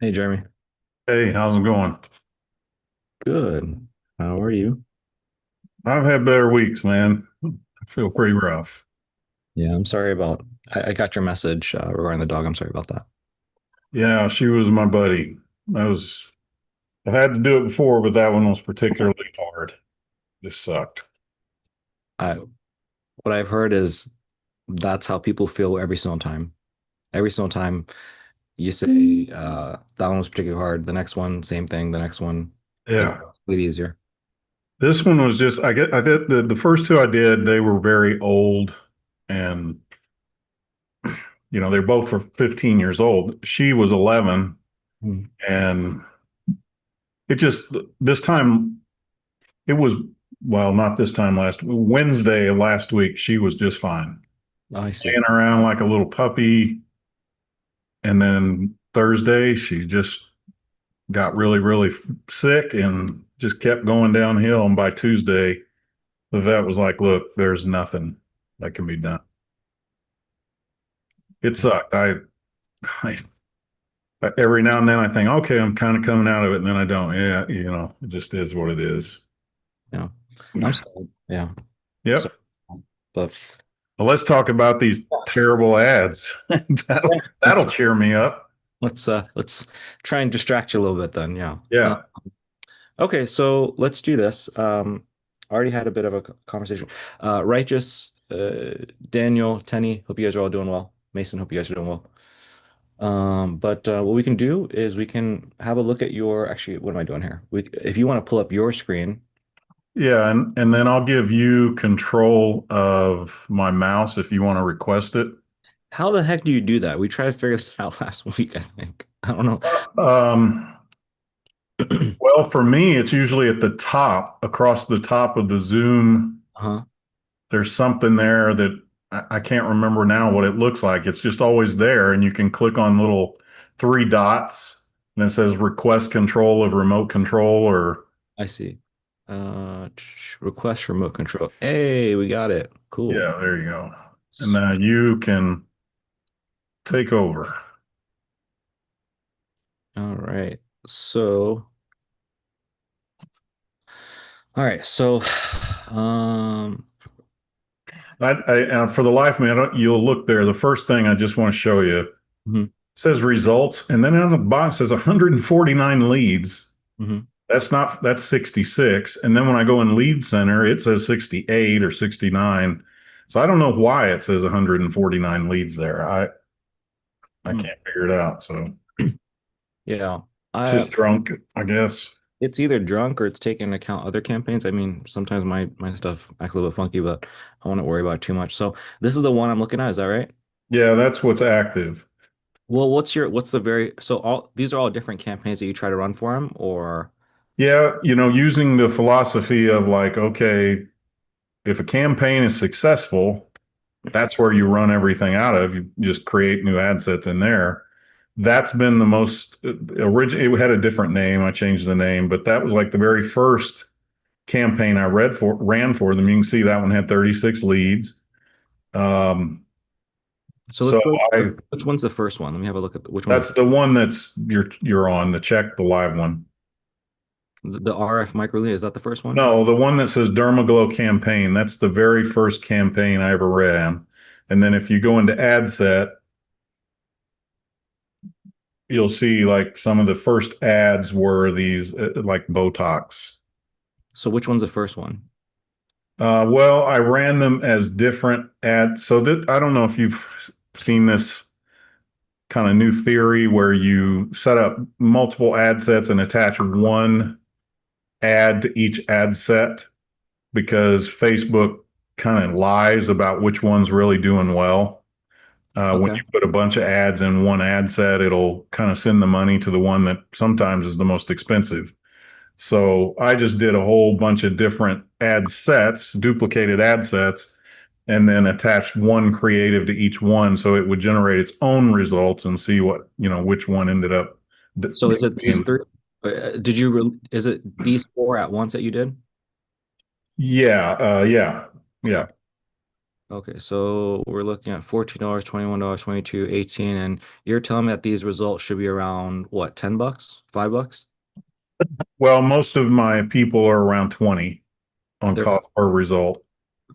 Hey, Jeremy. Hey, how's it going? Good. How are you? I've had better weeks, man. I feel pretty rough. Yeah, I'm sorry about. I got your message regarding the dog. I'm sorry about that. Yeah, she was my buddy. I was I had to do it before, but that one was particularly hard. This sucked. I What I've heard is that's how people feel every single time. Every single time you say that one was particularly hard. The next one, same thing. The next one, it Yeah. was a bit easier. This one was just I did the first two I did, they were very old and they're both for 15 years old. She was 11 Hmm. and it just this time it was well, not this time last Wednesday of last week, she was just fine. Oh, I see. Laying around like a little puppy. And then Thursday, she just got really, really sick and just kept going downhill. And by Tuesday, the vet was like, "Look, there's nothing that can be done." It sucked. I every now and then I think, okay, I'm kind of coming out of it, and then I don't. Yeah, it just is what it is. Yeah, I'm sorry. Yeah, so, Yep. but Well, let's talk about these terrible ads. that'll yeah, that'll cheer me up. let's try and distract you a little bit then. Yeah. Yeah. Okay, so let's do this. I already had a bit of a conversation. Righteous, Daniel, Tenny, hope you guys are all doing well. Mason, hope you guys are doing well. But what we can do is we can have a look at your, actually, what am I doing here? If you want to pull up your screen, Yeah, and then I'll give you control of my mouse if you want to request it. how the heck do you do that? We tried to figure this out last week, I think. I don't know. Um, well, for me, it's usually at the top, across the top of the Zoom. Uh-huh. There's something there that I can't remember now what it looks like. It's just always there, and you can click on little three dots, and it says request control of remote control, or I see. Request remote control. Hey, we got it. Cool. yeah, there you go. And then you can take over. All right. So, all right. So, um, For the life of me, you'll look there. The first thing I just want to show you mhm, says results, and then on the bottom it says 149 leads. mhm. That's 66. And then when I go in lead center, it says 68 or 69. So I don't know why it says 149 leads there. I Hmm. can't figure it out. So Yeah. it's I just drunk, I guess. It's either drunk or it's taking into account other campaigns. I mean, sometimes my stuff acts a little bit funky, but I won't worry about it too much. So this is the one I'm looking at, is that right? Yeah, that's what's active. Well, what's the very so all these are all different campaigns that you try to run for him, or Yeah, using the philosophy of like, okay, if a campaign is successful, that's where you run everything out of. You just create new ad sets in there. That's been the most original. It had a different name. I changed the name, but that was like the very first campaign I ran for them. You can see that one had 36 leads. Um, so so let's go. I Which one's the first one? Let me have a look at which one's that's the one that's you're on the check the live one. the RF microlead. Is that the first one? No, the one that says Dermaglow campaign. That's the very first campaign I ever ran. And then if you go into ad set, you'll see like some of the first ads were these like Botox. So which one's the first one? Well, I ran them as different ads. So that I don't know if you've seen this kind of new theory where you set up multiple ad sets and attach one ad to each ad set because Facebook kind of lies about which one's really doing well. When Okay. you put a bunch of ads in one ad set, it'll kind of send the money to the one that sometimes is the most expensive. So I just did a whole bunch of different ad sets, duplicated ad sets, and then attached one creative to each one so it would generate its own results and see which one ended up So is it these being. three? Is it these four at once that you did? Yeah, yeah, Okay. yeah. Okay, so we're looking at $14, $21, 22, 18, and you're telling me that these results should be around what, 10 bucks? 5 bucks? Well, most of my people are around 20 on Their cost per result.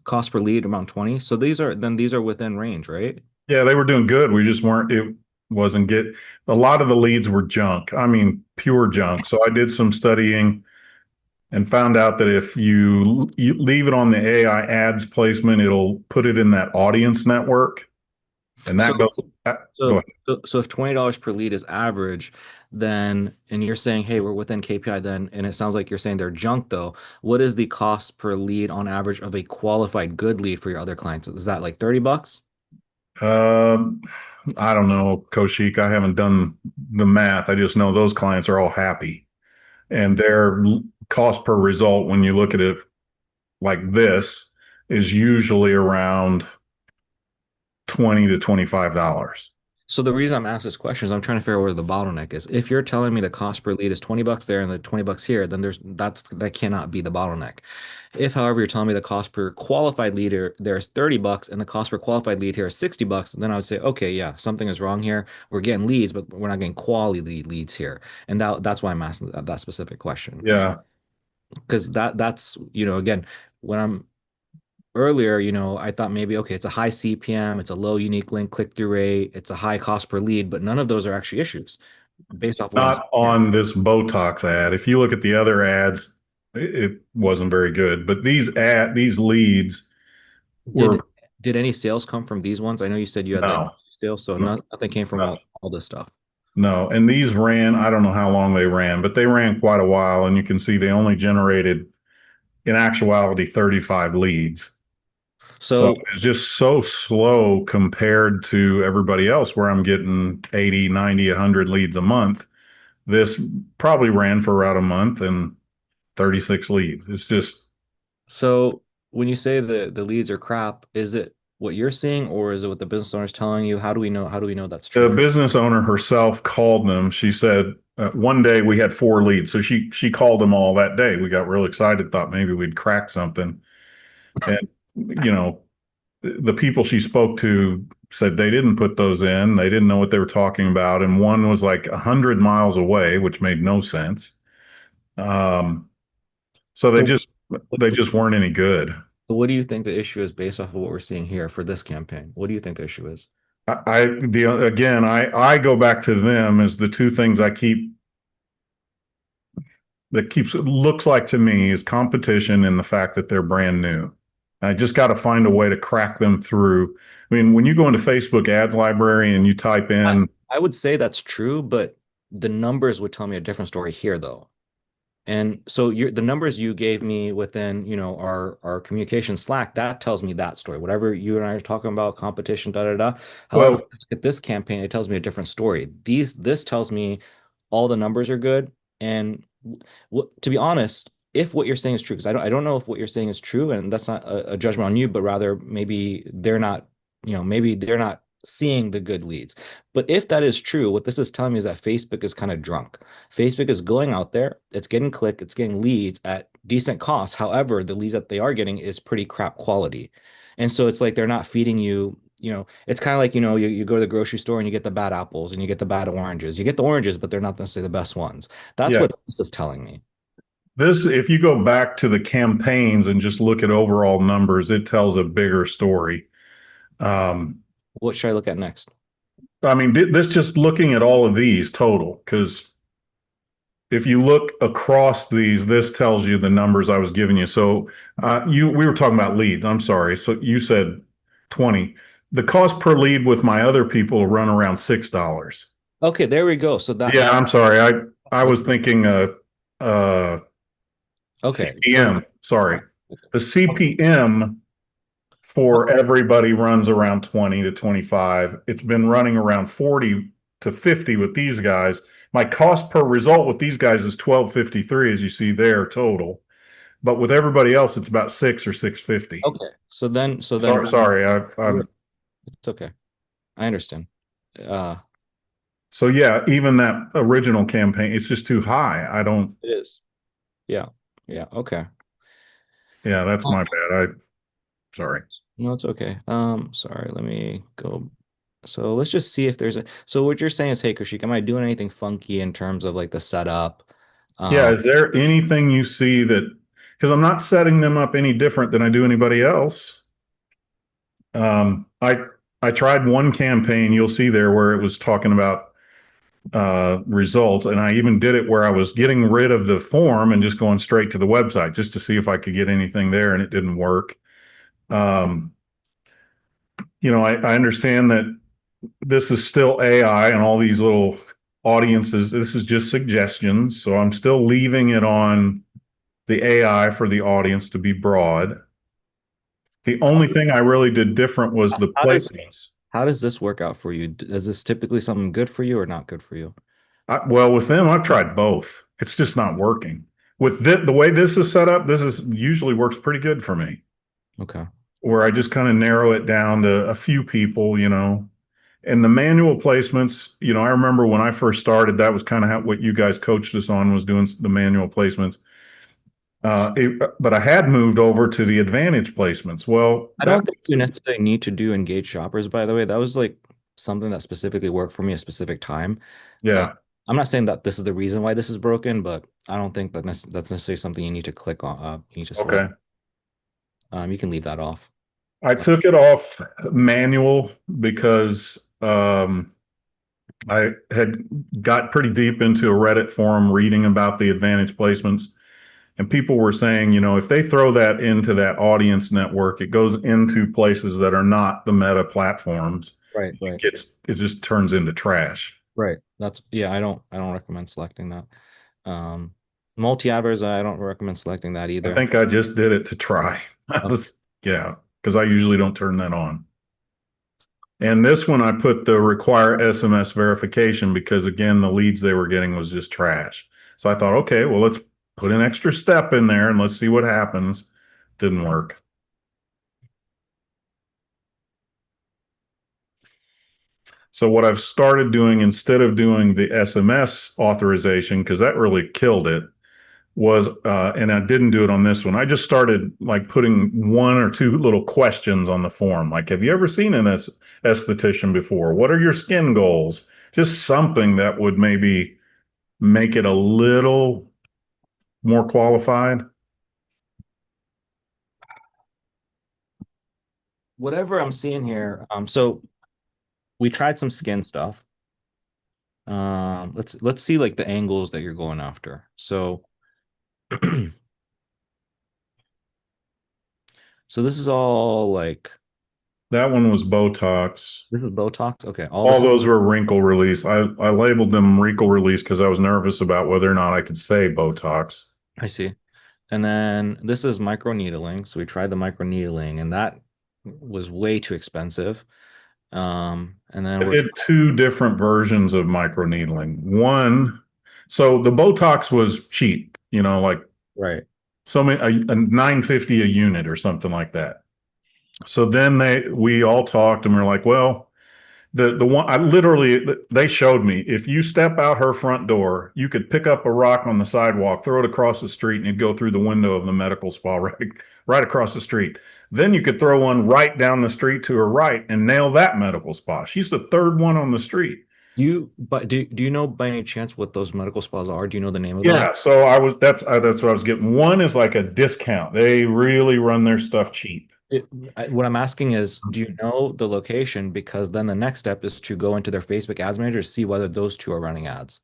cost per lead around 20. So these are within range, right? Yeah, they were doing good. We just weren't, it wasn't get, a lot of the leads were junk. I mean, pure junk. So I did some studying and found out that if you leave it on the AI ads placement, it'll put it in that audience network. And So that goes, go so ahead. so if $20 per lead is average, then and you're saying, hey, we're within KPI then, and it sounds like you're saying they're junk though. What is the cost per lead on average of a qualified good lead for your other clients? Is that like 30 bucks? Um, I don't know, Koshik. I haven't done the math. I just know those clients are all happy. And their cost per result, when you look at it like this, is usually around 20 to $25. So the reason I'm asking this question is I'm trying to figure out where the bottleneck is. If you're telling me the cost per lead is 20 bucks there and the 20 bucks here, then that cannot be the bottleneck. If, however, you're telling me the cost per qualified leader there's 30 bucks and the cost per qualified lead here is 60 bucks, then I would say, okay, yeah, something is wrong here. We're getting leads, but we're not getting quality leads here. And that's why I'm asking that specific question. Yeah. Because that's, again, when I'm earlier, I thought maybe, okay, it's a high CPM, it's a low unique link click-through rate, it's a high cost per lead, but none of those are actually issues based off what I'm seeing Not here. on this Botox ad. If you look at the other ads, it wasn't very good. But these leads Did were did any sales come from these ones? I know you said you had the no, sales, so no, nothing came from no, all this stuff. no. And these ran, I don't know how long they ran, but they ran quite a while. And you can see they only generated, in actuality, 35 leads. So So it's just so slow compared to everybody else where I'm getting 80, 90, 100 leads a month. This probably ran for around a month and 36 leads. It's just so when you say the leads are crap, is it what you're seeing or is it what the business owner's telling you? How do we know that's the true? business owner herself called them. She said one day we had 4 leads, so she called them all that day. We got real excited, thought maybe we'd crack something, and you know the people she spoke to said they didn't put those in. They didn't know what they were talking about, and one was like 100 miles away, which made no sense. Um, so So what, they just weren't any good. so what do you think the issue is based off of what we're seeing here for this campaign? What do you think the issue is? I go back to them as the two things I keep that keeps it looks like to me is competition and the fact that they're brand new. I just got to find a way to crack them through. I mean, when you go into Facebook ads library and you type I, in, I would say that's true, but the numbers would tell me a different story here, though. And so the numbers you gave me within, our communication Slack, that tells me that story. Whatever you and I are talking about, competition, da da da. However, well, at this campaign, it tells me a different story. This tells me all the numbers are good. And to be honest, if what you're saying is true, because I don't know if what you're saying is true, and that's not a judgment on you, but rather maybe they're not seeing the good leads. But if that is true, what this is telling me is that Facebook is kind of drunk. Facebook is going out there, it's getting it's getting leads at decent cost. However, the leads that they are getting is pretty crap quality. And so it's like they're not feeding you, it's kind of like, you go to the grocery store and you get the bad apples and you get the bad oranges. You get the oranges, but they're not necessarily the best ones. That's yeah, what this is telling me. this, if you go back to the campaigns and just look at overall numbers, it tells a bigger story. Um, What should I look at next? I mean, this just looking at all of these total, because if you look across these, this tells you the numbers I was giving you. So we were talking about leads. I'm sorry. So you said 20. The cost per lead with my other people run around $6. Okay, there we go. So Yeah, I'm sorry. I was thinking uh okay. So CPM. Sorry. The okay. CPM for everybody runs around 20 to 25. It's been running around 40 to 50 with these guys. My cost per result with these guys is 12.53, as you see there total. But with everybody else, it's about 6 or 6.50. Okay. So then Sorry. you're it's okay. I understand. Uh So yeah, even that original campaign, it's just too high. I don't, it is. Yeah. Yeah. Okay. yeah, that's my bad. Sorry. No, it's okay. Sorry, let me go. So let's just see if there's a. So what you're saying is, hey, Kushik, am I doing anything funky in terms of like the setup? Yeah. Um, Is there anything you see that, because I'm not setting them up any different than I do anybody else. Um, I, I tried one campaign you'll see there where it was talking about results. And I even did it where I was getting rid of the form and just going straight to the website just to see if I could get anything there, and it didn't work. Um, I understand that this is still AI and all these little audiences. This is just suggestions. So I'm still leaving it on the AI for the audience to be broad. The only thing I really did different was the how does placements. how does this work out for you? Is this typically something good for you or not good for you? Well, with them, I've tried both. It's just not working. With the way this is set up, this is usually works pretty good for me, Okay. where I just kind of narrow it down to a few people. And the manual placements, I remember when I first started, that was kind of what you guys coached us on, was doing the manual placements. But I had moved over to the advantage placements. Well, I don't think you necessarily need to do engaged shoppers, by the way. That was like something that specifically worked for me a specific time. Uh, yeah, I'm not saying that this is the reason why this is broken, but I don't think that's necessarily something you need to click on. You need to select. okay. You can leave that off. I Uh, took it off manual because I had got pretty deep into a Reddit forum reading about the advantage placements. And people were saying, if they throw that into that audience network, it goes into places that are not the Meta platforms. right, right, It just turns into trash. right. That's yeah. I don't recommend selecting that. Um, multi-adverts, I don't recommend selecting that I either. think I just did it to try. I Okay. was, yeah, because I usually don't turn that on. And this one, I put the require SMS verification because, again, the leads they were getting was just trash. So I thought, okay, well, let's put an extra step in there and let's see what happens. Didn't work. So what I've started doing, instead of doing the SMS authorization, because that really killed it, was, and I didn't do it on this one. I just started like putting one or two little questions on the form. Like, have you ever seen an esthetician before? What are your skin goals? Just something that would maybe make it a little more qualified. Whatever I'm seeing here. So we tried some skin stuff. Let's see like the angles that you're going after. So so this is all like That one was Botox. this is Botox. Okay, all All this is those were wrinkle release. I labeled them wrinkle release because I was nervous about whether or not I could say Botox. I see. And then this is micro needling. So we tried the micro needling and that was way too expensive. And then I we're did two different versions of microneedling. One, so the Botox was cheap, like right. so many a 950 a unit or something like that. So then we all talked and we're like, well, the one I literally they showed me, if you step out her front door, you could pick up a rock on the sidewalk, throw it across the street, and it'd go through the window of the medical spa right across the street. Then you could throw one right down the street to her right and nail that medical spa. She's the third one on the street. Do you know by any chance what those medical spas are? Do you know the name of those? Yeah, so that's what I was getting. One is like a discount. They really run their stuff cheap. What I'm asking is, do you know the location? Because then the next step is to go into their Facebook ads manager, see whether those two are running ads.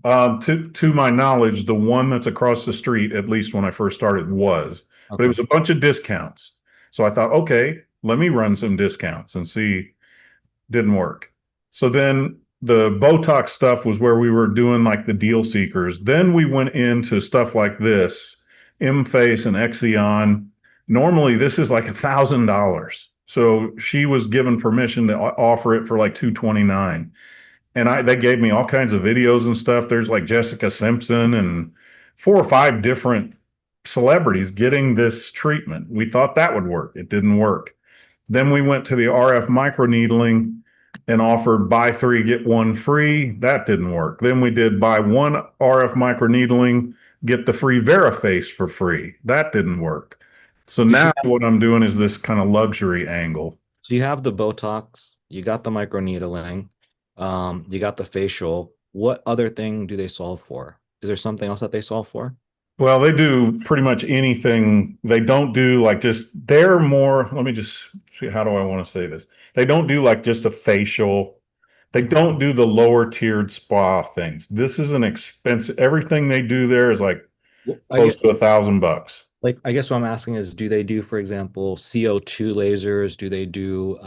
To my knowledge, the one that's across the street, at least when I first started, was, but it Okay. was a bunch of discounts. So I thought, okay, let me run some discounts and see. Didn't work. So then the Botox stuff was where we were doing like the deal seekers. Then we went into stuff like this, M-Face and Exion. Normally, this is like $1,000. So she was given permission to offer it for like 229. And they gave me all kinds of videos and stuff. There's like Jessica Simpson and four or five different celebrities getting this treatment. We thought that would work. It didn't work. Then we went to the RF microneedling and offered buy three, get one free. That didn't work. Then we did buy one RF microneedling, get the free Veriface for free. That didn't work. So Did now you what I'm doing is this kind of luxury angle. So you have the Botox, you got the microneedling, you got the facial. What other thing do they solve for? Is there something else that they solve for? Well, they do pretty much anything. They don't do like just, they're more, let me just see, how do I want to say this? They don't do like just a facial. They don't do the lower tiered spa things. This is an expensive, everything they do there is like Well, I close get to $1,000. I guess what I'm asking is, do they do, for example, CO2 lasers? Do they do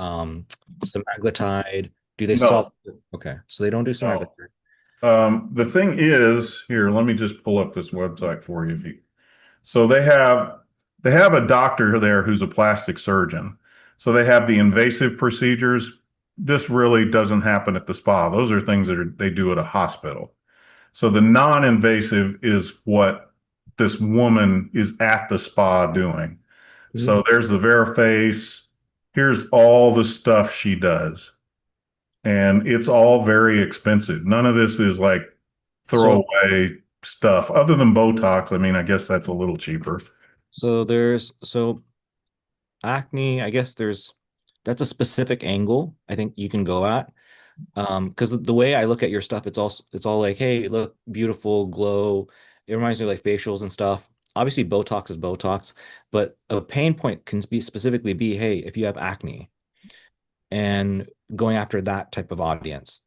semaglutide? Do they solve? No, Okay, so they don't do no. semaglutide. The thing is, here, let me just pull up this website for you. If you So they have a doctor there who's a plastic surgeon. So they have the invasive procedures. This really doesn't happen at the spa. Those are things that they do at a hospital. So the non-invasive is what this woman is at the spa doing. Mhm. So there's the Veriface. Here's all the stuff she does. And it's all very expensive. None of this is like So throwaway stuff other than Botox. I mean, I guess that's a little cheaper. so acne, I guess that's a specific angle I think you can go at. Because the way I look at your stuff, it's all like, hey, look, beautiful, glow. It reminds me of like facials and stuff. Obviously, Botox is Botox, but a pain point can be specifically be, hey, if you have acne and going after that type of audience.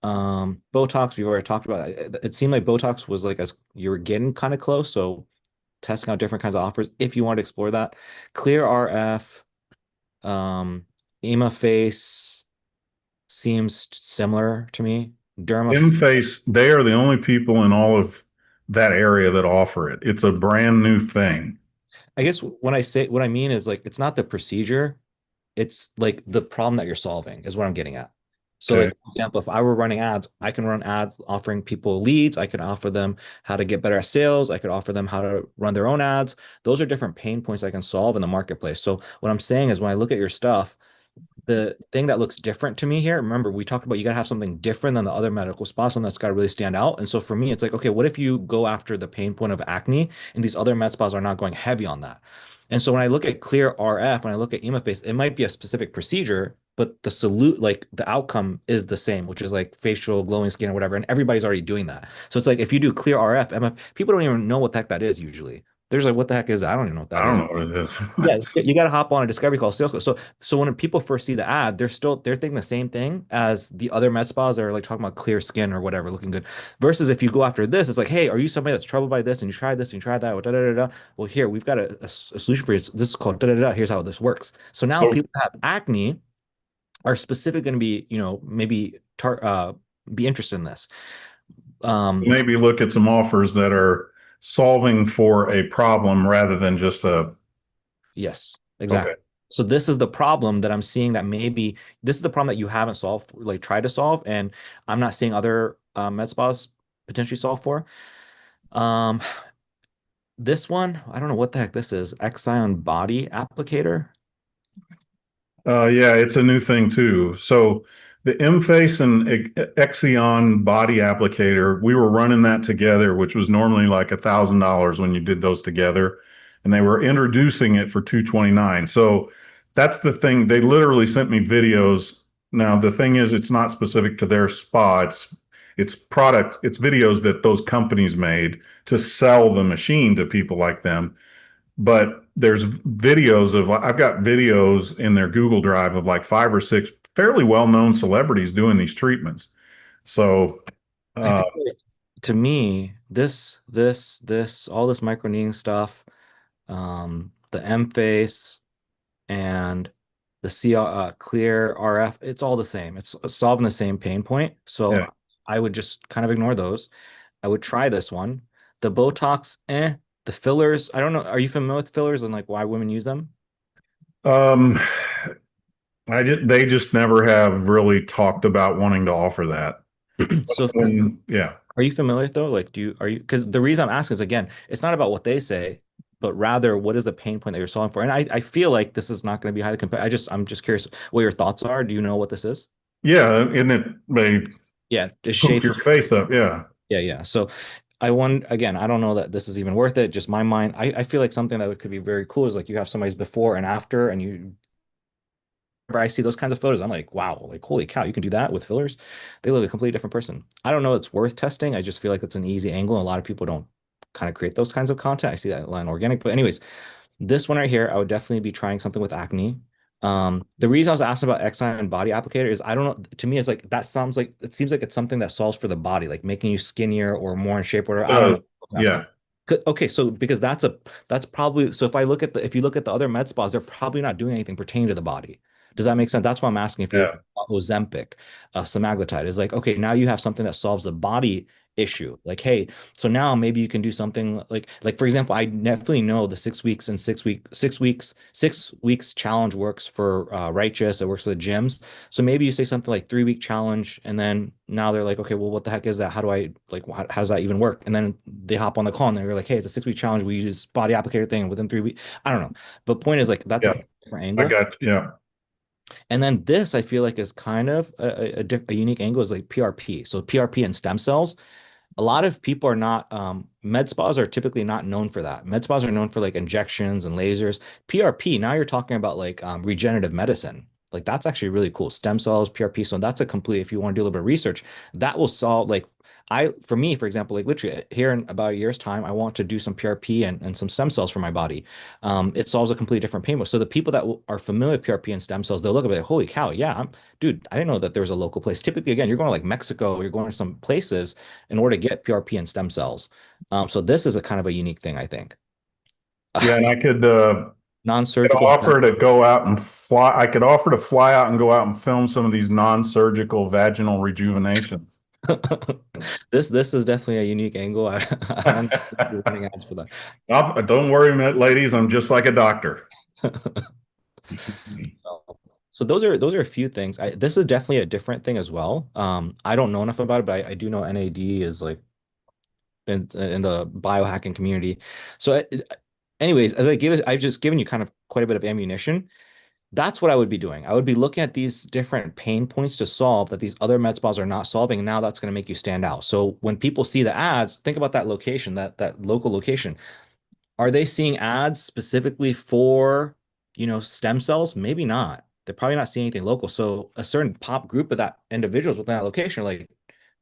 Botox, we've already talked about. It seemed like Botox was like as you were getting kind of close, so testing out different kinds of offers if you want to explore that. Clear RF, um, EMA face seems similar to me. Derma, InFace, they are the only people in all of that area that offer it. It's a brand new thing. I guess when I say what I mean is like it's not the procedure, it's like the problem that you're solving is what I'm getting at. So like Okay. for example, if I were running ads, I can run ads offering people leads, I can offer them how to get better at sales, I could offer them how to run their own ads. Those are different pain points I can solve in the marketplace. So what I'm saying is when I look at your stuff, the thing that looks different to me here, remember, we talked about you got to have something different than the other medical spas, something that's got to really stand out. And so for me, it's like, okay, what if you go after the pain point of acne and these other med spas are not going heavy on that? And so when I look at clear RF, when I look at EMA-based, it might be a specific procedure, but the salute, like the outcome is the same, which is like facial glowing skin or whatever. And everybody's already doing that. So it's like if you do clear RF, MF, people don't even know what the heck that is usually. There's like, what the heck is that? I don't even know what that I don't is. know what it Yeah, is. you got to hop on a discovery call sales call. So when people first see the ad, they're thinking the same thing as the other med spas that are like talking about clear skin or whatever, looking good. Versus if you go after this, it's like, hey, are you somebody that's troubled by this and you tried this and you tried that? Da, da, da, da. Well, here we've got a solution for you. This is called da, da, da. Here's how this works. So now So people that have acne are specifically going to be, maybe be interested in this. Um, maybe look at some offers that are solving for a problem rather than just a, Yes, okay. exactly. So this is the problem that I'm seeing that maybe this is the problem that you haven't solved, like tried to solve, and I'm not seeing other med spas potentially solve for. Um, this one, I don't know what the heck this is. Excion body applicator. Yeah, it's a new thing too. So the M-Face and Exion body applicator, we were running that together, which was normally like $1,000 when you did those together, and they were introducing it for 229. So that's the thing. They literally sent me videos. Now the thing is, it's not specific to their spa. It's product, it's videos that those companies made to sell the machine to people like them, but there's videos of I've got videos in their Google Drive of like 5 or 6 fairly well-known celebrities doing these treatments. So I uh, feel like to me, all this micro needling stuff, the M face and the clear RF, it's all the same. It's solving the same pain point. yeah, So I would just kind of ignore those. I would try this one. The Botox, eh. The fillers, I don't know. Are you familiar with fillers and like why women use them? um, they just never have really talked about wanting to offer that. So When yeah, are you familiar though? Like, are you, because the reason I'm asking is again, it's not about what they say, but rather what is the pain point that you're solving for? And I feel like this is not going to be highly competitive. I'm just curious what your thoughts are. Do you know what this is? yeah, and it may Yeah, just hook shape. your face up. Yeah, Yeah, yeah. So I want again, I don't know that this is even worth it. Just my mind. I feel like something that could be very cool is like you have somebody's before and after, and you whenever I see those kinds of photos, I'm like, wow, like holy cow, you can do that with fillers. They look a completely different person. I don't know it's worth testing. I just feel like it's an easy angle. And a lot of people don't kind of create those kinds of content. I see that a lot in organic. But anyways, this one right here, I would definitely be trying something with acne. The reason I was asking about Exxon and body applicator is I don't know. To me, it's like that sounds like it seems like it's something that solves for the body, like making you skinnier or more in shape or whatever. I don't know. Yeah, Okay, so because that's probably so if you look at the other med spas, they're probably not doing anything pertaining to the body. Does that make sense? That's why I'm asking if you're yeah, Ozempic, semaglutide is like, okay, now you have something that solves the body issue. Like, hey, so now maybe you can do something like for example, I definitely know the 6 weeks and 6 weeks challenge works for Righteous, it works for the gyms. So maybe you say something like 3 week challenge, and then now they're like, okay, well, what the heck is that? How do I like how does that even work? And then they hop on the call and they're like, hey, it's a 6 week challenge. We use body applicator thing within 3 weeks. I don't know. But point is like that's a yeah. different I angle. got yeah, And then this I feel like is kind of a unique angle is like PRP. So PRP and stem cells a lot of people are not med spas are typically not known for that. Med spas are known for like injections and lasers. PRP, now you're talking about like regenerative medicine. Like that's actually really cool. Stem cells, PRP. So that's a complete, if you want to do a little bit of research, that will solve like for me, for example, like literally here in about a year's time, I want to do some PRP and some stem cells for my body. It solves a completely different pain point. So the people that are familiar with PRP and stem cells, they'll look at it like, holy cow, yeah, dude, I didn't know that there was a local place. Typically, again, you're going to like Mexico, you're going to some places in order to get PRP and stem cells. So this is a kind of a unique thing, I think. yeah. And I could Non-surgical. offer to go out and fly. I could offer to fly out and go out and film some of these non-surgical vaginal rejuvenations. This is definitely a unique angle. I don't know if you're running ads for that. Don't worry, ladies. I'm just like a doctor. So those are a few things. This is definitely a different thing as well. I don't know enough about it, but I do know NAD is like in the biohacking community. So, anyways, I've just given you kind of quite a bit of ammunition. That's what I would be doing. I would be looking at these different pain points to solve that these other med spas are not solving. And now that's going to make you stand out. So when people see the ads, think about that location, that local location. Are they seeing ads specifically for, stem cells? Maybe not. They're probably not seeing anything local. So a certain pop group of that individuals within that location, like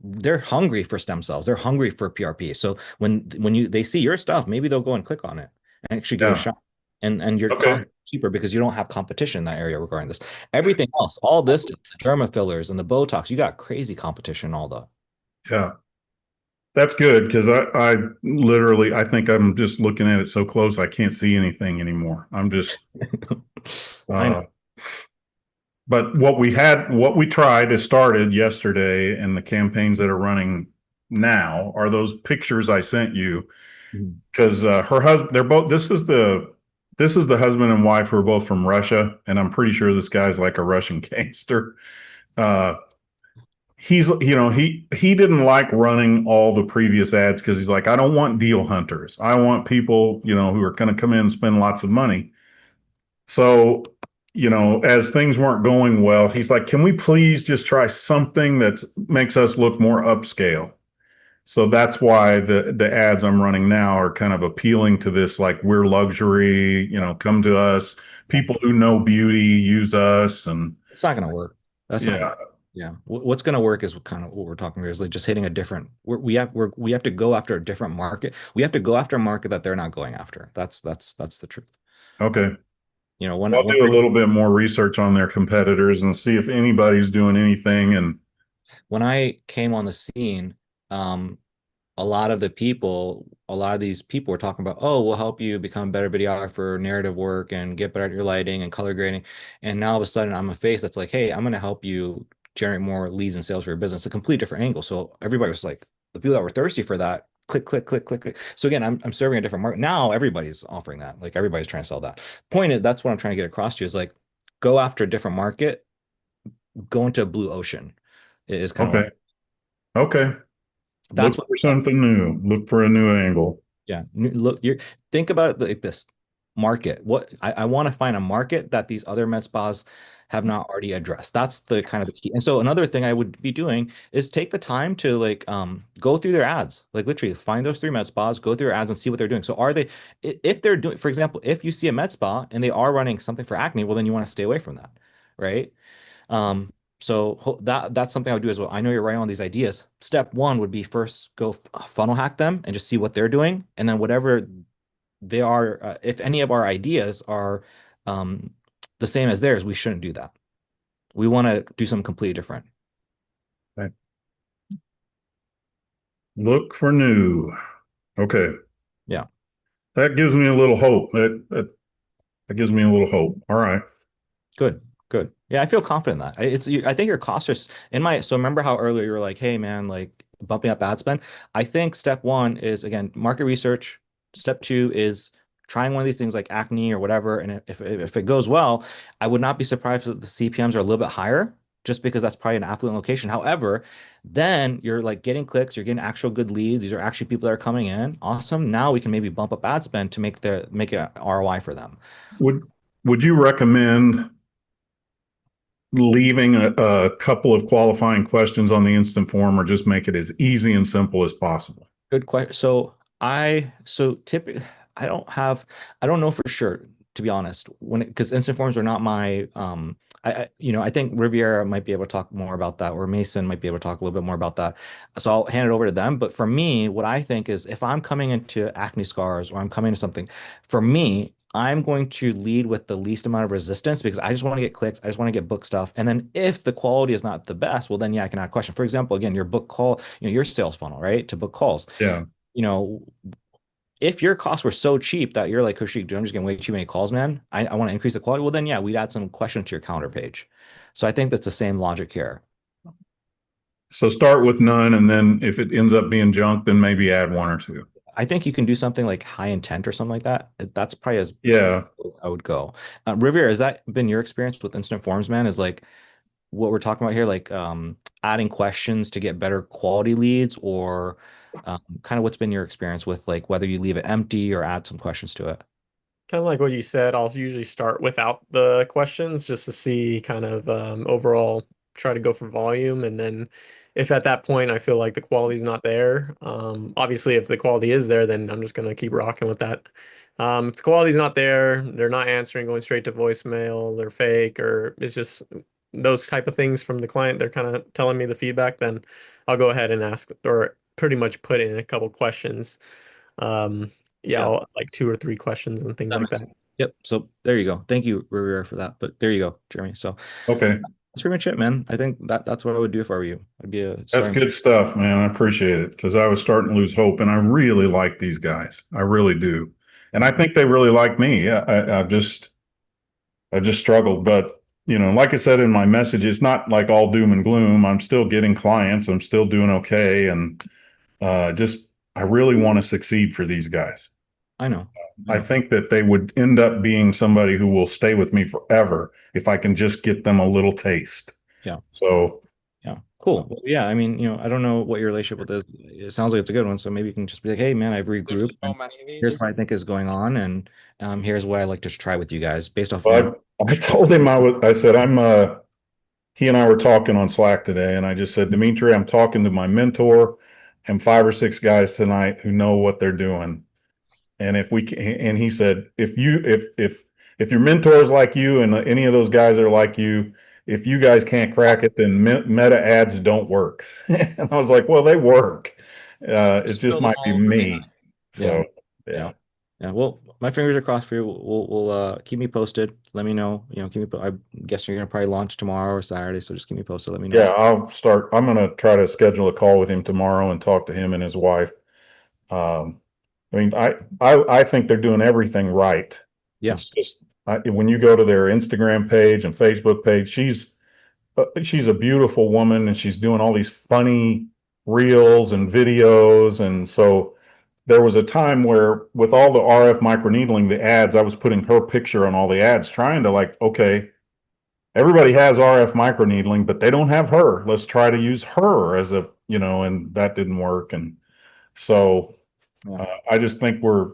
they're hungry for stem cells. They're hungry for PRP. So when they see your stuff, maybe they'll go and click on it and actually give it a Yeah. shot. And your cost Okay. is cheaper because you don't have competition in that area regarding this. Everything else, all this, the derma fillers and the Botox, you got crazy competition, all the Yeah. That's good because I literally, I think I'm just looking at it so close, I can't see anything anymore. I'm just, I know. uh, but what we tried is started yesterday, and the campaigns that are running now are those pictures I sent you Mhm. because her husband, they're both, this is the husband and wife who are both from Russia, and I'm pretty sure this guy's like a Russian gangster. Uh, he didn't like running all the previous ads because he's like, I don't want deal hunters. I want people, who are going to come in and spend lots of money. So, as things weren't going well, he's like, can we please just try something that makes us look more upscale? So that's why the ads I'm running now are kind of appealing to this, like we're luxury, come to us. People who know beauty use us, and It's not going to work. That's not. yeah, Yeah. What's going to work is kind of what we're talking here is like just hitting a different. We have to go after a different market. We have to go after a market that they're not going after. That's the truth. okay. You know, when I'll when do a little bit more research on their competitors and see if anybody's doing anything. And when I came on the scene, um, a lot of these people were talking about, oh, we'll help you become a better videographer, narrative work, and get better at your lighting and color grading. And now all of a sudden, I'm a face that's like, hey, I'm going to help you generate more leads and sales for your business. A complete different angle. So everybody was like, the people that were thirsty for that, click, click, click, click, click. So again, I'm serving a different market. Now everybody's offering that. Like everybody's trying to sell that. Point is, that's what I'm trying to get across to you is like, go after a different market, go into a blue ocean is kind of what okay, okay. that's Look what for something new. Look for a new angle. yeah. Look, think about it like this. market. What I want to find a market that these other med spas have not already addressed. That's the kind of the key. And so another thing I would be doing is take the time to like go through their ads. Like literally find those three med spas, go through their ads and see what they're doing. So are they if they're doing, for example, if you see a med spa and they are running something for acne, well then you want to stay away from that, right? Um, that's something I would do as well. I know you're writing on these ideas. Step one would be first go funnel hack them and just see what they're doing, and then whatever they are, if any of our ideas are um, the same as theirs, we shouldn't do that. We want to do something completely different. Okay. Look for new. Okay. Yeah. That gives me a little hope. That gives me a little hope. All right. Good, good. Yeah, I feel confident in that. I think your costs are in my, so remember how earlier you were like, hey man, like bumping up ad spend. I think step one is again, market research. Step two is trying one of these things like acne or whatever. And if it goes well, I would not be surprised if the CPMs are a little bit higher just because that's probably an affluent location. However, then you're like getting clicks, you're getting actual good leads. These are actually people that are coming in. Awesome. Now we can maybe bump up ad spend to make it ROI for them. Would would you recommend leaving a couple of qualifying questions on the instant form, or just make it as easy and simple as possible? Good question. So typically, I don't have, I don't know for sure, to be honest, when it, because instant forms are not my, I think Riviera might be able to talk more about that, or Mason might be able to talk a little bit more about that. So I'll hand it over to them. But for me, what I think is if I'm coming into acne scars or I'm coming into something, for me, I'm going to lead with the least amount of resistance because I just want to get clicks. I just want to get book stuff. And then if the quality is not the best, well, then yeah, I can add a question. For example, again, your book call, your sales funnel, right? To book calls. Yeah. You know, if your costs were so cheap that you're like, Kushik, dude, I'm just getting way too many calls, man. I want to increase the quality. Well, then yeah, we'd add some questions to your calendar page. So I think that's the same logic here. So start with none, and then if it ends up being junk, then maybe add one or two. I think you can do something like high intent or something like that. That's probably as Yeah. I would go. Riviera, has that been your experience with instant forms, man? Is like what we're talking about here, like adding questions to get better quality leads, or kind of what's been your experience with like whether you leave it empty or add some questions to it? Kind of like what you said, I'll usually start without the questions just to see kind of overall, try to go for volume. And then if at that point I feel like the quality is not there, obviously if the quality is there, then I'm just going to keep rocking with that. If the quality's not there, they're not answering, going straight to voicemail, they're fake, or it's just those type of things from the client, they're kind of telling me the feedback, then I'll go ahead and ask or pretty much put in a couple questions. Um, yeah, Yeah, like two or three questions and things that like makes that. sense. Yep. So there you go. Thank you, Riviera, for that. But there you go, Jeremy. So Okay. that's pretty much it, man. I think that's what I would do if I were you. I'd be a That's starting. good stuff, man. I appreciate it because I was starting to lose hope, and I really like these guys. I really do, and I think they really like me. I just struggled, but like I said in my message, it's not like all doom and gloom. I'm still getting clients. I'm still doing okay, and just I really want to succeed for these guys. I know. I I know. think that they would end up being somebody who will stay with me forever if I can just get them a little taste. Yeah. So, Yeah. Cool. Well, yeah. I mean, I don't know what your relationship with is. It sounds like it's a good one. So maybe you can just be like, hey, man, I've regrouped and here's what I think is going on. And here's what I like to try with you guys based off one. I told him I said, he and I were talking on Slack today, and I just said, Dimitri, I'm talking to my mentor and five or six guys tonight who know what they're doing. And if we can, and he said, if your mentor is like you and any of those guys are like you, if you guys can't crack it, then meta ads don't work. And I was like, well, they work. It just might be me. Yeah. So Yeah. yeah, Yeah. Well, my fingers are crossed for you. We'll keep me posted. Let me know. I'm guessing you're gonna probably launch tomorrow or Saturday, so just keep me posted. Let me know. yeah, I'm going to try to schedule a call with him tomorrow and talk to him and his wife. Um, I mean, I think they're doing everything right. Yeah. It's just when you go to their Instagram page and Facebook page, she's a beautiful woman and she's doing all these funny reels and videos. And so there was a time where with all the RF microneedling, the ads, I was putting her picture on all the ads, trying to like, okay, everybody has RF microneedling, but they don't have her. Let's try to use her as and that didn't work. And so Yeah. I just think we're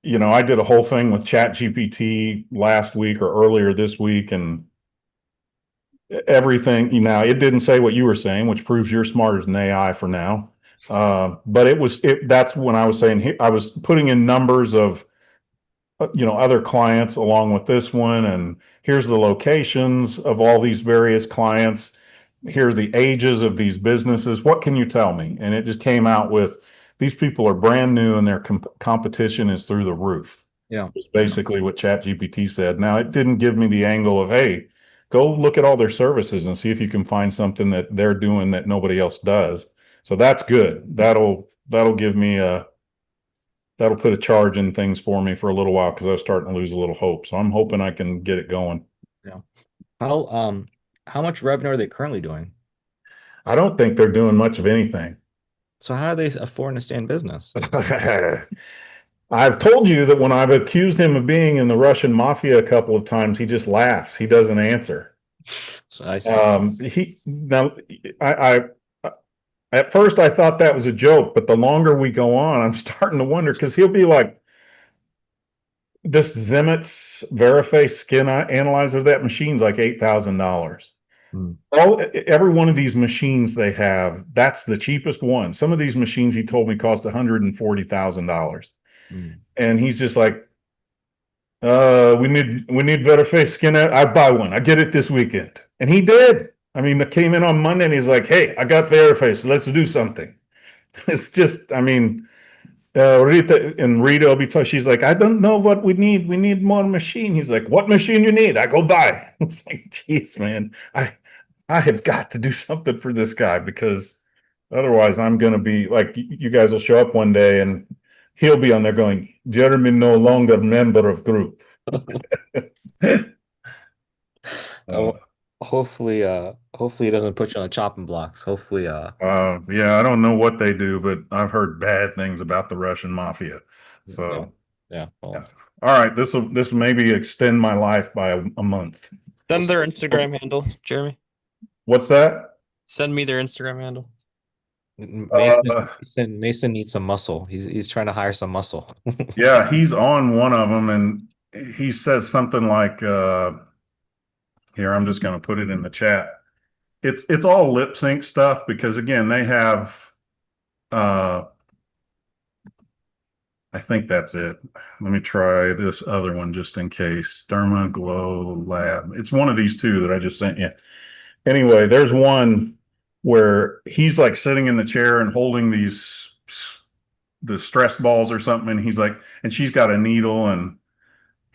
I did a whole thing with Chat GPT last week or earlier this week, and everything, it didn't say what you were saying, which proves you're smarter than AI for now. But that's when I was saying, I was putting in numbers of, other clients along with this one. And here's the locations of all these various clients. Here are the ages of these businesses. What can you tell me? And it just came out with, these people are brand new and their competition is through the roof. Yeah. It's basically what ChatGPT said. Now, it didn't give me the angle of, hey, go look at all their services and see if you can find something that they're doing that nobody else does. So that's good. That'll give me that'll put a charge in things for me for a little while, because I was starting to lose a little hope. So I'm hoping I can get it going. Yeah. How much revenue are they currently doing? I don't think they're doing much of anything. So how are they affording to stay in business? I've told you that when I've accused him of being in the Russian mafia a couple of times, he just laughs. He doesn't answer. So I see. He now I at first I thought that was a joke, but the longer we go on, I'm starting to wonder, because he'll be like, this Zimit's Veriface skin analyzer, that machine's like $8,000. Hmm. Every one of these machines they have, that's the cheapest one. Some of these machines, he told me, cost $140,000. Hmm. And he's just like, we need Veriface skin. I buy one. I get it this weekend. And he did. I mean, it came in on Monday and he's like, hey, I got Veriface. Let's do something. It's just, I mean, Rita will be told, she's like, I don't know what we need. We need more machine. He's like, what machine you need? I go buy. It's like, geez, man, I have got to do something for this guy, because otherwise I'm going to be like, you guys will show up one day and he'll be on there going, Jeremy no longer member of group. Oh, hopefully it doesn't put you on the chopping blocks. Hopefully, yeah, I don't know what they do, but I've heard bad things about the Russian mafia. yeah, So, yeah. Well, yeah. All right, this maybe extend my life by a month. Send their Instagram handle, Jeremy. What's that? Send me their Instagram handle. Uh, Mason needs some muscle. He's trying to hire some muscle. yeah, he's on one of them, and he says something like, here, I'm just going to put it in the chat. It's all lip sync stuff, because again, they have, I think that's it. Let me try this other one just in case. Derma Glow Lab. It's one of these two that I just sent you. Anyway, there's one where he's like sitting in the chair and holding the stress balls or something, and he's like, and she's got a needle, and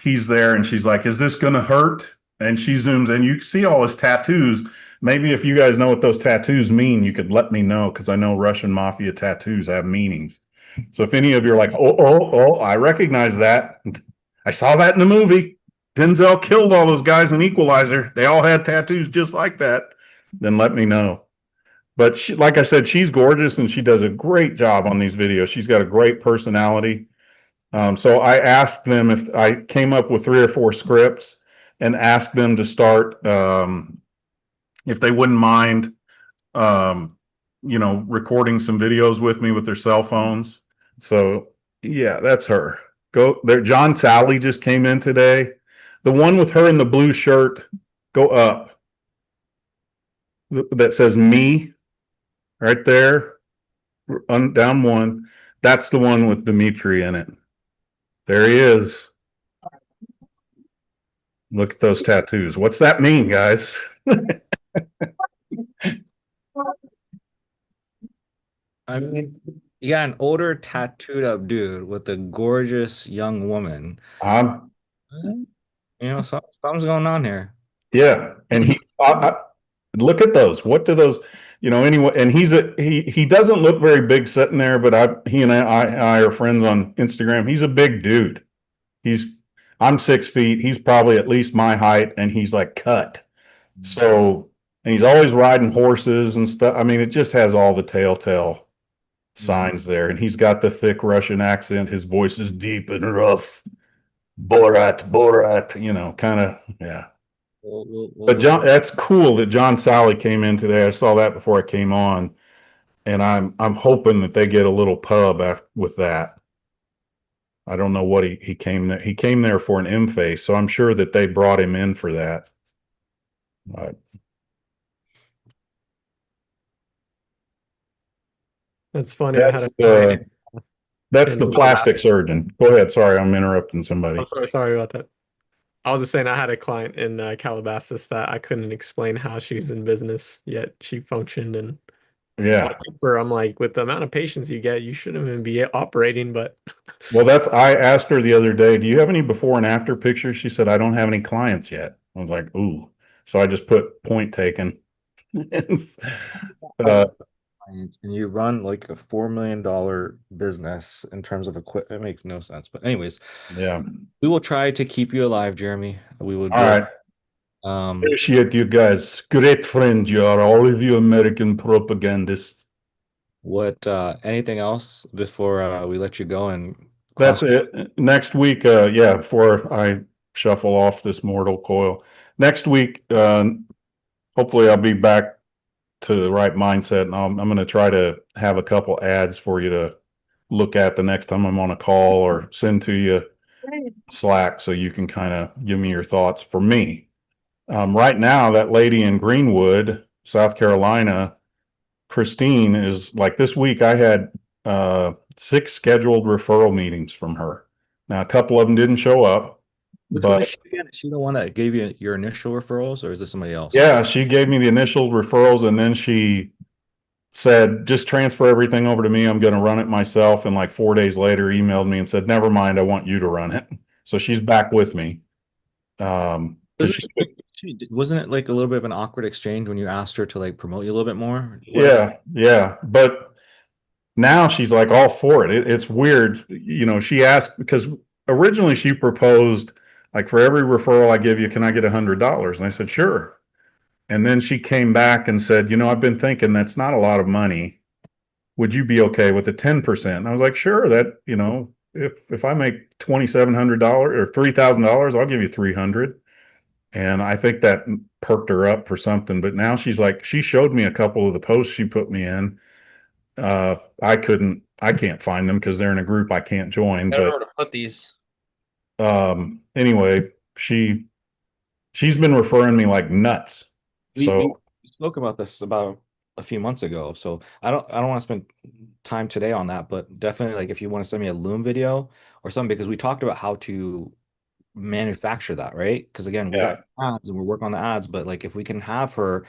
he's there, and she's like, is this gonna hurt? And she zooms in, you see all his tattoos. Maybe if you guys know what those tattoos mean, you could let me know, because I know Russian mafia tattoos have meanings. So if any of you are like, oh, I recognize that, I saw that in the movie, Denzel killed all those guys in Equalizer, they all had tattoos just like that, then let me know. But she, like I said, she's gorgeous and she does a great job on these videos. She's got a great personality. So I asked them, if I came up with 3 or 4 scripts, and asked them to start, if they wouldn't mind, recording some videos with me with their cell phones. So yeah, that's her. Go there. John Sally just came in today. The one with her in the blue shirt, go up. That says me right there, down one. That's the one with Dimitri in it. There he is. Look at those tattoos. What's that mean, guys? I mean, you got an older tattooed up dude with a gorgeous young woman. Um, Something's going on here. yeah, and look at those. What do those, anyway? And he doesn't look very big sitting there, but he and I are friends on Instagram. He's a big dude. I'm 6 feet. He's probably at least my height, and he's like cut. So, and he's always riding horses and stuff. I mean, it just has all the telltale signs there. And he's got the thick Russian accent. His voice is deep and rough. Borat, kind of, yeah. But John, that's cool that John Sally came in today. I saw that before I came on, and I'm hoping that they get a little pub with that. I don't know what he came there. He came there for an M-Face, so I'm sure that they brought him in for that. Uh, That's funny. I had that's a client that's in the plastic surgeon. Go ahead. Sorry, I'm interrupting I'm somebody. sorry about that. I was just saying I had a client in Calabasas that I couldn't explain how she's in business, yet she functioned. And on Yeah. paper, I'm like, with the amount of patients you get, you shouldn't even be operating, but Well, I asked her the other day, do you have any before and after pictures? She said, I don't have any clients yet. I was like, ooh. So I just put point taken. I uh, clients and you run like a $4 million business in terms of equipment, it makes no sense. But anyways, yeah. we will try to keep you alive, Jeremy. We will All do it. right. Um, Appreciate you guys. Great friends you are, all of you American propagandists. what anything else before we let you go and That's cross? it. Next week, yeah, before I shuffle off this mortal coil. Next week, hopefully I'll be back to the right mindset, and I'm going to try to have a couple ads for you to look at the next time I'm on a call or send to you Slack so you can kind of give me your thoughts. For me, right now, that lady in Greenwood, South Carolina, Christine, is like this week I had 6 scheduled referral meetings from her. Now, a couple of them didn't show up, Which one but is she again? Is she the one that gave you your initial referrals, or is this somebody else? yeah, she gave me the initial referrals and then she said, just transfer everything over to me. I'm going to run it myself. And like 4 days later, emailed me and said, never mind, I want you to run it. So she's back with me. Because Wasn't wasn't it like a little bit of an awkward exchange when you asked her to like promote you a little bit more? What? yeah. But now she's like all for it. It's weird. She asked because originally she proposed, like, for every referral I give you, can I get $100? And I said, sure. And then she came back and said, I've been thinking that's not a lot of money. Would you be okay with the 10%? And I was like, sure, if I make $2,700 or $3,000, I'll give you 300. And I think that perked her up for something. But now she's like, she showed me a couple of the posts she put me in. I can't find them because they're in a group I can't join. I don't know But where to put these. anyway, she's been referring me like nuts. We So spoke about this about a few months ago, so I don't want to spend time today on that, but definitely like if you want to send me a Loom video or something, because we talked about how to manufacture that, right? Because again, we got yeah, ads and we're working on the ads, but like if we can have her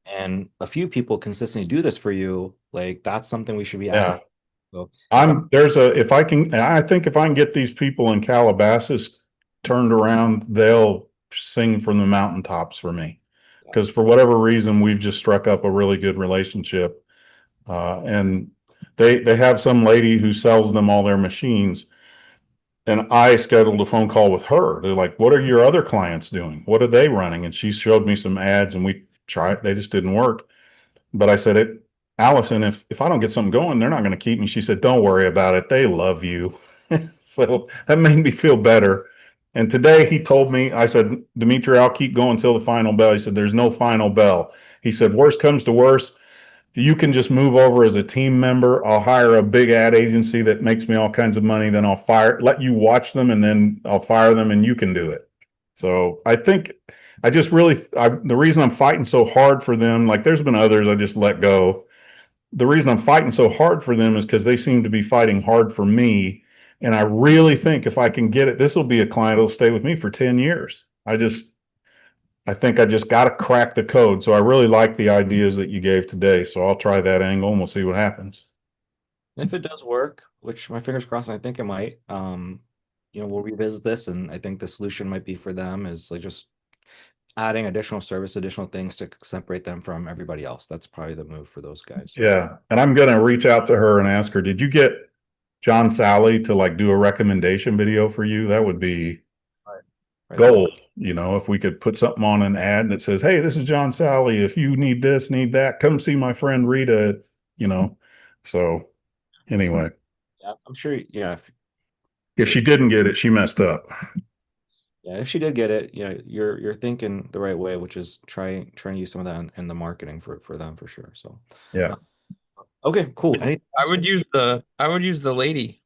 and a few people consistently do this for you, like that's something we should be yeah. advocating. So if I I think if I can get these people in Calabasas turned around, they'll sing from the mountaintops for me. Because for whatever reason, we've just struck up a really good relationship. And they have some lady who sells them all their machines. And I scheduled a phone call with her. They're like, what are your other clients doing? What are they running? And she showed me some ads and we tried, they just didn't work. But I said, Allison, if I don't get something going, they're not going to keep me. She said, don't worry about it. They love you. So that made me feel better. And today he told me, I said, Dimitri, I'll keep going until the final bell. He said, there's no final bell. He said, worst comes to worst, you can just move over as a team member. I'll hire a big ad agency that makes me all kinds of money. Then I'll let you watch them and then I'll fire them and you can do it. So I think the reason I'm fighting so hard for them, like there's been others I just let go. The reason I'm fighting so hard for them is because they seem to be fighting hard for me. And I really think if I can get it, this will be a client that'll stay with me for 10 years. I think I just got to crack the code. So I really like the ideas that you gave today. So I'll try that angle and we'll see what happens. if it does work, which my fingers crossed, and I think it might, we'll revisit this, and I think the solution might be for them is like just adding additional service, additional things to separate them from everybody else. That's probably the move for those guys. So Yeah. And I'm going to reach out to her and ask her, did you get John Sally to like do a recommendation video for you? That would be right. Right. gold. If we could put something on an ad that says, hey, this is John Sally. If you need this, need that, come see my friend Rita, you know. So anyway, Yeah, I'm sure. Yeah, if she didn't get it, she messed up. yeah, if she did get it, yeah, you're thinking the right way, which is trying to use some of that in the marketing for them for sure. So, Yeah. okay, cool. Anything I else? would use the lady.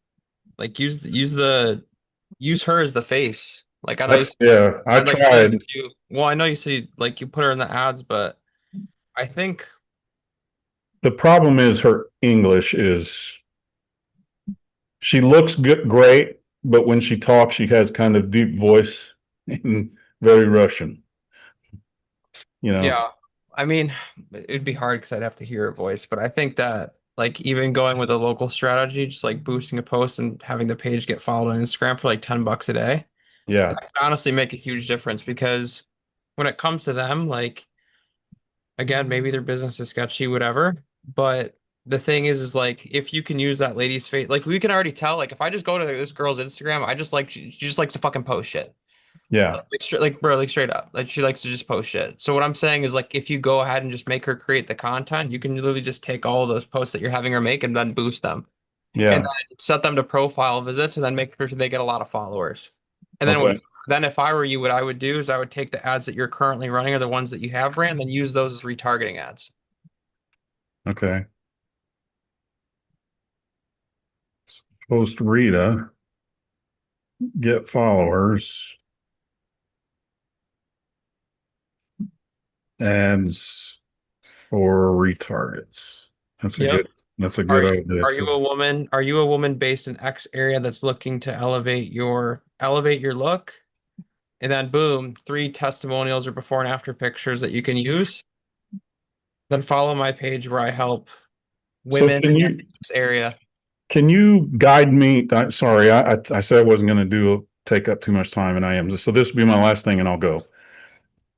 Like use her as the face. Like I know you That's said, yeah. I and like I know you tried. said well, I know you said like you put her in the ads, but I think The problem is her English is she looks good, great, but when she talks, she has kind of deep voice and very Russian. You know. yeah. I mean, it'd be hard because I'd have to hear her voice, but I think that like even going with a local strategy, just like boosting a post and having the page get followed on Instagram for like $10 a day, Yeah. that could honestly make a huge difference because when it comes to them, like again, maybe their business is sketchy, whatever. But the thing is like if you can use that lady's face, like we can already tell, like if I just go to this girl's Instagram, I just like she just likes to fucking post shit. Yeah. Like straight, like bro, like straight up, like she likes to just post shit. So what I'm saying is like if you go ahead and just make her create the content, you can literally just take all of those posts that you're having her make and then boost them, and Yeah. then set them to profile visits, and then make sure they get a lot of followers. And Okay. then if I were you, what I would do is I would take the ads that you're currently running or the ones that you have ran, then use those as retargeting ads. Okay. Post Rita, get followers, ads for retargets. That's a Yep. good that's a good idea Are you too. a woman? Are you a woman based in X area that's looking to elevate your look? And then boom, three testimonials or before and after pictures that you can use. Then follow my page where I help So women in this area. can you guide me? Sorry, I said I wasn't going to do take up too much time, and I am. So this will be my last thing, and I'll go.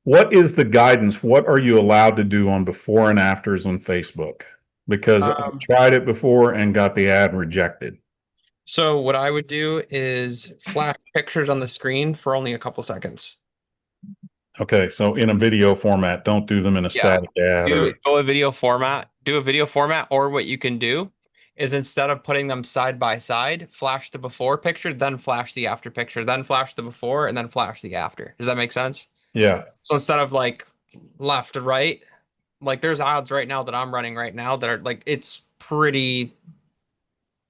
What is the guidance? What are you allowed to do on before and afters on Facebook? Because I Um, tried it before and got the ad rejected. so what I would do is flash pictures on the screen for only a couple seconds. Okay, so in a video format, don't do them in a Yeah. static ad or Do a video format, or what you can do is instead of putting them side by side, flash the before picture, then flash the after picture, then flash the before, and then flash the after. Does that make sense? yeah, So instead of like left to right, like there's odds right now that I'm running right now that are like it's pretty,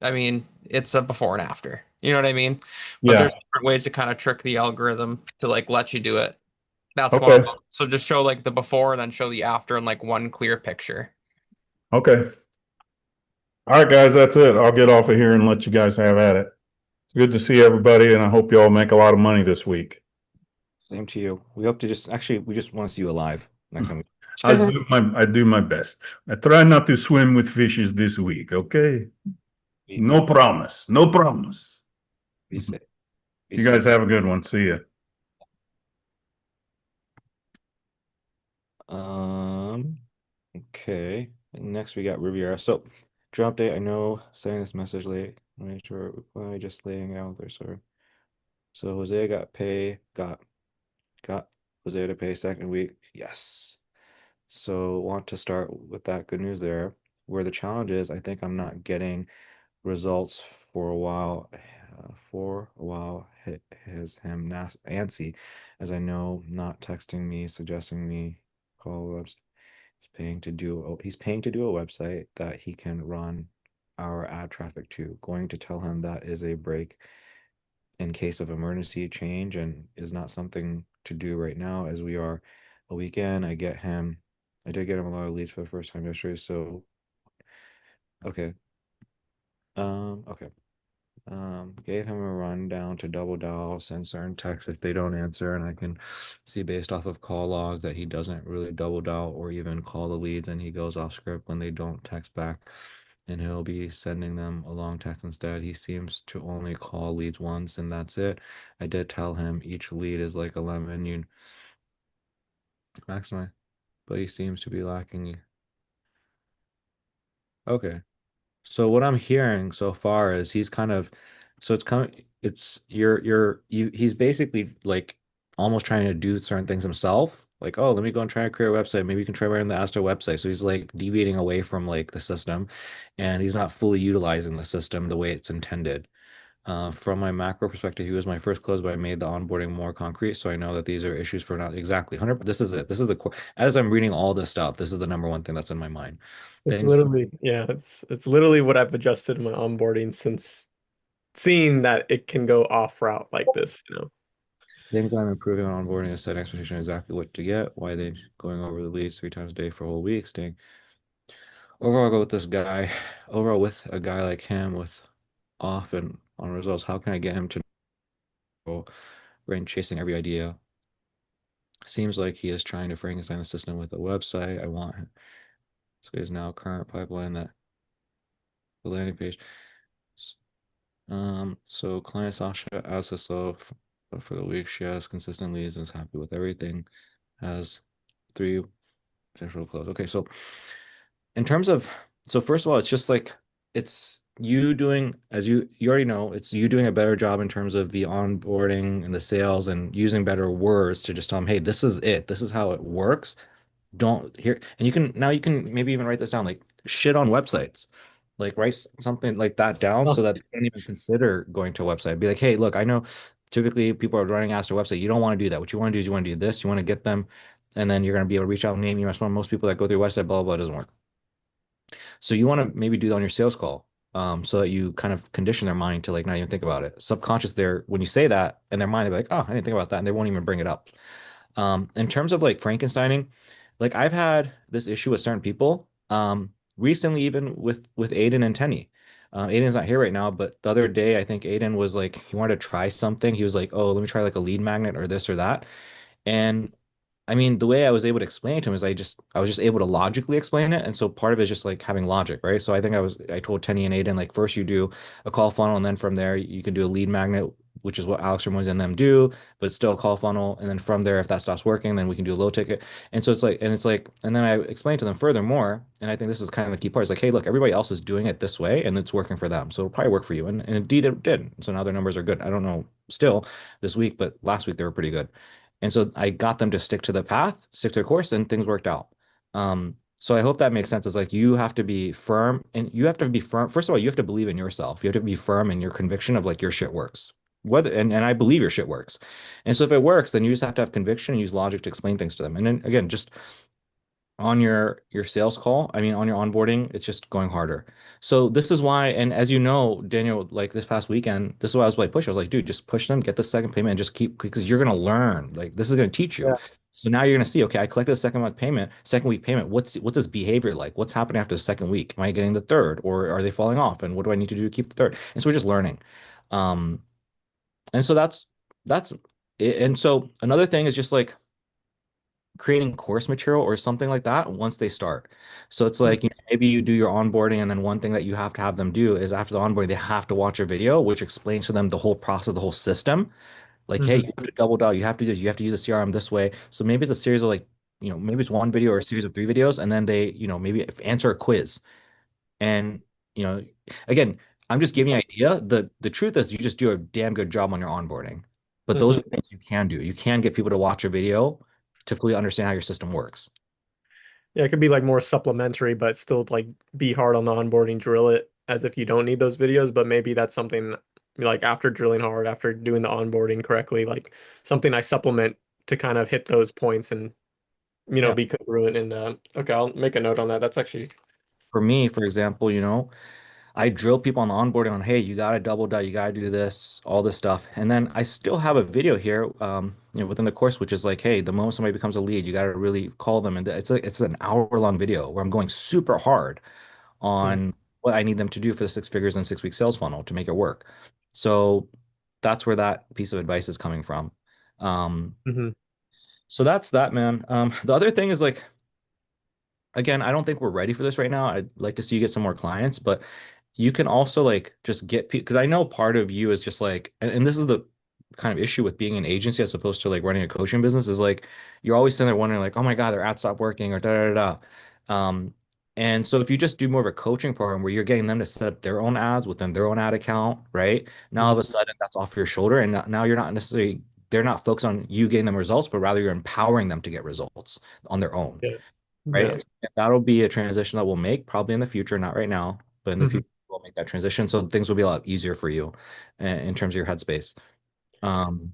I mean, it's a before and after. You know what I mean? But there's yeah. different ways to kind of trick the algorithm to like let you do it. That's one of Okay, them. So just show like the before and then show the after in like one clear picture. okay. All right, guys, that's it. I'll get off of here and let you guys have at it. It's good to see everybody, and I hope you all make a lot of money this week. Same to you. We hope to just actually we just want to see you alive next time. I do my best. I try not to swim with fishes this week, okay? Be, No promise. No promise. be safe. Be You safe. guys have a good one. See ya. Um, okay. Next we got Riviera. So, drop date. I know sending this message late. Make sure reply just laying out there, sir. So Jose got Jose to pay second week. Yes. So want to start with that good news there. Where the challenge is, I think I'm not getting results for a while. For a while, his him antsy, as I know, not texting me, suggesting me call website. He's paying to do a website that he can run our ad traffic to. Going to tell him that is a break in case of emergency change and is not something to do right now as we are a weekend. I did get him a lot of leads for the first time yesterday. So okay. Okay. Gave him a rundown to double dial, send certain texts if they don't answer, and I can see based off of call log that he doesn't really double dial or even call the leads, and he goes off script when they don't text back, and he'll be sending them a long text instead. He seems to only call leads once, and that's it. I did tell him each lead is like a lemon, you maximize, but he seems to be lacking. Okay. So what I'm hearing so far is he's kind of so it's coming it's he's basically like almost trying to do certain things himself. Like, oh, let me go and try to create a website. Maybe you can try running the Astro website. So he's like deviating away from like the system and he's not fully utilizing the system the way it's intended. From my macro perspective, he was my first close, but I made the onboarding more concrete. So I know that these are issues for not exactly 100. This is it. This is the core. As I'm reading all this stuff, this is the number one thing that's in my mind. It's Things literally, yeah, it's literally what I've adjusted in my onboarding since seeing that it can go off route like this, you know. Same time improving on onboarding and set expectation exactly what to get. Why they going over the leads 3 times a day for a whole week, staying overall. I'll go with this guy. Overall, with a guy like him with off and on results, how can I get him to go right chasing every idea? Seems like he is trying to Frankenstein the system with a website. I want him. So he's now current pipeline that the landing page. So client Sasha asks us so for the week she has consistent leads and is happy with everything. Has 3 potential close. Okay, so in terms of so first of all, it's just like it's you doing as you already know, it's you doing a better job in terms of the onboarding and the sales and using better words to just tell them, hey, this is it. This is how it works. Don't here and you can maybe even write this down like shit on websites, like write something like that down so Oh, that they don't even consider going to a website. Be like, hey, look, I know typically people are running after a website. You don't want to do that. What you want to do is you want to do this. You want to get them, and then you're going to be able to reach out, name, email, phone. Most people that go through your website, blah blah blah, doesn't work. So you want to maybe do that on your sales call, so that you kind of condition their mind to like not even think about it. Subconscious, there when you say that in their mind, they're like, oh, I didn't think about that, and they won't even bring it up. In terms of like Frankensteining, like I've had this issue with certain people. Recently, even with Aiden and Tenny. Aiden's not here right now, but the other day I think Aiden was like he wanted to try something. He was like, "Oh, let me try like a lead magnet or this or that." And I mean, the way I was able to explain it to him is I was just able to logically explain it. And so part of it is just like having logic, right? So I told Tenny and Aiden, like first you do a call funnel, and then from there you can do a lead magnet, which is what Alex Ramones and them do, but it's still a call funnel. And then from there, if that stops working, then we can do a low ticket. And so and then I explained to them furthermore, and I think this is kind of the key part, is like, hey, look, everybody else is doing it this way and it's working for them. So it'll probably work for you. And indeed it did. So now their numbers are good. I don't know still this week, but last week they were pretty good. And so I got them to stick to the path, stick to the course, and things worked out. So I hope that makes sense. It's like you have to be firm and you have to be firm. First of all, you have to believe in yourself. You have to be firm in your conviction of like your shit works. Whether and I believe your shit works. And so if it works, then you just have to have conviction and use logic to explain things to them. And then again, just on your sales call, I mean on your onboarding, it's just going harder. So this is why, and as you know, Daniel, like this past weekend, this is why I was like push. I was like, dude, just push them, get the second payment, and just keep because you're gonna learn. Like this is gonna teach you. yeah. So now you're gonna see, okay, I collected the second week payment. What's this behavior like? What's happening after the second week? Am I getting the third, or are they falling off? And what do I need to do to keep the third? And so we're just learning. Um, and so that's it. And so another thing is just like creating course material or something like that once they start. So it's like, maybe you do your onboarding, and then one thing that you have to have them do is after the onboarding, they have to watch a video which explains to them the whole process, the whole system. Like, hey, Hmm. you have to double dial, you have to do this, you have to use the CRM this way. So maybe it's a series of like, maybe it's one video or a series of 3 videos, and then they, maybe answer a quiz. And, you know, again, I'm just giving you an idea. The truth is you just do a damn good job on your onboarding. But those Hmm. are things you can do. You can get people to watch a video to fully understand how your system works. Yeah, it could be like more supplementary, but still like be hard on the onboarding, drill it as if you don't need those videos. But maybe that's something like after drilling hard, after doing the onboarding correctly, like something I supplement to kind of hit those points and Yeah. be congruent. And okay, I'll make a note on that. That's actually For me, for example, I drill people on the onboarding on, hey, you got to double down, you got to do this, all this stuff. And then I still have a video here, within the course, which is like, hey, the moment somebody becomes a lead, you got to really call them. And it's an hour-long video where I'm going super hard on what I need them to do for the 6 figures and 6 week sales funnel to make it work. So that's where that piece of advice is coming from. Um, mm-hmm. so that's that, man. The other thing is like, again, I don't think we're ready for this right now. I'd like to see you get some more clients, but you can also like just get people because I know part of you is just like, and this is the kind of issue with being an agency as opposed to like running a coaching business is like you're always sitting there wondering like, oh my God, their ads stopped working or da da da. Da. And so if you just do more of a coaching program where you're getting them to set up their own ads within their own ad account, right? Now all of a sudden that's off your shoulder, and now you're not necessarily they're not focused on you getting them results, but rather you're empowering them to get results on their own, Yeah, right? yeah. And that'll be a transition that we'll make probably in the future, not right now, but in the Hmm. future we'll make that transition. So things will be a lot easier for you in terms of your headspace. Um,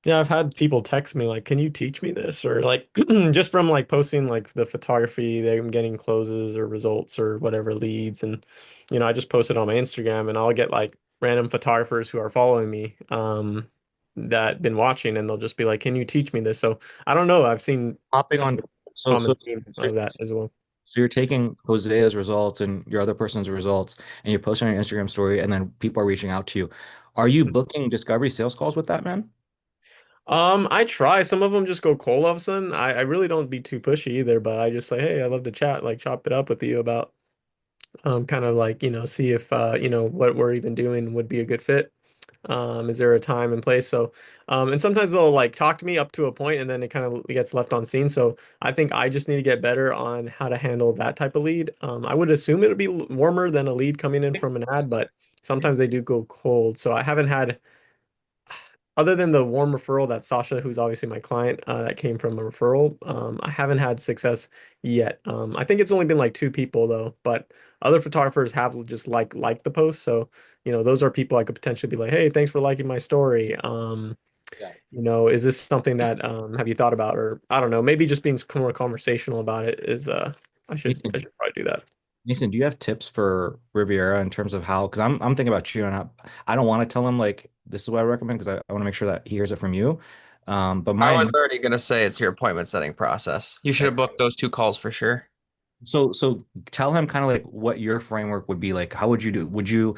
Yeah, I've had people text me like, "Can you teach me this?" Or like just from like posting like the photography, they're getting closes or results or whatever leads, and I just post it on my Instagram, and I'll get like random photographers who are following me, that been watching, and they'll just be like, "Can you teach me this?" So I don't know. I've seen Hopping kind on. of So common so theme so of that as well. so you're taking Hosea's results and your other person's results, and you're posting on your Instagram story, and then people are reaching out to you. Are you booking discovery sales calls with that, man? I try. Some of them just go cold all of a sudden. I really don't be too pushy either, but I just say, "Hey, I'd love to chat, like chop it up with you about." Kind of like, see if, what we're even doing would be a good fit. Is there a time and place? So, and sometimes they'll like talk to me up to a point and then it kind of gets left on scene. So I think I just need to get better on how to handle that type of lead. I would assume it would be warmer than a lead coming in from an ad, but sometimes they do go cold. So I haven't had, other than the warm referral that Sasha, who's obviously my client, that came from a referral, I haven't had success yet. I think it's only been like two people though, but other photographers have just like the post. So, those are people I could potentially be like, hey, thanks for liking my story. Yeah. Is this something that have you thought about? Or I don't know, maybe just being more conversational about it is I should probably do that. Mason, do you have tips for Riviera in terms of how? Because I'm thinking about you, and I don't want to tell him like this is what I recommend because I want to make sure that he hears it from you. But I was mine, already gonna say it's your appointment setting process. You should have booked those two calls for sure. so tell him kind of like what your framework would be like. How would you do? Would you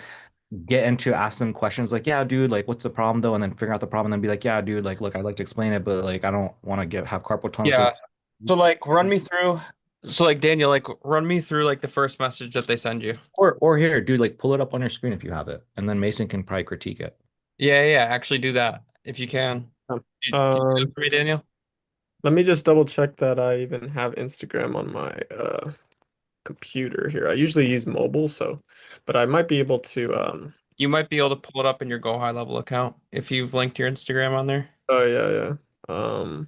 get into ask them questions like, yeah, dude, like what's the problem though, and then figure out the problem, and then be like, yeah, dude, like look, I'd like to explain it, but like I don't want to get have carpal tunnel Yeah. syndrome. So like run me through so like Daniel, like run me through like the first message that they send you. Or here, dude, like pull it up on your screen if you have it, and then Mason can probably critique it. Yeah, yeah, actually do that if you can. Can you do that Um, for me, Daniel? Let me just double check that I even have Instagram on my computer here. I usually use mobile, so but I might be able to You might be able to pull it up in your Go High Level account if you've linked your Instagram on there. oh yeah, yeah.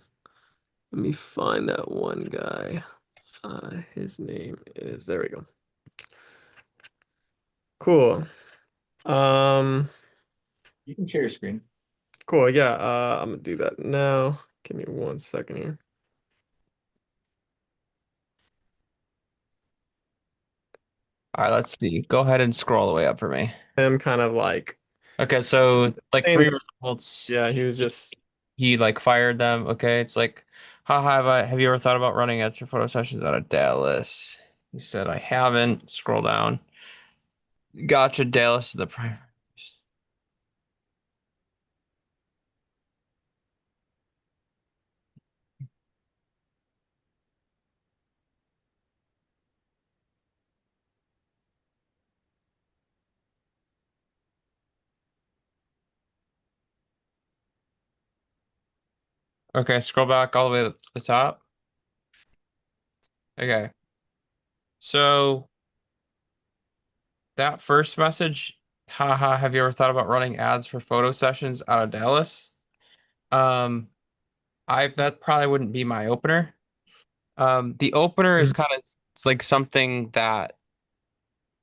Let me find that one guy. His name is there we go. Cool. Um You can share your screen. cool, yeah. I'm gonna do that now. Give me 1 second here. All right, let's see. Go ahead and scroll all the way up for me. I'm kind of like Okay, so like saying three that, results. yeah, he was just He like fired them. Okay, it's like, haha, have you ever thought about running extra photo sessions out of Dallas? He said, I haven't. Scroll down. Gotcha, Dallas is the primary. Okay, scroll back all the way to the top. Okay, so that first message, haha, have you ever thought about running ads for photo sessions out of Dallas? Um, I that probably wouldn't be my opener. The opener is Mhm. kind of like something that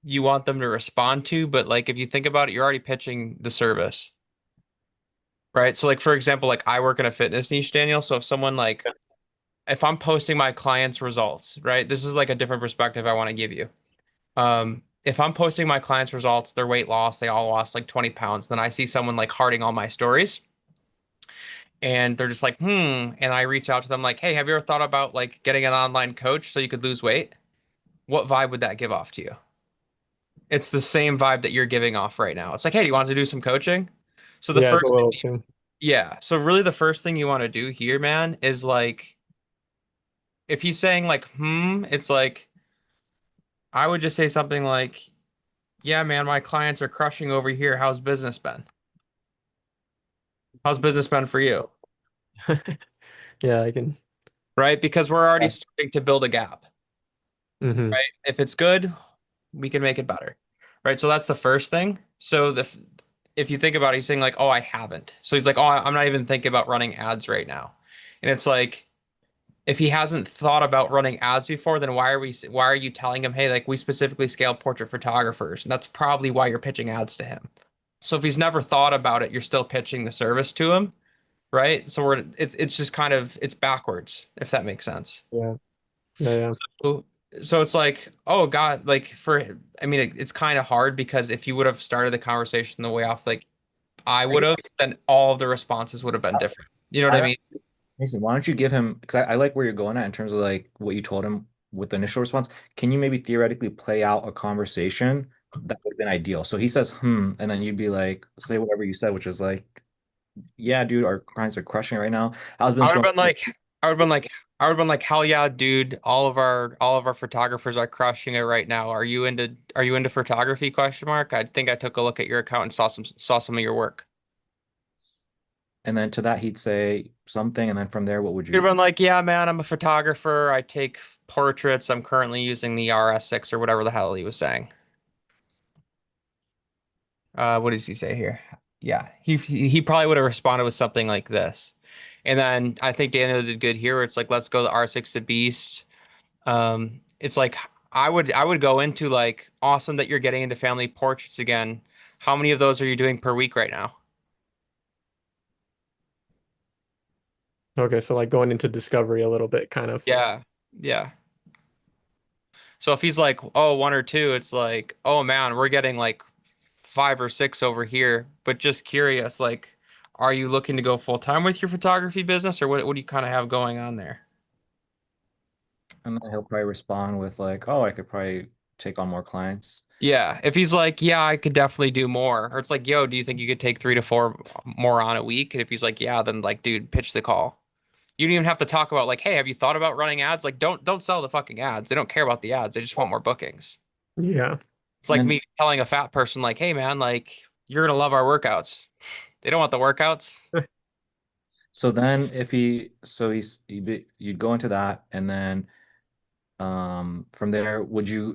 you want them to respond to, but like if you think about it, you're already pitching the service, right? So like for example, like I work in a fitness niche, Daniel. So if someone like if I'm posting my clients' results, right? This is like a different perspective I want to give you. If I'm posting my clients' results, their weight loss, they all lost like 20 pounds, then I see someone like hearting all my stories and they're just like, and I reach out to them like, hey, have you ever thought about like getting an online coach so you could lose weight? What vibe would that give off to you? It's the same vibe that you're giving off right now. It's like, hey, do you want to do some coaching? So the Yeah, it's a first, little too. yeah. So really the first thing you want to do here, man, is like if he's saying like, it's like I would just say something like, yeah, man, my clients are crushing over here. How's business been? How's business been for you? Yeah, I can. Right? Because we're already Yeah. starting to build a gap, Hmm. right? If it's good, we can make it better. Right? So that's the first thing. So if you think about it, he's saying like, "Oh, I haven't." So he's like, "Oh, I'm not even thinking about running ads right now." And it's like if he hasn't thought about running ads before, then why are you telling him, "Hey, like we specifically scale portrait photographers." And that's probably why you're pitching ads to him. So if he's never thought about it, you're still pitching the service to him, right? So it's just kind of it's backwards, if that makes sense. Yeah. Yeah. Yeah. So so it's like, oh God, like for I mean it's kind of hard because if you would have started the conversation the way off like I would have, then all of the responses would have been different. You know what I I, mean? Mason, why don't you give him, because I like where you're going at in terms of like what you told him with the initial response. Can you maybe theoretically play out a conversation that would have been ideal? So he says, and then you'd be like, say whatever you said, which is like, yeah, dude, our clients are crushing it right now. How's I business would have going? been like, I would have been like, I would have been like, hell yeah, dude! All of our photographers are crushing it right now. Are you into photography? Question mark. I think I took a look at your account and saw some of your work. And then to that, he'd say something. And then from there, what would You'd have you? been like, yeah, man, I'm a photographer. I take portraits. I'm currently using the RS6 or whatever the hell he was saying. What does he say here? Yeah, he probably would have responded with something like this. And then I think Daniel did good here. Where it's like, let's go the R6 to Beast. It's like I would go into like, awesome that you're getting into family portraits again. How many of those are you doing per week right now? Okay, so like going into discovery a little bit, kind of. Yeah, yeah. So if he's like, oh, one or two, it's like, oh man, we're getting like five or six over here. But just curious, like, are you looking to go full time with your photography business, or what do you kind of have going on there? And then he'll probably respond with like, oh, I could probably take on more clients. Yeah, if he's like, yeah, I could definitely do more, or it's like, yo, do you think you could take 3 to 4 more on a week? And if he's like, yeah, then like, dude, pitch the call. You don't even have to talk about like, hey, have you thought about running ads? Like, don't sell the fucking ads. They don't care about the ads. They just want more bookings. Yeah. It's And like then me telling a fat person like, hey man, like you're gonna love our workouts. They don't want the workouts. so then if he so you'd go into that and then from there,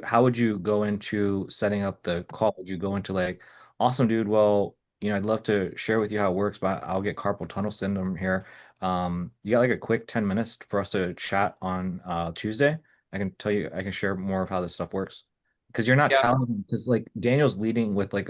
how would you go into setting up the call? Would you go into like, awesome, dude. Well, I'd love to share with you how it works, but I'll get carpal tunnel syndrome here. You got like a quick 10 minutes for us to chat on Tuesday. I can share more of how this stuff works. Because you're not Yeah. telling him, because like Daniel's leading with like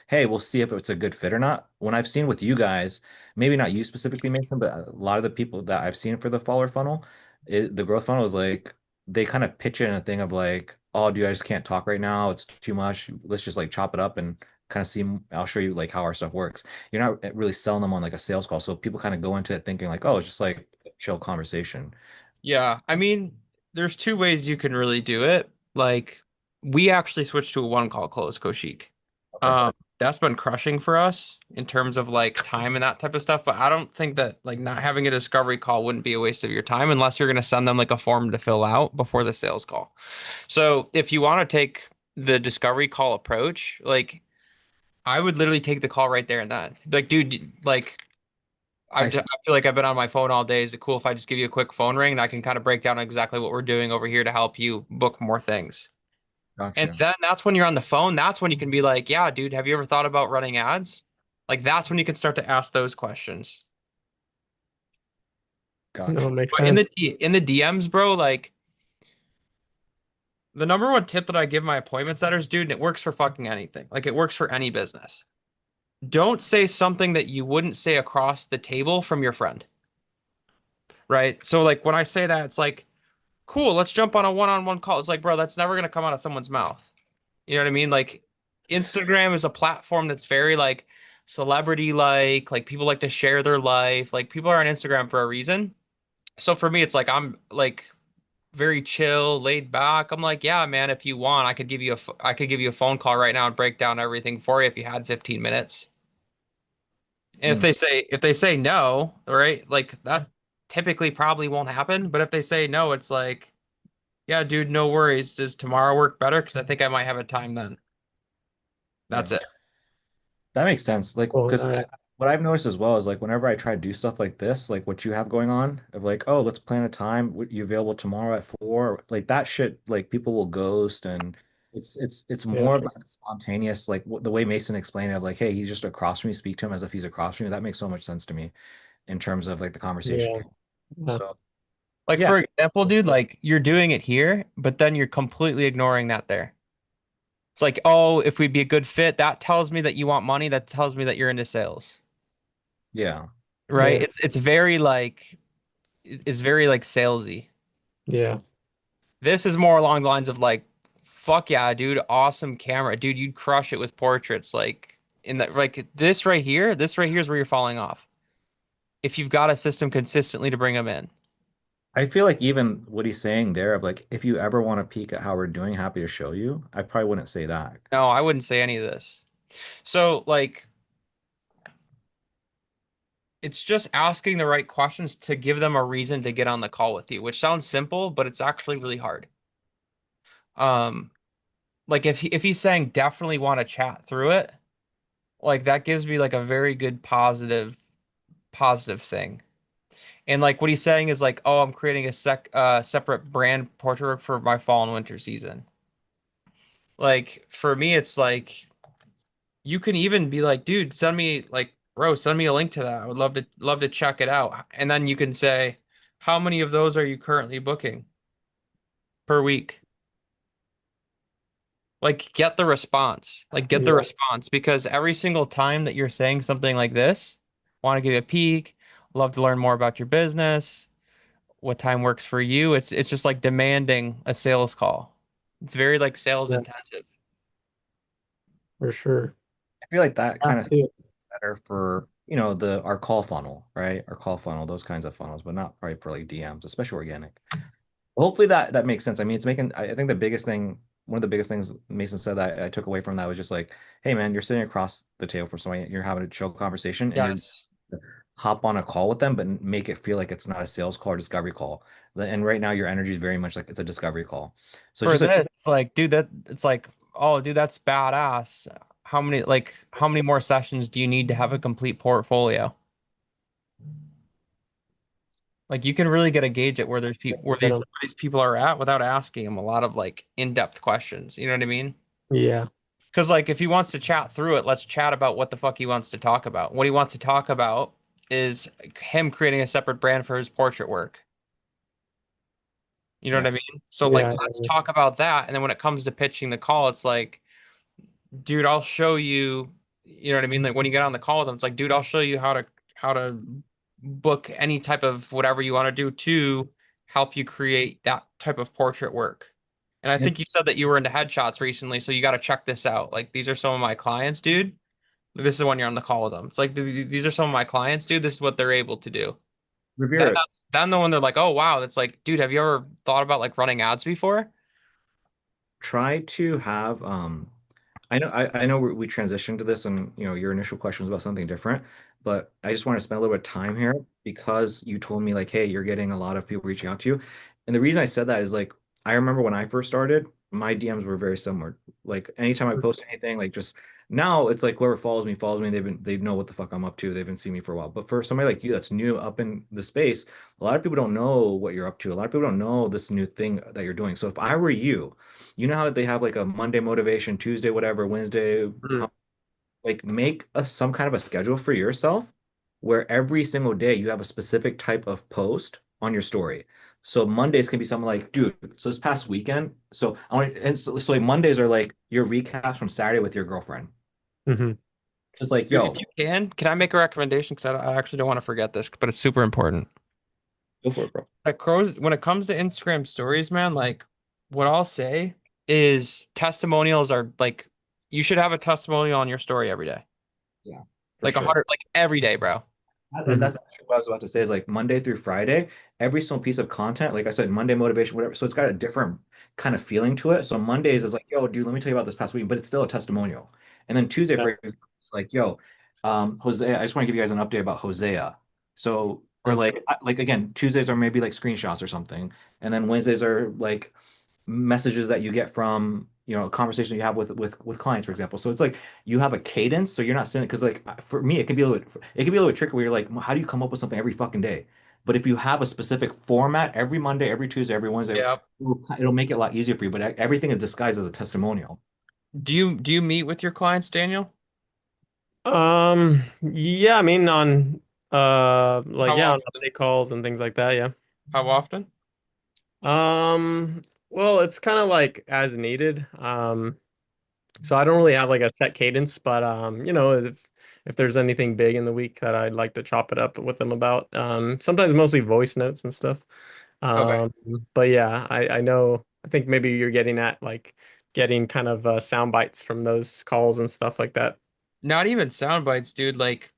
hey, we'll see if it's a good fit or not. When I've seen with you guys, maybe not you specifically, Mason, but a lot of the people that I've seen for the follower funnel, the growth funnel is like, they kind of pitch it in a thing of like, oh, dude, I just can't talk right now. It's too much. Let's just like chop it up and kind of see. I'll show you like how our stuff works. You're not really selling them on like a sales call. So people kind of go into it thinking like, oh, it's just like a chill conversation. Yeah. I mean, there's two ways you can really do it. Like we actually switched to a one call close, Koshik. Okay. That's been crushing for us in terms of like time and that type of stuff. But I don't think that like not having a discovery call wouldn't be a waste of your time unless you're going to send them like a form to fill out before the sales call. So if you want to take the discovery call approach, like I would literally take the call right there and then. Like, dude, like I I see. feel like I've been on my phone all day. Is it cool if I just give you a quick phone ring and I can kind of break down exactly what we're doing over here to help you book more things? And Gotcha. then that's when you're on the phone. That's when you can be like, yeah, dude, have you ever thought about running ads? Like that's when you can start to ask those questions. No, Gotcha. it makes But in the sense. in the DMs, bro, like the number one tip that I give my appointment setters, dude, and it works for fucking anything. Like it works for any business. Don't say something that you wouldn't say across the table from your friend, right? So like when I say that, it's like, cool, let's jump on a one-on-one call. It's like, bro, that's never gonna come out of someone's mouth. You know what I mean? Like Instagram is a platform that's very like celebrity like people like to share their life. Like people are on Instagram for a reason. So for me, it's like I'm like very chill, laid back. I'm like, yeah, man, if you want, I could give you a phone call right now and break down everything for you if you had 15 minutes. And Hmm. if they say no, right, like that typically probably won't happen. But if they say no, it's like, yeah, dude, no worries. Does tomorrow work better? Because I think I might have a time then. That's Yeah. it. That makes sense. Like, Well, because what I've noticed as well is like whenever I try to do stuff like this, like what you have going on, of like, oh, let's plan a time. You available tomorrow at 4? Like that shit, like people will ghost, and it's yeah, more of like spontaneous, like the way Mason explained it, of like, hey, he's just across from me, speak to him as if he's across from me. That makes so much sense to me in terms of like the conversation. yeah, yeah, So Like yeah, for example, dude, like you're doing it here, but then you're completely ignoring that there. It's like, oh, if we'd be a good fit, that tells me that you want money. That tells me that you're into sales. yeah. right? Yeah. It's very like it's very like salesy. Yeah. This is more along the lines of like, fuck yeah, dude, awesome camera. Dude, you'd crush it with portraits. Like in that like this right here is where you're falling off. If you've got a system consistently to bring them in. I feel like even what he's saying there of like, if you ever want to peek at how we're doing, happy to show you. I probably wouldn't say that. No, I wouldn't say any of this. So like it's just asking the right questions to give them a reason to get on the call with you, which sounds simple, but it's actually really hard. Um, like if he's saying definitely want to chat through it, like that gives me like a very good positive thing. And like what he's saying is like, oh, I'm creating a separate brand portrait for my fall and winter season. Like for me, it's like you can even be like, dude, send me like, bro, send me a link to that. I would love to check it out. And then you can say, how many of those are you currently booking per week? Like get the response. Like get the Yeah. response because every single time that you're saying something like this, want to give you a peek, love to learn more about your business, what time works for you. It's just like demanding a sales call. It's very like sales Yeah, intensive. for sure. I feel like that I kind of see it. better for, the our call funnel, right? Our call funnel, those kinds of funnels, but not probably for like DMs, especially organic. Hopefully that makes sense. I mean, it's making, I think the biggest thing, one of the biggest things Mason said that I took away from that was just like, hey man, you're sitting across the table from somebody, you're having a chill conversation and you're Yes. hop on a call with them, but make it feel like it's not a sales call or discovery call. And right now your energy is very much like it's a discovery call. So it's For just a this, it's like, dude, it's like, oh, dude, that's badass. How many more sessions do you need to have a complete portfolio? Like you can really get a gauge at where there's people where these people are at without asking them a lot of like in-depth questions. You know what I mean? Yeah. Because like if he wants to chat through it, let's chat about what the fuck he wants to talk about. What he wants to talk about is him creating a separate brand for his portrait work. You know yeah. what I mean? So like Yeah. let's talk about that. And then when it comes to pitching the call, it's like, dude, I'll show you, you know what I mean? Like when you get on the call with them, it's like, dude, I'll show you how to book any type of whatever you want to do to help you create that type of portrait work. And I And think you said that you were into headshots recently, so you got to check this out. Like these are some of my clients, dude. This is when you're on the call with them. It's like these are some of my clients, dude. This is what they're able to do. revere it. Then the one they're like, oh wow, that's like, dude, have you ever thought about like running ads before? Try to have I know we transitioned to this and your initial question was about something different, but I just want to spend a little bit of time here because you told me like, hey, you're getting a lot of people reaching out to you. And the reason I said that is like I remember when I first started, my DMs were very similar. Like anytime I post anything, like just now it's like whoever follows me, they know what the fuck I'm up to. They've been seeing me for a while. But for somebody like you that's new up in the space, a lot of people don't know what you're up to. A lot of people don't know this new thing that you're doing. So if I were you, you know how they have like a Monday motivation, Tuesday, whatever, Wednesday, Mhm. like make some kind of a schedule for yourself where every single day you have a specific type of post on your story. So Mondays can be something like, dude, so this past weekend, so I want to, and so like Mondays are like your recaps from Saturday with your girlfriend. Mhm. It's like, Dude, if yo, you can I make a recommendation? Because I actually don't want to forget this, but it's super important. go for it, bro. Like crows, when it comes to Instagram stories, man, like what I'll say is testimonials are like you should have a testimonial on your story every day. Yeah, for Like a sure. hundred, like every day, bro. And Mhm. that's actually what I was about to say is like Monday through Friday, every single piece of content, like I said, Monday motivation, whatever. So it's got a different kind of feeling to it. So Mondays is like, yo, dude, let me tell you about this past week, but it's still a testimonial. And then Tuesday, Yeah. for example, it's like, yo, Hosea, I just want to give you guys an update about Hosea. So, or Mhm. like again, Tuesdays are maybe like screenshots or something. And then Wednesdays are like messages that you get from a conversation you have with clients, for example. So it's like you have a cadence, so you're not sending because like for me, it can be a little bit tricky where you're like, how do you come up with something every fucking day? But if you have a specific format every Monday, every Tuesday, every Wednesday, Yeah. it'll make it a lot easier for you. But everything is disguised as a testimonial. Do you meet with your clients, Daniel? Yeah, I mean on like How yeah, on often? update calls and things like that, yeah. How often? Well, it's kind of like as needed. So I don't really have like a set cadence, but if there's anything big in the week that I'd like to chop it up with them about, sometimes mostly voice notes and stuff. Okay. Um, but yeah, I know I think maybe you're getting at like getting kind of sound bites from those calls and stuff like that. Not even sound bites, dude. Like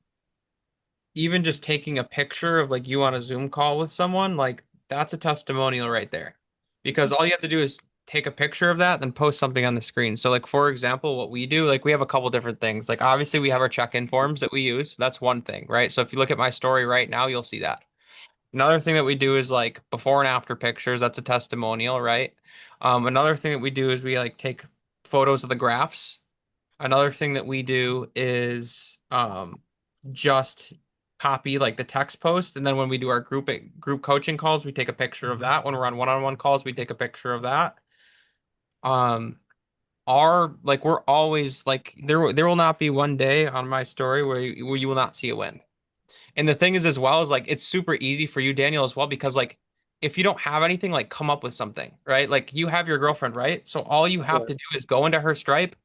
even just taking a picture of like you on a Zoom call with someone, like that's a testimonial right there. Because all you have to do is take a picture of that, then post something on the screen. So like for example, what we do, like we have a couple different things. Like obviously we have our check-in forms that we use. That's one thing, right? So if you look at my story right now, you'll see that. Another thing that we do is like before and after pictures. That's a testimonial, right? Another thing that we do is we like take photos of the graphs. Another thing that we do is just copy like the text post, and then when we do our group coaching calls, we take a picture of that. When we're on one-on-one calls, we take a picture of that. Um, our like we're always like there will not be one day on my story where you will not see a win. And the thing is as well is like it's super easy for you, Daniel, as well, because like if you don't have anything, like come up with something, right? Like you have your girlfriend, right? So all you have to do is go into her Stripe,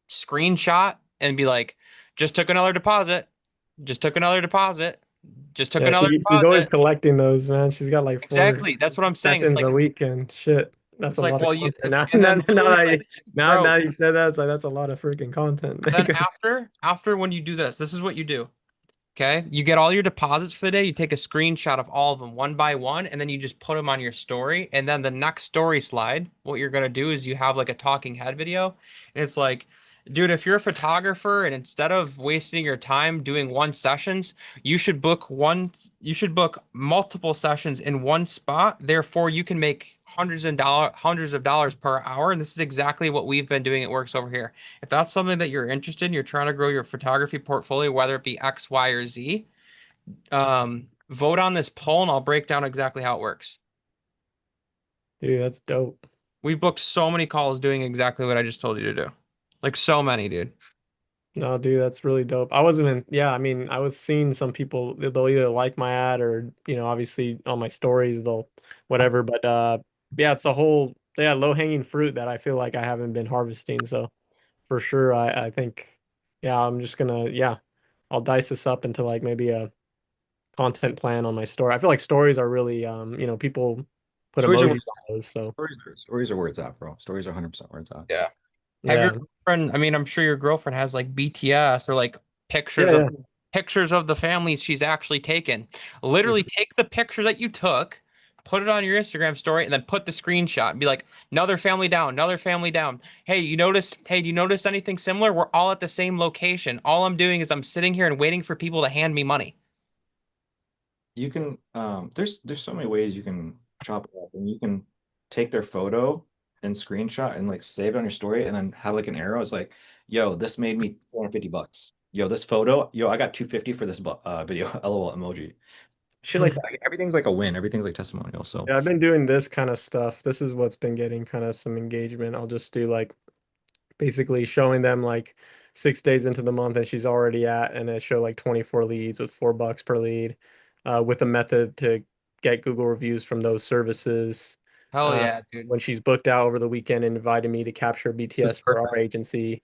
screenshot, and be like, just took another deposit, just took another deposit, just took Yeah, another she's always deposit. collecting those, man. She's got like four Exactly. That's what I'm saying. sessions a week and shit. That's It's a like, lot of well, you content. Now, and now, then now literally that like, you, now, bro, now you said that, it's like that's a lot of freaking content. then after when you do this is what you do. Okay. You get all your deposits for the day. You take a screenshot of all of them one by one, and then you just put them on your story. And then the next story slide, what you're going to do is you have like a talking head video. And it's like, dude, if you're a photographer and instead of wasting your time doing one sessions, you should book multiple sessions in one spot. Therefore, you can make hundreds of dollars per hour. And this is exactly what we've been doing at Works over here. If that's something that you're interested in, you're trying to grow your photography portfolio, whether it be X, Y, or Z, vote on this poll and I'll break down exactly how it works. Dude, that's dope. We've booked so many calls doing exactly what I just told you to do. Like so many, dude. No, dude, that's really dope. I wasn't in, yeah, I mean, I was seeing some people, they'll either like my ad or, obviously on my stories, they'll whatever. But yeah, it's a whole, yeah, low-hanging fruit that I feel like I haven't been harvesting. So for sure, I think, yeah, I'm just gonna, yeah, I'll dice this up into like maybe a content plan on my story. I feel like stories are really, people put Stories are emojis on those. So stories are where it's at, bro. Stories are 100% where it's at. Yeah. Have your yeah, girlfriend, I mean, I'm sure your girlfriend has like BTS or like yeah, pictures of yeah. pictures of the families she's actually taken. Literally take the picture that you took, put it on your Instagram story, and then put the screenshot and be like, another family down, another family down. Hey, do you notice anything similar? We're all at the same location. All I'm doing is I'm sitting here and waiting for people to hand me money. You can there's so many ways you can chop it up, and you can take their photo and screenshot and like save it on your story and then have like an arrow. It's like, yo, this made me $450. Yo, this photo, yo, I got 250 for this video. LOL emoji. Shit like that. Everything's like a win. Everything's like testimonial. So Yeah, I've been doing this kind of stuff. This is what's been getting kind of some engagement. I'll just do like basically showing them like 6 days into the month and she's already at and it show like 24 leads with $4 per lead, with a method to get Google reviews from those services. Hell Uh, yeah, dude. when she's booked out over the weekend and invited me to capture BTS for our agency.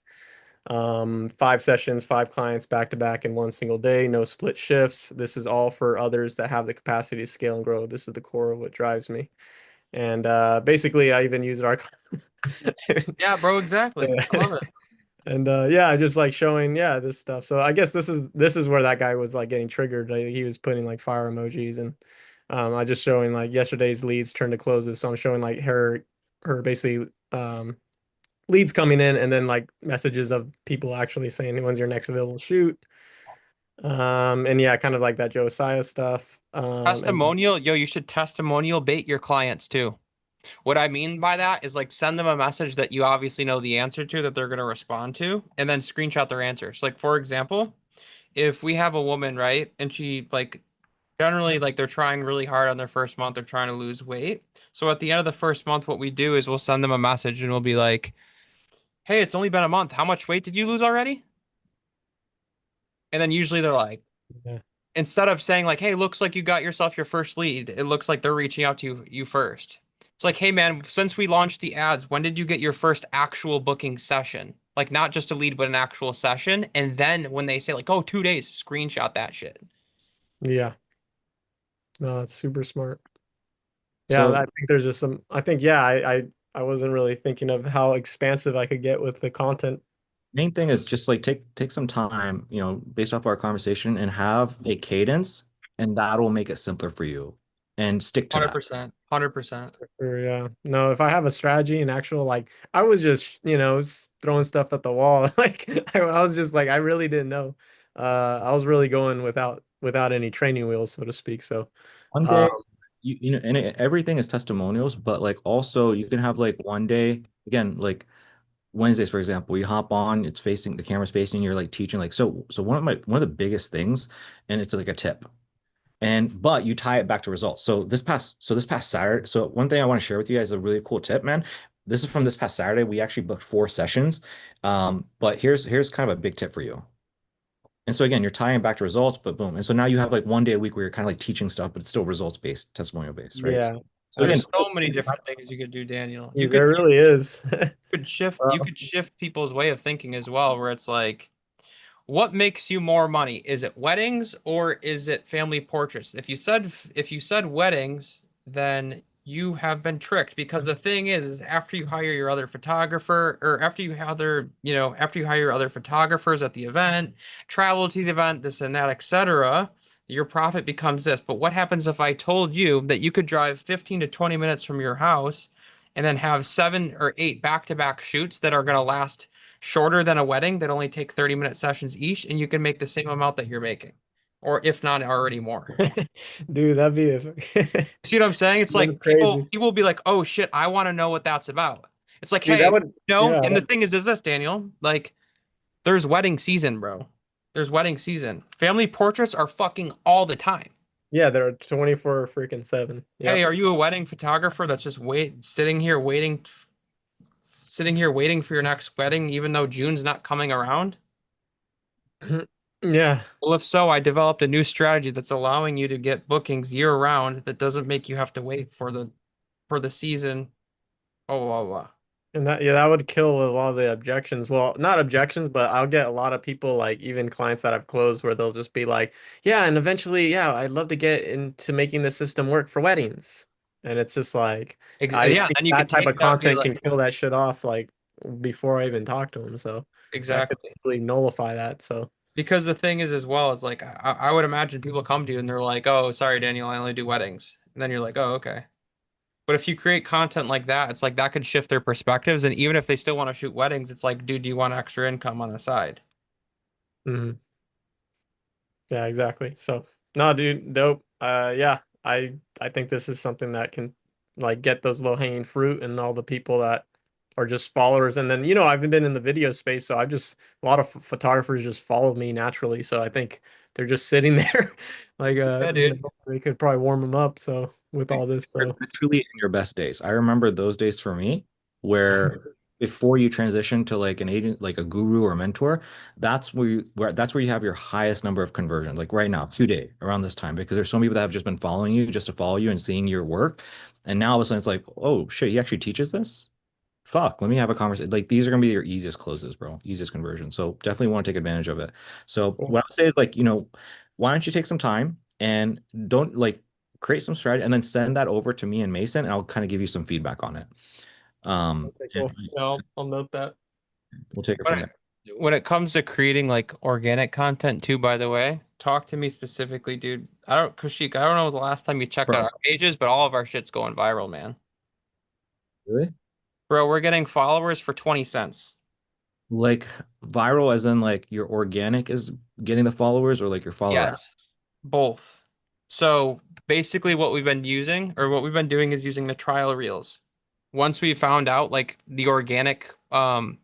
5 sessions, 5 clients back to back in one single day, no split shifts. This is all for others that have the capacity to scale and grow. This is the core of what drives me. And basically, I even use our Yeah, bro, exactly. I love it. and yeah, I just like showing this stuff. So I guess this is where that guy was like getting triggered. Like, he was putting like fire emojis and I just showing like yesterday's leads turned to closes. So I'm showing like her basically leads coming in and then like messages of people actually saying when's your next available shoot. And yeah, kind of like that Josiah stuff. And Testimonial, yo, you should testimonial bait your clients too. What I mean by that is like send them a message that you obviously know the answer to that they're going to respond to, and then screenshot their answers. Like, for example, if we have a woman, right, and she like generally like they're trying really hard on their first month, they're trying to lose weight. So at the end of the first month, what we do is we'll send them a message and we'll be like, hey, it's only been a month. How much weight did you lose already? And then usually they're like, yeah, instead of saying like, "Hey, looks like you got yourself your first lead," it looks like they're reaching out to you first. It's like, "Hey man, since we launched the ads, when did you get your first actual booking session? like not just a lead, but an actual session. And then when they say like, oh, 2 days, screenshot that shit. Yeah. No, it's super smart. Yeah, I So think there's just some. I think yeah, I wasn't really thinking of how expansive I could get with the content. main thing is just like take some time, based off our conversation and have a cadence, and that'll make it simpler for you. And stick to that. 100%. 100%. Or yeah, no, if I have a strategy and actual like, I was just throwing stuff at the wall. Like I was just like I really didn't know. I was really going without any training wheels, so to speak. So, One uh, day, everything is testimonials, but like also you can have like one day, again, like Wednesdays, for example, you hop on, it's facing the camera's facing, you're like teaching, like so one of the biggest things, and it's like a tip. And but you tie it back to results. So this past Saturday, so one thing I want to share with you guys is a really cool tip, man. This is from this past Saturday. We actually booked 4 sessions. But here's kind of a big tip for you. And so again, you're tying back to results, but boom. And so now you have like one day a week where you're kind of like teaching stuff, but it's still results based, testimonial based, right? yeah, So I again, There's so many different things you could do, Daniel. You there could really is. you could shift people's way of thinking as well, where it's like, what makes you more money? Is it weddings or is it family portraits? If you said weddings, then you have been tricked because the thing is after you hire your other photographer or after you hire your other photographers at the event, travel to the event, this and that, etc., your profit becomes this. But what happens if I told you that you could drive 15 to 20 minutes from your house and then have 7 or 8 back-to-back shoots that are going to last shorter than a wedding that only take 30-minute sessions each, and you can make the same amount that you're making, or if not already more. Dude, that'd be See what I'm saying? It's like that's people crazy. people will be like, "Oh shit, I want to know what that's about." It's like, Dude, that "Hey, would no." yeah, And the thing is this, Daniel, like there's wedding season, bro. There's wedding season. Family portraits are fucking all the time. yeah, they're 24 freaking 7. Hey, Yep. are you a wedding photographer that's just sitting here waiting for your next wedding even though June's not coming around? Yeah. Well, if so, I developed a new strategy that's allowing you to get bookings year round that doesn't make you have to wait for the season. Oh, blah, blah, blah. And that would kill a lot of the objections. Well, not objections, but I'll get a lot of people like even clients that I've closed where they'll just be like, "Yeah, and eventually, yeah, I'd love to get into making the system work for weddings." And it's just like I Yeah, think then you that could type take of that and be content like, can kill that shit off like before I even talk to them. So that could exactly. really nullify that. So Because the thing is, as well, is like I would imagine people come to you and they're like, "Oh, sorry, Daniel, I only do weddings." And then you're like, "Oh, okay." But if you create content like that, it's like that could shift their perspectives. And even if they still want to shoot weddings, it's like, dude, do you want extra income on the side? mhm. Yeah, exactly. So, no, dude, dope. Yeah, I think this is something that can like get those low-hanging fruit and all the people that are just followers. And then, I've been in the video space, so I've just a lot of photographers just follow me naturally. So I think they're just sitting there, like Yeah, dude. they could probably warm them up. So with all this, you're so truly in your best days. I remember those days for me where before you transition to like an agent, like a guru or mentor, that's where you have your highest number of conversions. Like right now, today, around this time, because there's so many people that have just been following you just to follow you and seeing your work. And now all of a sudden it's like, oh shit, he actually teaches this? Fuck, let me have a conversation. Like these are gonna be your easiest closes, bro. Easiest conversion. So definitely want to take advantage of it. So cool. what I would say is like, why don't you take some time and don't like create some strategy and then send that over to me and Mason, and I'll kind of give you some feedback on it. Okay, And cool. No, I'll note that. we'll take it When from it, there. when it comes to creating like organic content too, by the way, talk to me specifically, dude. Kushik, I don't know the last time you checked out Bro, our pages, but all of our shit's going viral, man. really? Bro, we're getting followers for 20 cents. Like viral as in like your organic is getting the followers or like your follower app? Yes, both. So basically what we've been using or what we've been doing is using the trial reels. Once we found out like the organic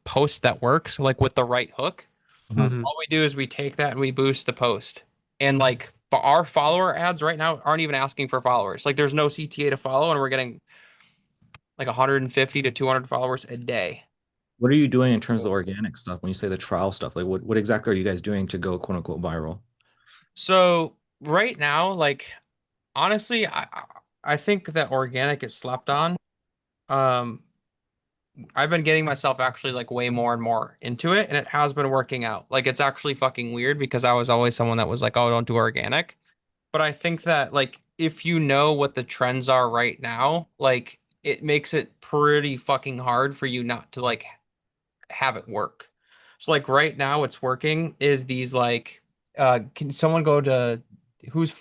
post that works, like with the right hook, Uh-huh. Hmm. all we do is we take that and we boost the post. And like, but our follower ads right now aren't even asking for followers. Like, there's no CTA to follow, and we're getting like 150 to 200 followers a day. What are you doing in terms of organic stuff when you say the trial stuff? Like what exactly are you guys doing to go quote unquote viral? So right now, like honestly, I think that organic is slept on. Um, I've been getting myself actually like way more and more into it, and it has been working out. Like it's actually fucking weird because I was always someone that was like, oh, don't do organic. But I think that like if you know what the trends are right now, like it makes it pretty fucking hard for you not to like have it work. So like right now what's working is these like can someone go to who's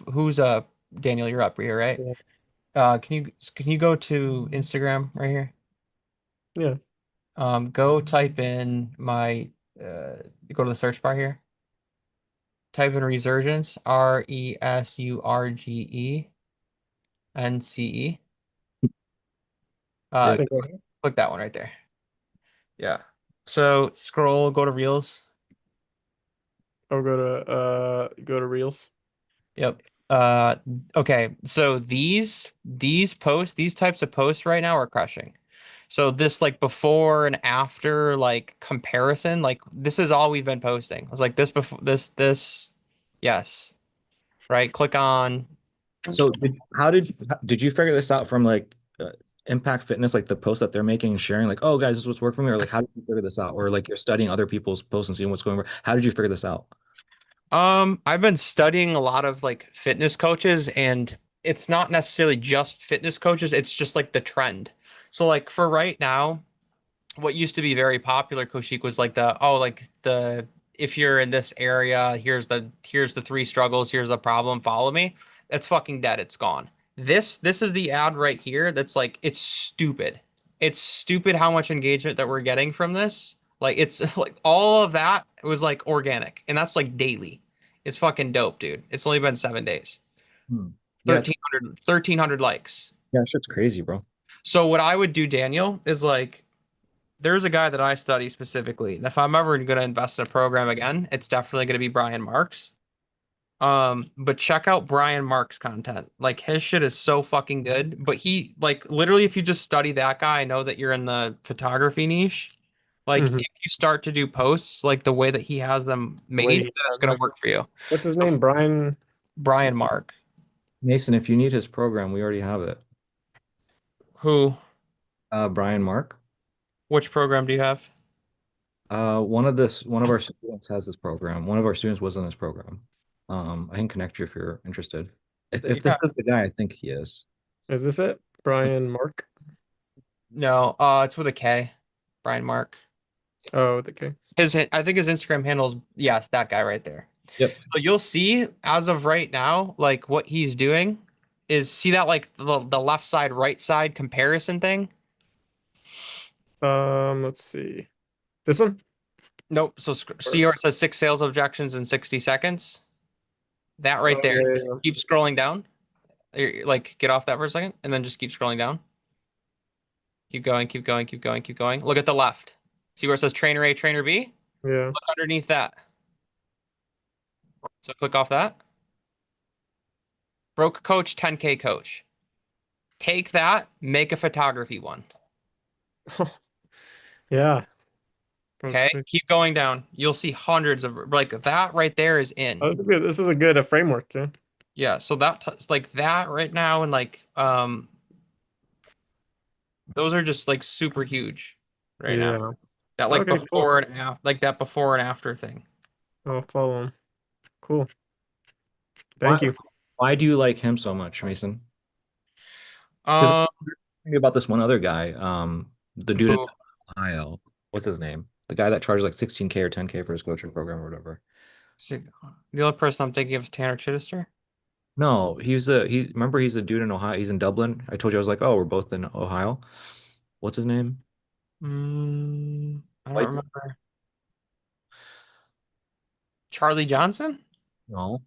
Daniel, you're up here, right? Yeah. Can you go to Instagram right here? Yeah. Go type in my uh go to the search bar here. Type in resurgence, RESURGENCE. Yeah. Click that one right there. Yeah. So scroll, go to Reels. I'll go to Reels. Yep. Okay. So these posts, these types of posts right now are crushing. So this like before and after like comparison, like this is all we've been posting. It's like this before this, yes. Right. Click on. So did you figure this out from like Impact Fitness, like the posts that they're making and sharing, like, oh guys, this is what's working for me, or like how did you figure this out? Or like you're studying other people's posts and seeing what's going on. How did you figure this out? I've been studying a lot of like fitness coaches, and it's not necessarily just fitness coaches, it's just like the trend. So like for right now, what used to be very popular, Koshik, was like the oh like the if you're in this area, here's the three struggles, here's the problem, follow me. That's fucking dead. It's gone. This is the ad right here that's like it's stupid. It's stupid how much engagement that we're getting from this. Like it's like all of that was like organic, and that's like daily. It's fucking dope, dude. It's only been 7 days. Hmm. Yeah, 1,300 likes. yeah, shit's crazy, bro. So what I would do, Daniel, is like there's a guy that I study specifically. And if I'm ever going to invest in a program again, it's definitely going to be Brian Marks. But check out Brian Marks' content. Like his shit is so fucking good. But he like literally if you just study that guy, I know that you're in the photography niche. Like Hmm. if you start to do posts like the way that he has them The way made, he that's has gonna them. work for you. What's his name? Brian. Brian Mark. Mason, if you need his program, we already have it. Who? Brian Mark. Which program do you have? One of our students has this program. One of our students was in this program. I can connect you if you're interested. If this Yeah. is the guy, I think he is. Is this it? Brian Mark. No, it's with a K. Brian Mark. Oh, the K. I think his Instagram handle is yes, that guy right there. Yep. So you'll see as of right now, like what he's doing is see that like the left side, right side comparison thing. Let's see. This one? Nope. So see where it says 6 sales objections in 60 seconds. That right Oh, there. yeah, yeah, Keep scrolling down. Like get off that for a second, and then just keep scrolling down. Keep going, keep going, keep going, keep going. Look at the left. See where it says trainer A, trainer B? yeah. Look underneath that. So click off that. Broke coach, 10K coach. Take that, make a photography one. Yeah. Okay, Okay. keep going down. You'll see hundreds of like that right there is in. Oh, this is good. This is a good framework. Yeah. Yeah, so like that right now and like those are just like super huge right now. Yeah. That like Okay, cool. before and after like that before and after thing. I'll follow him. Cool. Why Thank you. why do you like him so much, Mason? Because Um thinking about this one other guy, the dude in who Ohio. What's his name? The guy that charged like 16K or 10K for his coaching program or whatever. the only person I'm thinking of is Tanner Chittister. No, he remember he's a dude in Ohio. He's in Dublin. I told you I was like, oh, we're both in Ohio. What's his name? I don't White? remember. Charlie Johnson? No.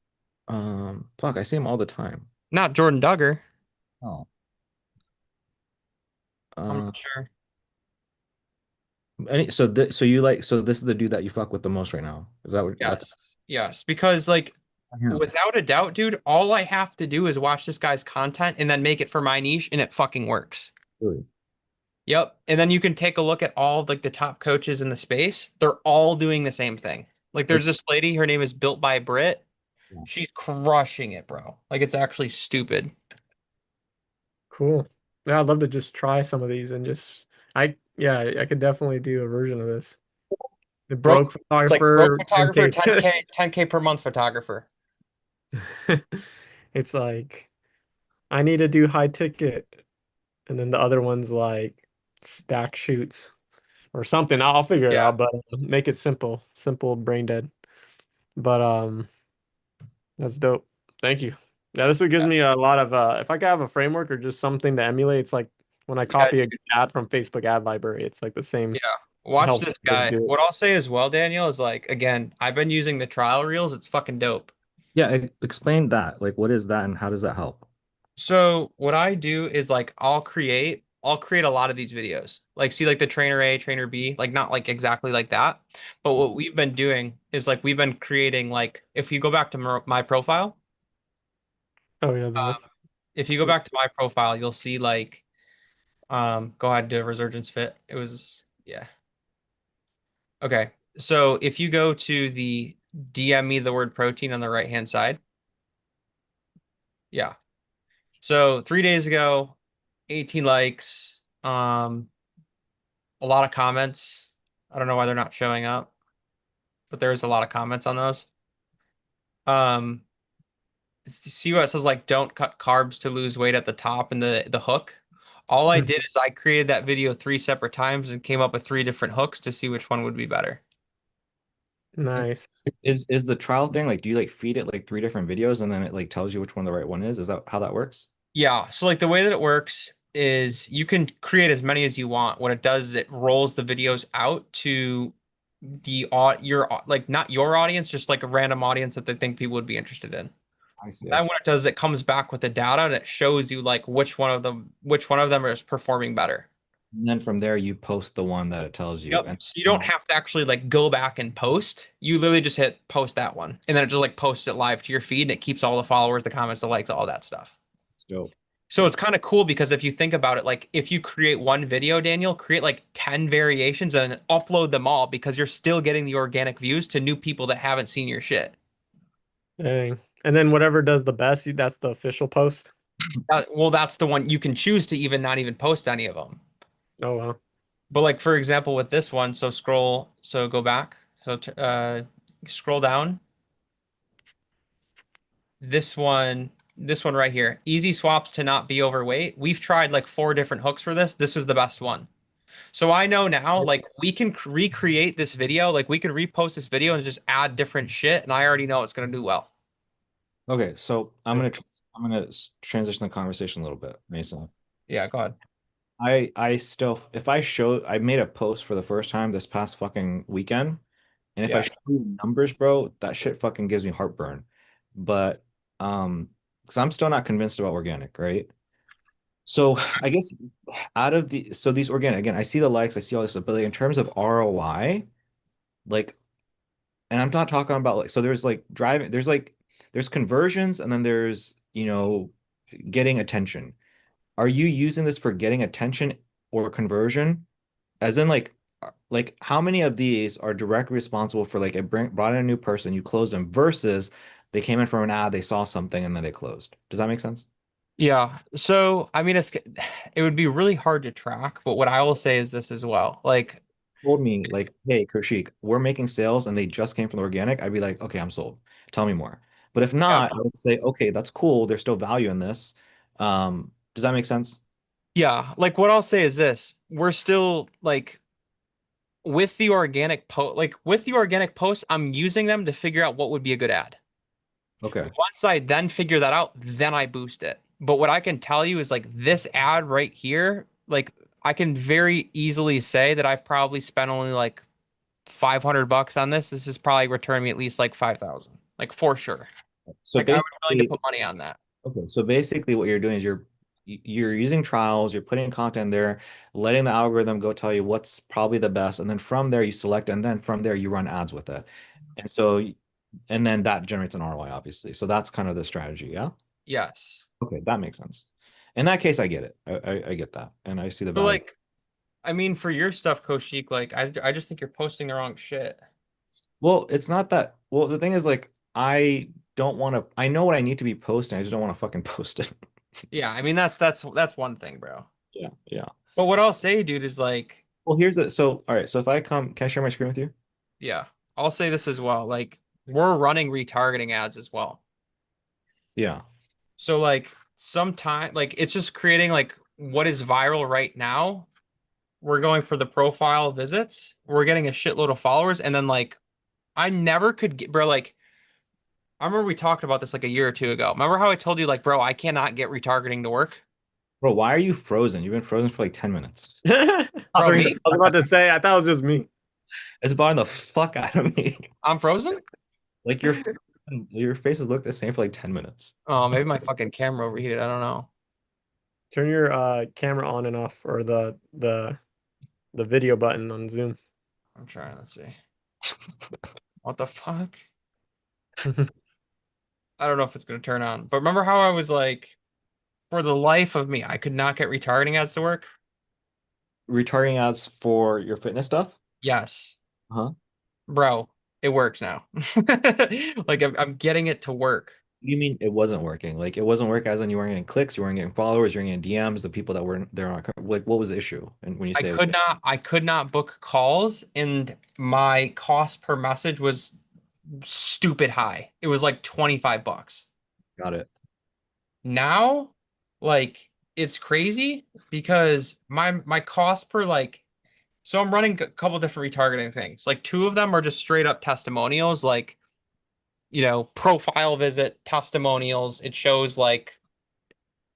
Fuck, I see him all the time. Not Jordan Duggar. Oh. I'm Uh, not sure. so you like so this is the dude that you fuck with the most right now. Is that what that's Yes. Yes, because like him? without a doubt, dude, all I have to do is watch this guy's content and then make it for my niche and it fucking works. Really? Yep. And then you can take a look at all of like the top coaches in the space. They're all doing the same thing. Like Like, there's this lady, her name is Built by Brit. yeah. She's crushing it, bro. Like it's actually stupid. Cool. Yeah, I'd love to just try some of these and just I could definitely do a version of this. The Broke, broke it's like broke photographer photographer, 10K. 10K per month photographer. It's like I need to do high ticket, and then the other one's like stack shoots or something. I'll figure it Yeah. out, but make it simple, simple, brain dead. But that's dope. Thank you. Yeah, this gives me a lot of if I could have a framework or just something to emulate, it's like when I Yeah, copy a good ad from Facebook ad library, it's like the same yeah. Watch help this to guy. do it. What I'll say as well, Daniel, is like again, I've been using the trial reels. It's fucking dope. Yeah, explain that. Like, what is that and how does that help? So what I do is like I'll create a lot of these videos. Like see like the trainer A, trainer B, like not like exactly like that. But what we've been doing is like we've been creating like if you go back to my profile, Oh yeah, if you go back to my profile, you'll see like go ahead and do a resurgence fit. It was yeah. Okay. So if you go to the DM me the word protein on the right hand side, yeah. So 3 days ago, 18 likes, a lot of comments. I don't know why they're not showing up, but there's a lot of comments on those. Um, see what it says like don't cut carbs to lose weight at the top and the hook. All I did is I created that video 3 separate times and came up with 3 different hooks to see which one would be better. nice. Is the trial thing like do you like feed it like three different videos and then it like tells you which one the right one is? Is that how that works? Yeah, so like the way that it works is you can create as many as you want. What it does is it rolls the videos out to like not your audience, just like a random audience that they think people would be interested in. I see, I Then see. what it does, it comes back with the data and it shows you like which one of them is performing better. And then from there you post the one that it tells you. Yep. And So you don't have to actually like go back and post. You literally just hit post that one, and then it just like posts it live to your feed, and it keeps all the followers, the comments, the likes, all that stuff. it's dope. So it's kind of cool because if you think about it, like if you create one video, Daniel, create like 10 variations and upload them all because you're still getting the organic views to new people that haven't seen your shit. Dang. And then whatever does the best, that's the official post. Well, that's the one you can choose to even not even post any of them. Oh wow. But like for example, with this one, so go back, scroll down. This one right here, easy swaps to not be overweight. We've tried like 4 different hooks for this. This is the best one. So I know now, like we can recreate this video, like we can repost this video and just add different shit, and I already know it's gonna do well. Okay, so I'm gonna transition the conversation a little bit, Mason. Yeah, go ahead. I still if I show I made a post for the first time this past fucking weekend, and if I Yeah. show you the numbers, bro, that shit fucking gives me heartburn. But because I'm still not convinced about organic, right? So I guess out of these organic again, I see the likes, I see all this stuff, but like in terms of ROI, like, and I'm not talking about like so there's like driving, there's conversions, and then there's getting attention. Are you using this for getting attention or conversion? As in like how many of these are directly responsible for like brought in a new person, you closed them versus they came in from an ad, they saw something and then they closed. Does that make sense? Yeah. So I mean it would be really hard to track, but what I will say is this as well. Like, Told me like, hey, Kaushik, we're making sales and they just came from the organic, I'd be like, okay, I'm sold. Tell me more. But if yeah. not, I would say, okay, that's cool. There's still value in this. Does that make sense? Yeah, like what I'll say is this. We're still like with the organic posts, I'm using them to figure out what would be a good ad. Okay. Once I then figure that out, then I boost it. But what I can tell you is like this ad right here, like I can very easily say that I've probably spent only like $500 on this. This is probably returned me at least like 5,000, like for sure. So Like I would be willing to basically, put money on that. okay, so basically what you're doing is you're using trials, you're putting content there, letting the algorithm go tell you what's probably the best, and then from there you select, and then from there you run ads with it. And so and then that generates an ROI, obviously. So that's kind of the strategy, yeah? Yes. Okay, that makes sense. In that case, I get it. I get that, and I see the So value. like, I mean, for your stuff, Koshik, like I just think you're posting the wrong shit. Well, it's not that. Well, the thing is, like, I don't want to. I know what I need to be posting. I just don't want to fucking post it. Yeah, I mean that's one thing, bro. Yeah, yeah. But what I'll say, dude, is like, Well, here's it. So, all right. So if I come, can I share my screen with you? yeah, I'll say this as well. Like, we're running retargeting ads as well. Yeah. So like sometime like it's just creating like what is viral right now. We're going for the profile visits. We're getting a shitload of followers, and then like I never could get, bro, like I remember we talked about this like a year or two ago. Remember how I told you like, bro, I cannot get retargeting to work? Bro, why are you frozen? You've been frozen for like 10 minutes. I Bro, was me? about to say, I thought it was just me. It's bothering the fuck out of me. I'm frozen? Like your faces look the same for like 10 minutes. Oh, maybe my fucking camera overheated. I don't know. Turn your camera on and off, or the video button on Zoom. I'm trying. Let's see. What the fuck? I don't know if it's gonna turn on. But remember how I was like, for the life of me, I could not get retargeting ads to work? Retargeting ads for your fitness stuff? Yes. Huh? Bro, it works now. Like I'm getting it to work. You mean it wasn't working? Like it wasn't working as in you weren't getting clicks, you weren't getting followers, you weren't getting DMs, the people that were there on like what was the issue? And when you say I could not book calls and my cost per message was stupid high. It was like 25 bucks. got it. Now, like it's crazy because my cost per like so I'm running a couple different retargeting things. Like two of them are just straight up testimonials, like profile visit testimonials. It shows like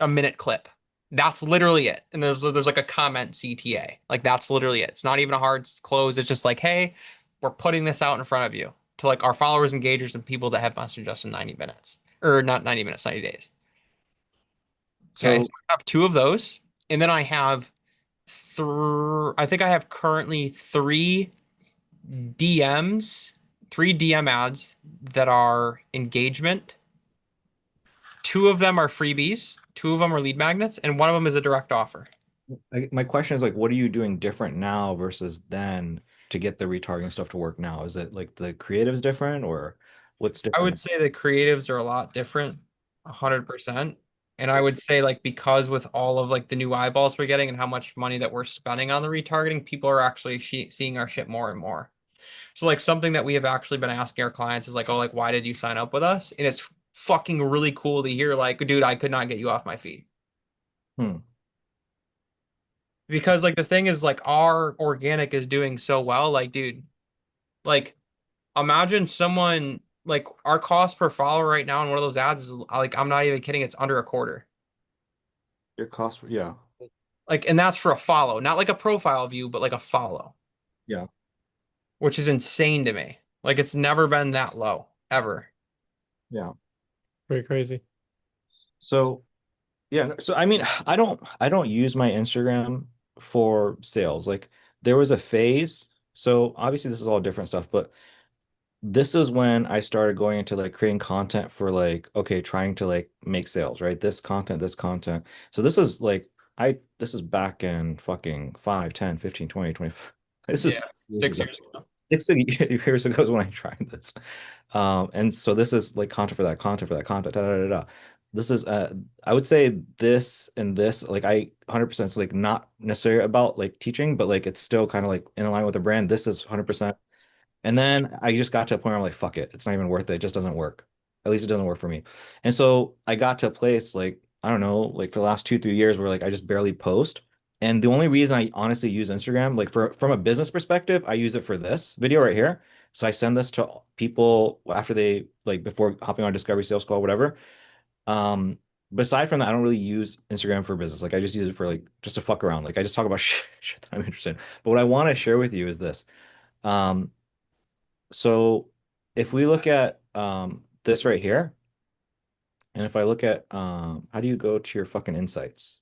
a minute clip. That's literally it. And there's like a comment CTA. Like that's literally it. It's not even a hard close. It's just like, hey, we're putting this out in front of you to like our followers, engagers, and people that have messaged us in 90 minutes. Or not 90 minutes, 90 days. Okay. So So I have two of those. And then I have I think I have currently DMs, three DM ads that are engagement. Two of them are freebies, two of them are lead magnets, and one of them is a direct offer. my question is like, what are you doing different now versus then to get the retargeting stuff to work now? Is it like the creative's different or what's I different? would say the creatives are a lot different, 100%. And I would say like because with all of like the new eyeballs we're getting and how much money that we're spending on the retargeting, people are actually seeing our shit more and more. So like something that we have actually been asking our clients is like, oh, like why did you sign up with us? And it's fucking really cool to hear like, dude, I could not get you off my feet. Hmm. Because like the thing is like our organic is doing so well. Like, dude, like imagine someone like our cost per follower right now in one of those ads is like I'm not even kidding, it's under a quarter. Your cost, yeah. Like, and that's for a follow, not like a profile view, but like a follow, Yeah. which is insane to me. Like it's never been that low ever. Yeah. Pretty crazy. So yeah, so I mean, I don't use my Instagram for sales. Like there was a phase. So obviously this is all different stuff, but this is when I started going into like creating content for like, okay, trying to like make sales, right? This content, this content. So this is like this is back in fucking 5, 10, 15, 20, 20. This Yeah, is 6 years six ago. years ago. 6 years ago is when I tried this. And so this is like content for that, content for that, content, da, da, da, da. This is I would say this and this, like I 100% is like not necessarily about like teaching, but like it's still kind of like in line with the brand. This is 100%. And then I just got to a point where I'm like, fuck it. It's not even worth it. It just doesn't work. At least it doesn't work for me. And so I got to a place like, I don't know, like for the last 2, 3 years where like I just barely post. And the only reason I honestly use Instagram, like from a business perspective, I use it for this video right here. So I send this to people after they like before hopping on Discovery Sales Call, whatever. Um, but aside from that, I don't really use Instagram for business. Like I just use it for like just to fuck around. Like I just talk about shit that I'm interested in. But what I want to share with you is this. Um, so if we look at this right here, and if I look at how do you go to your fucking insights?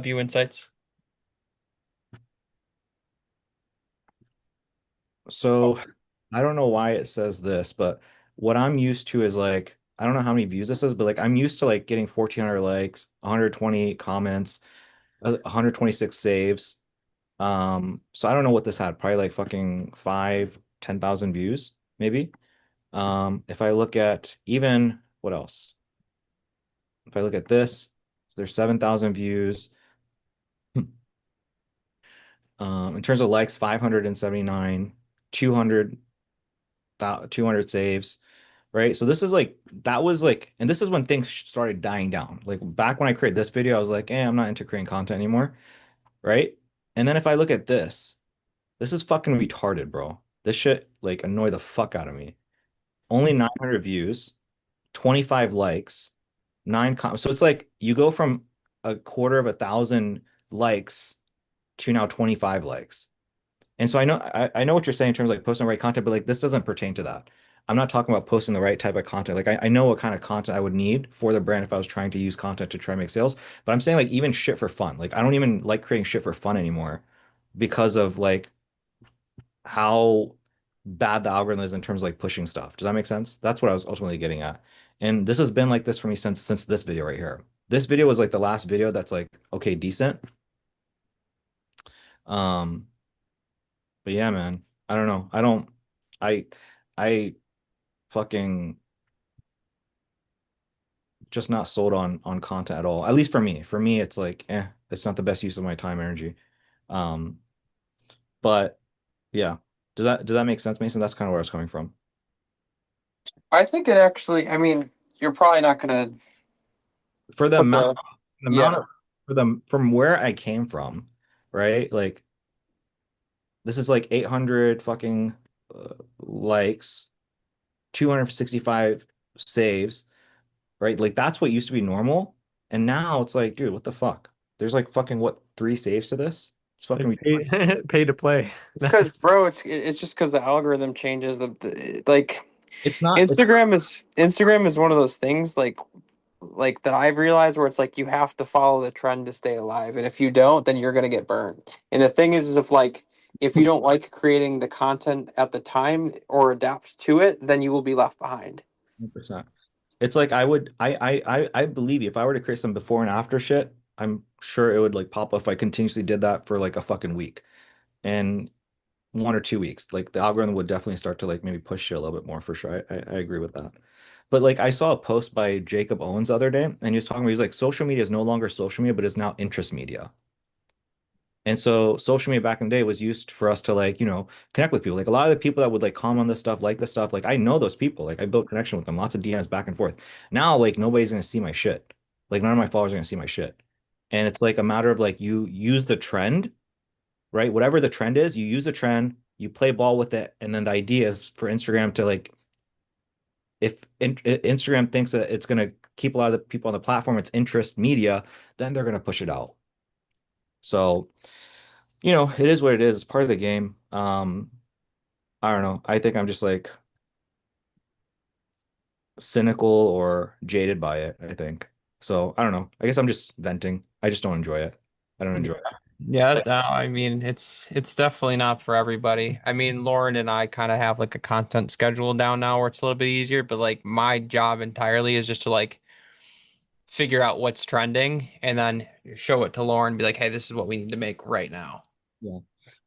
View insights. So I don't know why it says this, but what I'm used to is like I don't know how many views this is, but like I'm used to like getting 1,400 likes, 120 comments, 126 saves. So I don't know what this had, probably like fucking 5, 10,000 views, maybe. If I look at even what else? If I look at this, there's 7,000 views. In terms of likes, 579, 200, 200 saves, right? So this is like that was like, and this is when things started dying down. Like back when I created this video, I was like, I'm not into creating content anymore, right? And then if I look at this is fucking retarded, bro. This shit like annoy the fuck out of me. Only 900 views, 25 likes, nine comments. So it's like you go from a quarter of a thousand likes to now 25 likes. And so I know what you're saying in terms of like posting the right content, but like this doesn't pertain to that. I'm not talking about posting the right type of content. Like I know what kind of content I would need for the brand if I was trying to use content to try and make sales. But I'm saying like even shit for fun. Like I don't even like creating shit for fun anymore because of like how bad the algorithm is in terms of like pushing stuff. Does that make sense? That's what I was ultimately getting at. And this has been like this for me since this video right here. This video was like the last video that's like okay, decent. Um, but yeah, man, I don't know. I I fucking just not sold on content at all. At least for me. For me, it's like, it's not the best use of my time energy. Um, but yeah. Does that make sense, Mason? That's kind of where I was coming from. I think it actually, I mean, you're probably not gonna For the put amount the the amount yeah. of for the from where I came from, right? Like this is like 800 fucking likes, 265 saves, right? Like that's what used to be normal. And now it's like, dude, what the fuck? There's like fucking what, three saves to this? It's It's fucking like retarded. pay to play. It's That's because, bro, it's just because the algorithm changes. The like It's Instagram is one of those things like that I've realized where it's like you have to follow the trend to stay alive, and if you don't, then you're gonna get burned. And the thing is if like if you don't like creating the content at the time or adapt to it, then you will be left behind. 100%. It's like I believe you. If I were to create some before and after shit, I'm sure it would like pop up if I continuously did that for like a fucking week. And 1 or 2 weeks, like the algorithm would definitely start to like maybe push you a little bit more for sure. I agree with that. But like I saw a post by Jacob Owens the other day, and he was talking about he's like social media is no longer social media, but is now interest media. And so social media back in the day was used for us to like, connect with people. Like a lot of the people that would like comment on this stuff, like this stuff, like I know those people. Like I built connection with them, lots of DMs back and forth. Now, like nobody's gonna see my shit. Like none of my followers are gonna see my shit. And it's like a matter of like you use the trend, right? Whatever the trend is, you use the trend, you play ball with it, and then the idea is for Instagram to like, if Instagram thinks that it's gonna keep a lot of the people on the platform, it's interest media, then they're gonna push it out. So, it is what it is. It's part of the game. I don't know. I think I'm just like cynical or jaded by it, I think. So I don't know. I guess I'm just venting. I just don't enjoy it. I don't enjoy it. Yeah, no, I mean it's definitely not for everybody. I mean, Lauren and I kind of have like a content schedule down now where it's a little bit easier, but like my job entirely is just to like figure out what's trending and then show it to Lauren, be like, hey, this is what we need to make right now. Yeah.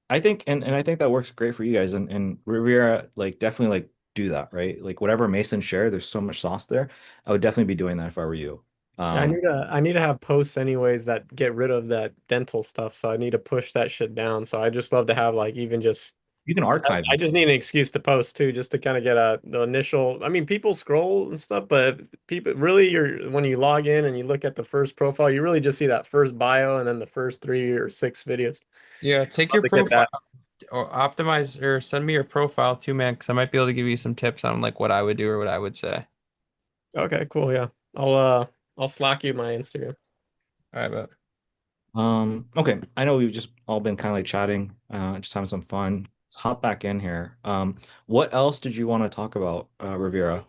I think and I think that works great for you guys and Rivera like definitely like do that, right? Like whatever Mason shared, there's so much sauce there. I would definitely be doing that if I were you. Yeah, Um, I need to have posts anyways that get rid of that dental stuff. So I need to push that shit down. So I just love to have like even just you can archive I it. just need an excuse to post too, just to kind of get the initial. I mean, people scroll and stuff, but people really, you're when you log in and you look at the first profile, you really just see that first bio and then the first 3 or 6 videos. Yeah, take Love your to get profile that. or optimize or send me your profile too, man, because I might be able to give you some tips on like what I would do or what I would say. Okay, cool. Yeah, I'll Slack you my Instagram. All right, but Okay. I know we've just all been kind of like chatting, just having some fun. Let's hop back in here. What else did you want to talk about, Rivera?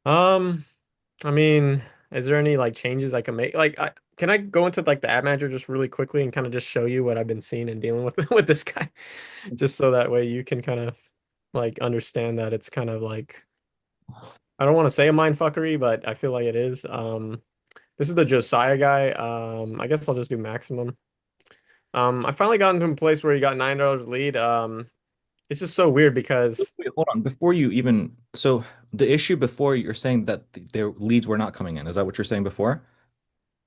Um, I mean, is there any like changes I can make? Like, can I go into like the ad manager just really quickly and kind of just show you what I've been seeing and dealing with with this guy, just so that way you can kind of like understand that it's kind of like I don't want to say a mind fuckery, but I feel like it is. This is the Josiah guy. I guess I'll just do maximum. I finally got into a place where he got $9 lead. It's just so weird because Wait, hold on. Before you even, so the issue before you're saying that their leads were not coming in. Is that what you're saying before?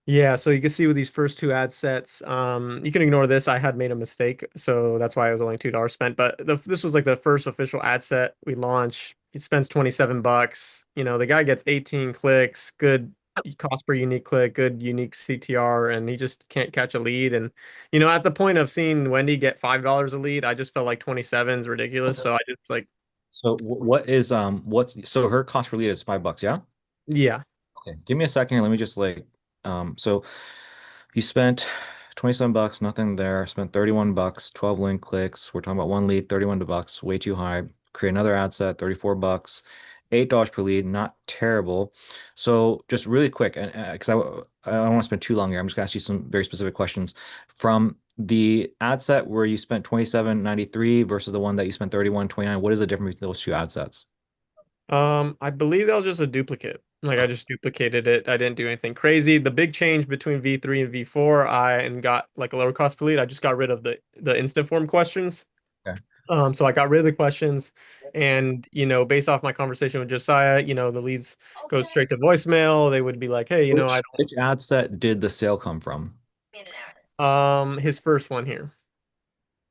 Yeah, so you can see with these first two ad sets, you can ignore this. I had made a mistake, so that's why it was only $2 spent. But this was like the first official ad set we launched. He spends 27 bucks. The guy gets 18 clicks, good cost per unique click, good unique CTR, and he just can't catch a lead. And at the point of seeing Wendy get $5 a lead, I just felt like 27 is ridiculous. So I just like, So what is what's so her cost per lead is $5, yeah? yeah. Okay, give me a second here. Let me just like so you spent 27 bucks, nothing there. Spent 31 bucks, 12 link clicks. We're talking about one lead, 31 bucks, way too high. Create another ad set, 34 bucks, $8 per lead, not terrible. So just really quick, and because I don't want to spend too long here, I'm just gonna ask you some very specific questions. From the ad set where you spent 27.93 versus the one that you spent 31.29, what is the difference between those two ad sets? I believe that was just a duplicate. Like I just duplicated it. I didn't do anything crazy. The big change between V3 and V4, and got like a lower cost per lead. I just got rid of the instant form questions. Okay. So I got rid of the questions, and based off my conversation with Josiah, the leads go straight to voicemail. They would be like, "Hey, Which ad set did the sale come from? his first one here."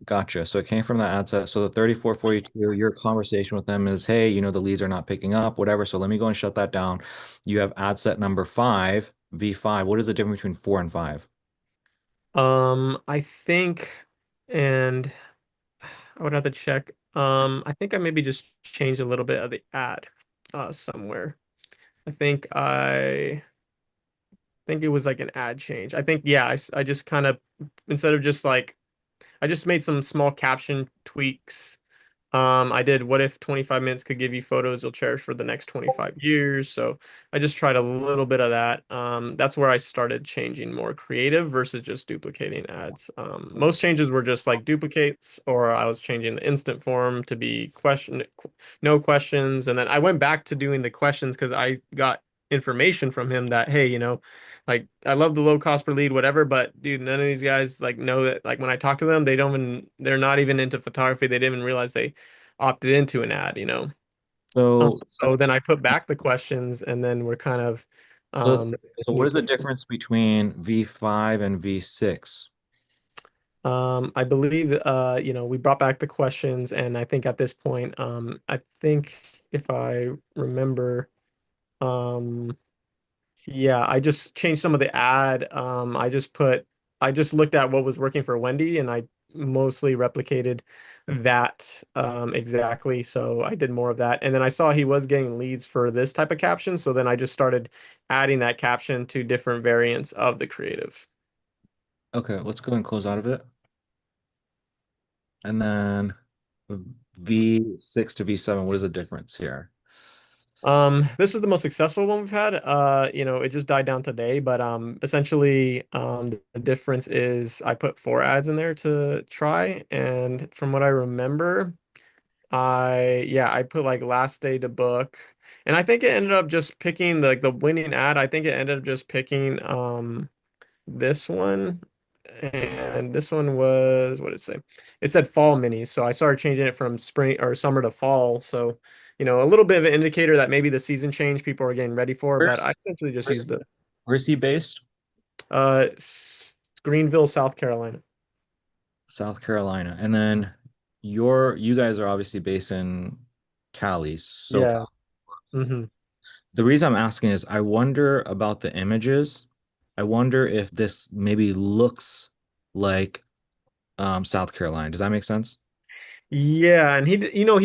Gotcha. So it came from that ad set. So the 3442, your conversation with them is, hey, the leads are not picking up, whatever. So let me go and shut that down. You have ad set number five, V5. What is the difference between four and five? I think, and I would have to check. I think I maybe just changed a little bit of the ad, somewhere. I think it was like an ad change. I think, yeah, I just kind of, instead of just like, I just made some small caption tweaks. I did, what if 25 minutes could give you photos you'll cherish for the next 25 years? So I just tried a little bit of that. That's where I started changing more creative versus just duplicating ads. Most changes were just like duplicates, or I was changing the instant form to be no questions. And then I went back to doing the questions because I got information from him that, hey, like I love the low cost per lead, whatever, but dude, none of these guys like know that, like when I talk to them, they're not even into photography. They didn't even realize they opted into an ad. So, So then I put back the questions, and then we're kind of so, this so what new is the thing. difference between V5 and V6? I believe we brought back the questions, and I think at this point, I think if I remember, um yeah, I just changed some of the ad. I just looked at what was working for Wendy, and I mostly replicated that exactly. So I did more of that. And then I saw he was getting leads for this type of caption. So then I just started adding that caption to different variants of the creative. Okay, let's go and close out of it. And then V6 to V7, what is the difference here? This is the most successful one we've had. It just died down today, but essentially, the difference is I put 4 ads in there to try, and from what I remember, I put like last day to book, and I think it ended up just picking the winning ad. I think it ended up just picking this one, and this one was, what did it say? It said fall minis, so I started changing it from spring or summer to fall. So, a little bit of an indicator that maybe the season change people are getting ready for, but I Where's, essentially just where's, used the where's he based? Greenville, South Carolina. South Carolina. And then you guys are obviously based in Cali, Yeah. SoCal. hmm The reason I'm asking is I wonder about the images. I wonder if this maybe looks like South Carolina. Does that make sense? Yeah, and he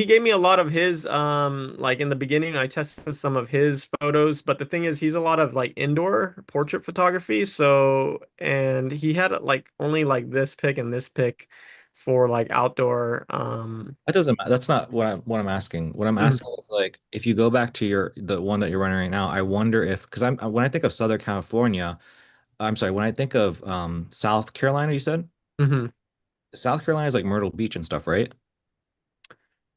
gave me a lot of his like in the beginning I tested some of his photos, but the thing is he's a lot of like indoor portrait photography, so and he had like only like this pic and this pic for like outdoor That doesn't matter. That's not what I'm asking. What I'm Mhm. asking is like if you go back to the one that you're running right now, I wonder if because I'm when I think of Southern California, I'm sorry, when I think of South Carolina, you said Mhm. South Carolina is like Myrtle Beach and stuff, right?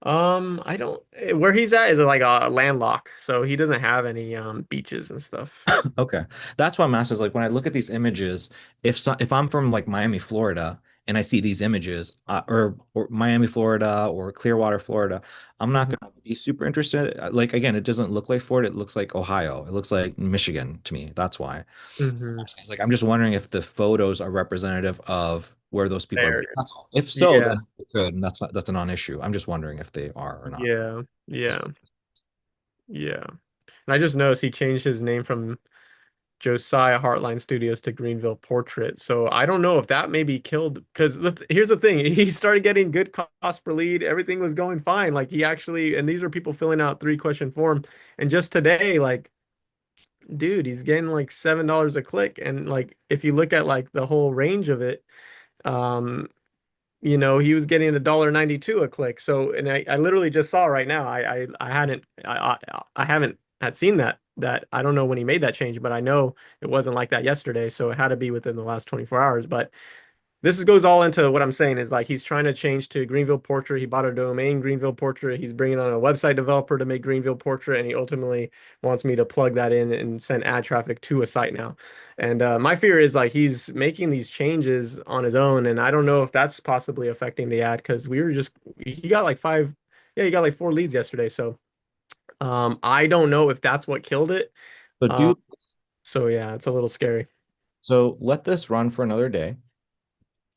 I don't where he's at is like a landlocked, so he doesn't have any beaches and stuff. Okay. That's what I'm asking is like when I look at these images, if I'm from like Miami, Florida, and I see these images, or Miami, Florida, or Clearwater, Florida, I'm not Mhm. gonna be super interested. Like again, it doesn't look like Florida, it looks like Ohio, it looks like Michigan to me. That's why. Mhm. It's like I'm just wondering if the photos are representative of where those people are There based. it is. That's all. If so, Yeah. then good, and that's a non-issue. I'm just wondering if they are or not. Yeah. Yeah. Yeah. And I just noticed he changed his name from Josiah Heartline Studios to Greenville Portrait. So I don't know if that maybe killed because here's the thing. He started getting good cost per lead. Everything was going fine. Like he actually, and these are people filling out 3 question form. And just today, like, dude, he's getting like $7 a click. And like if you look at like the whole range of it, um, he was getting $1.92 a click. So, and I literally just saw right now. I haven't had seen that I don't know when he made that change, but I know it wasn't like that yesterday. So it had to be within the last 24 hours. But goes all into what I'm saying is like he's trying to change to Greenville Portrait. He bought a domain, Greenville Portrait. He's bringing on a website developer to make Greenville Portrait, and he ultimately wants me to plug that in and send ad traffic to a site now. And my fear is like he's making these changes on his own, and I don't know if that's possibly affecting the ad because he got like he got like 4 leads yesterday. So I don't know if that's what killed it. So Um, do so yeah, it's a little scary. so let this run for another day.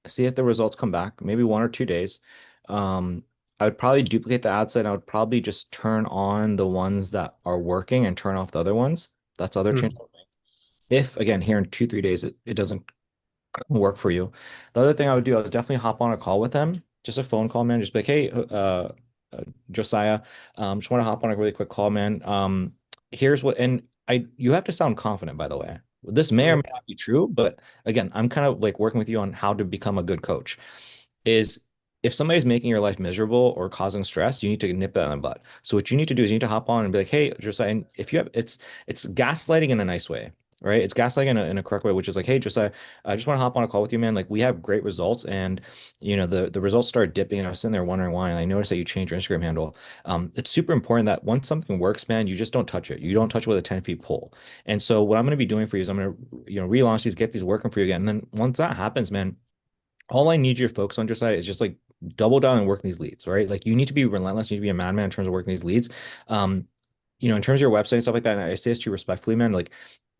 See if the results come back, maybe 1 or 2 days. I would probably duplicate the ad set. And I would probably just turn on the ones that are working and turn off the other ones. That's other change. Mhm. If again, here in 2, 3 days, it doesn't work for you. The other thing I would do, I was definitely hop on a call with them, just a phone call, man. Just be like, hey, Josiah, just want to hop on a really quick call, man. Here's what, and you have to sound confident, by the way. This may or Yeah. may not be true, but again, I'm kind of like working with you on how to become a good coach. Is if somebody's making your life miserable or causing stress, you need to nip that in the butt. So what you need to do is you need to hop on and be like, hey, Josiah, and if you have, it's gaslighting in a nice way. Right. It's gaslighting in a correct way, which is like, hey, Josiah, I just want to hop on a call with you, man. Like we have great results and the results started dipping and I was sitting there wondering why. And I noticed that you changed your Instagram handle. It's super important that once something works, man, you just don't touch it. You don't touch it with a 10 feet pole. And so what I'm going to be doing for you is I'm going to, relaunch these, get these working for you again. And then once that happens, man, all I need you to focus on, Josiah, is just like double down and work these leads, right? Like you need to be relentless. You need to be a madman in terms of working these leads. Um, in terms of your website and stuff like that, and I say this to you respectfully, man, like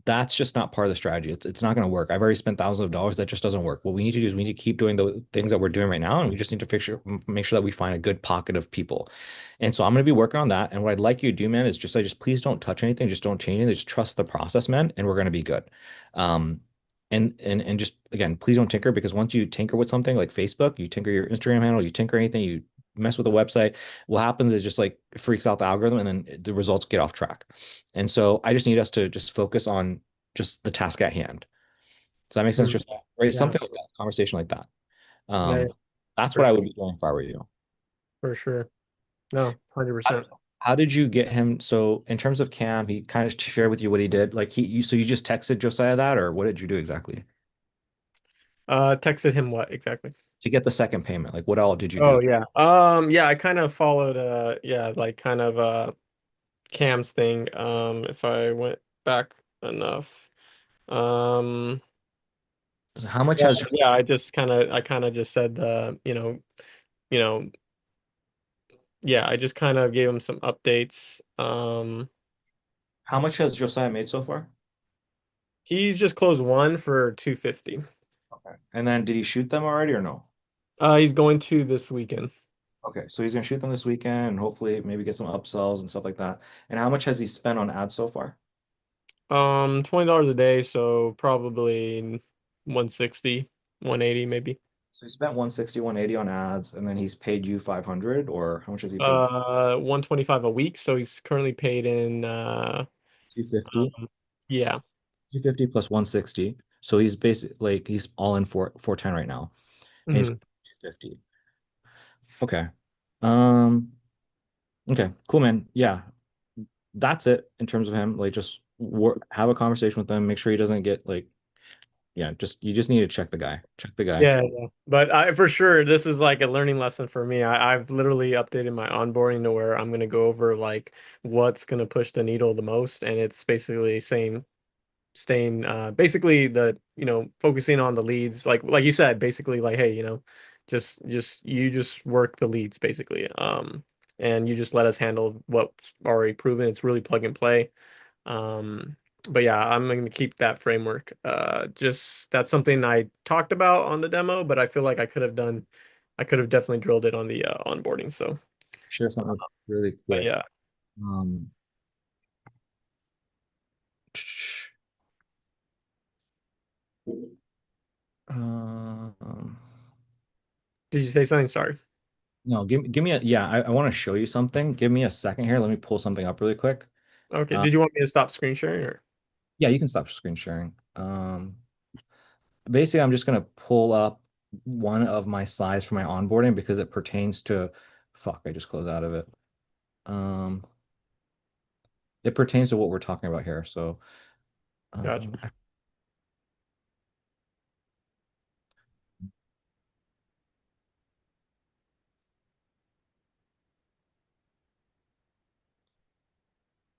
that's just not part of the strategy. It's not going to work. I've already spent thousands of dollars. That just doesn't work. What we need to do is we need to keep doing the things that we're doing right now, and we just need to make sure that we find a good pocket of people. And so I'm going to be working on that. And what I'd like you to do, man, is just please don't touch anything, just don't change anything, just trust the process, man, and we're going to be good. Um, and just again, please don't tinker because once you tinker with something like Facebook, you tinker your Instagram handle, you tinker anything, you mess with the website, what happens is just like freaks out the algorithm and then the results get off track. And so I just need us to just focus on just the task at hand. Does that make sense? Mhm. Just right, Yeah. something like that, conversation like that. Yeah. Um, that's For what I sure. would be doing if I were you. For sure. No, How did, 100%. how did you get him? So in terms of Cam, he kind of shared with you what he did. Like so you just texted Josiah that, or what did you do exactly Texted him what exactly? to get the second payment? Like what all did you do? Oh yeah. Yeah, I kind of followed yeah, like kind of Cam's thing. If I went back enough. Um So how much yeah, has yeah, I kind of just said you know, yeah, I just kind of gave him some updates. how much has Josiah made so far? He's just closed one for 250. Okay. And then did he shoot them already or no? He's going to this weekend. Okay, so he's gonna shoot them this weekend and hopefully maybe get some upsells and stuff like that. And how much has he spent on ads so far? $20 a day, so probably 160, 180 maybe. So he spent 160, 180 on ads, and then he's paid you 500, or how much has he paid? 125 a week, so he's currently paid in 250. yeah. 250 plus 160. So he's basically like he's all in for 410 right now. And he's Mhm. 250. Okay. Um, okay, cool, man. Yeah, that's it in terms of him. Like just have a conversation with him, make sure he doesn't get like, yeah, just you just need to check the guy. Check the guy. Yeah, yeah. But I for sure this is like a learning lesson for me. I've literally updated my onboarding to where I'm gonna go over like what's gonna push the needle the most, and it's basically saying staying basically focusing on the leads, like you said, basically like, hey, just work the leads basically. And you just let us handle what's already proven. It's really plug and play. Um, but yeah, I'm going to keep that framework. Just that's something I talked about on the demo, but I feel like I could have definitely drilled it on the onboarding. So, Share something really but quick. yeah, Um, um, did you say something? Sorry. no, give me a yeah. I want to show you something. Give me a second here. Let me pull something up really quick. Okay. Uh, Did you want me to stop screen sharing or? yeah, you can stop screen sharing. Basically, I'm just gonna pull up one of my slides for my onboarding because it pertains to. Fuck, I just closed out of it. Um, it pertains to what we're talking about here. So, Gotcha. um,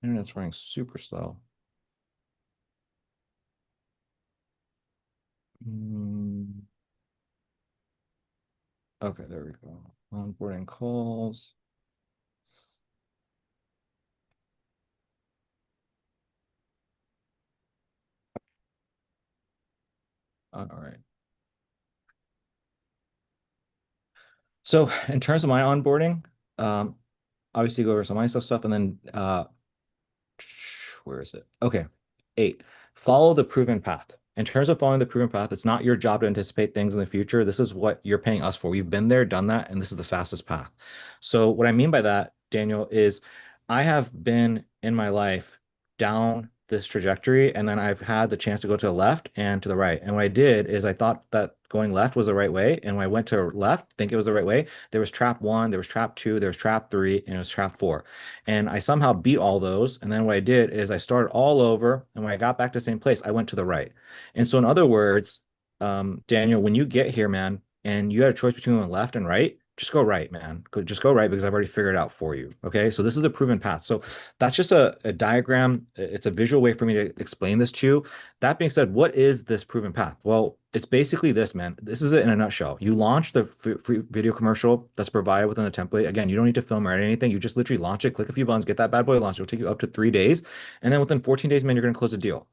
internet's running super slow. Mm, okay, there we go. Onboarding calls. All right. So in terms of my onboarding, um, obviously go over some of my stuff, and then where is it? Okay. 8. Follow the proven path. In terms of following the proven path, it's not your job to anticipate things in the future. This is what you're paying us for. We've been there, done that, and this is the fastest path. So what I mean by that, Daniel, is I have been in my life down this trajectory, and then I've had the chance to go to the left and to the right. And what I did is I thought that going left was the right way. And when I went to left, think it was the right way, there was trap 1, there was trap 2, there was trap 3, and it was trap 4. And I somehow beat all those. And then what I did is I started all over. And when I got back to the same place, I went to the right. And so, in other words, Daniel, when you get here, man, and you had a choice between going left and right, just go right, man. Just go right because I've already figured it out for you. Okay. So, this is a proven path. So, that's just a diagram. It's a visual way for me to explain this to you. That being said, what is this proven path? Well, it's basically this, man. This is it in a nutshell. You launch the free video commercial that's provided within the template. Again, you don't need to film or anything. You just literally launch it, click a few buttons, get that bad boy launched. It'll take you up to 3 days. And then within 14 days, man, you're going to close a deal.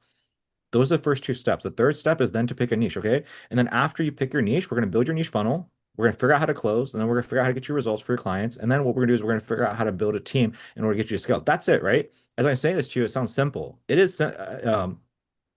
Those are the first 2 steps. The third step is then to pick a niche, okay? And then after you pick your niche, we're going to build your niche funnel. We're going to figure out how to close, and then we're going to figure out how to get your results for your clients. And then what we're going to do is we're going to figure out how to build a team in order to get you to scale. That's it, right? As I'm saying this to you, it sounds simple. It is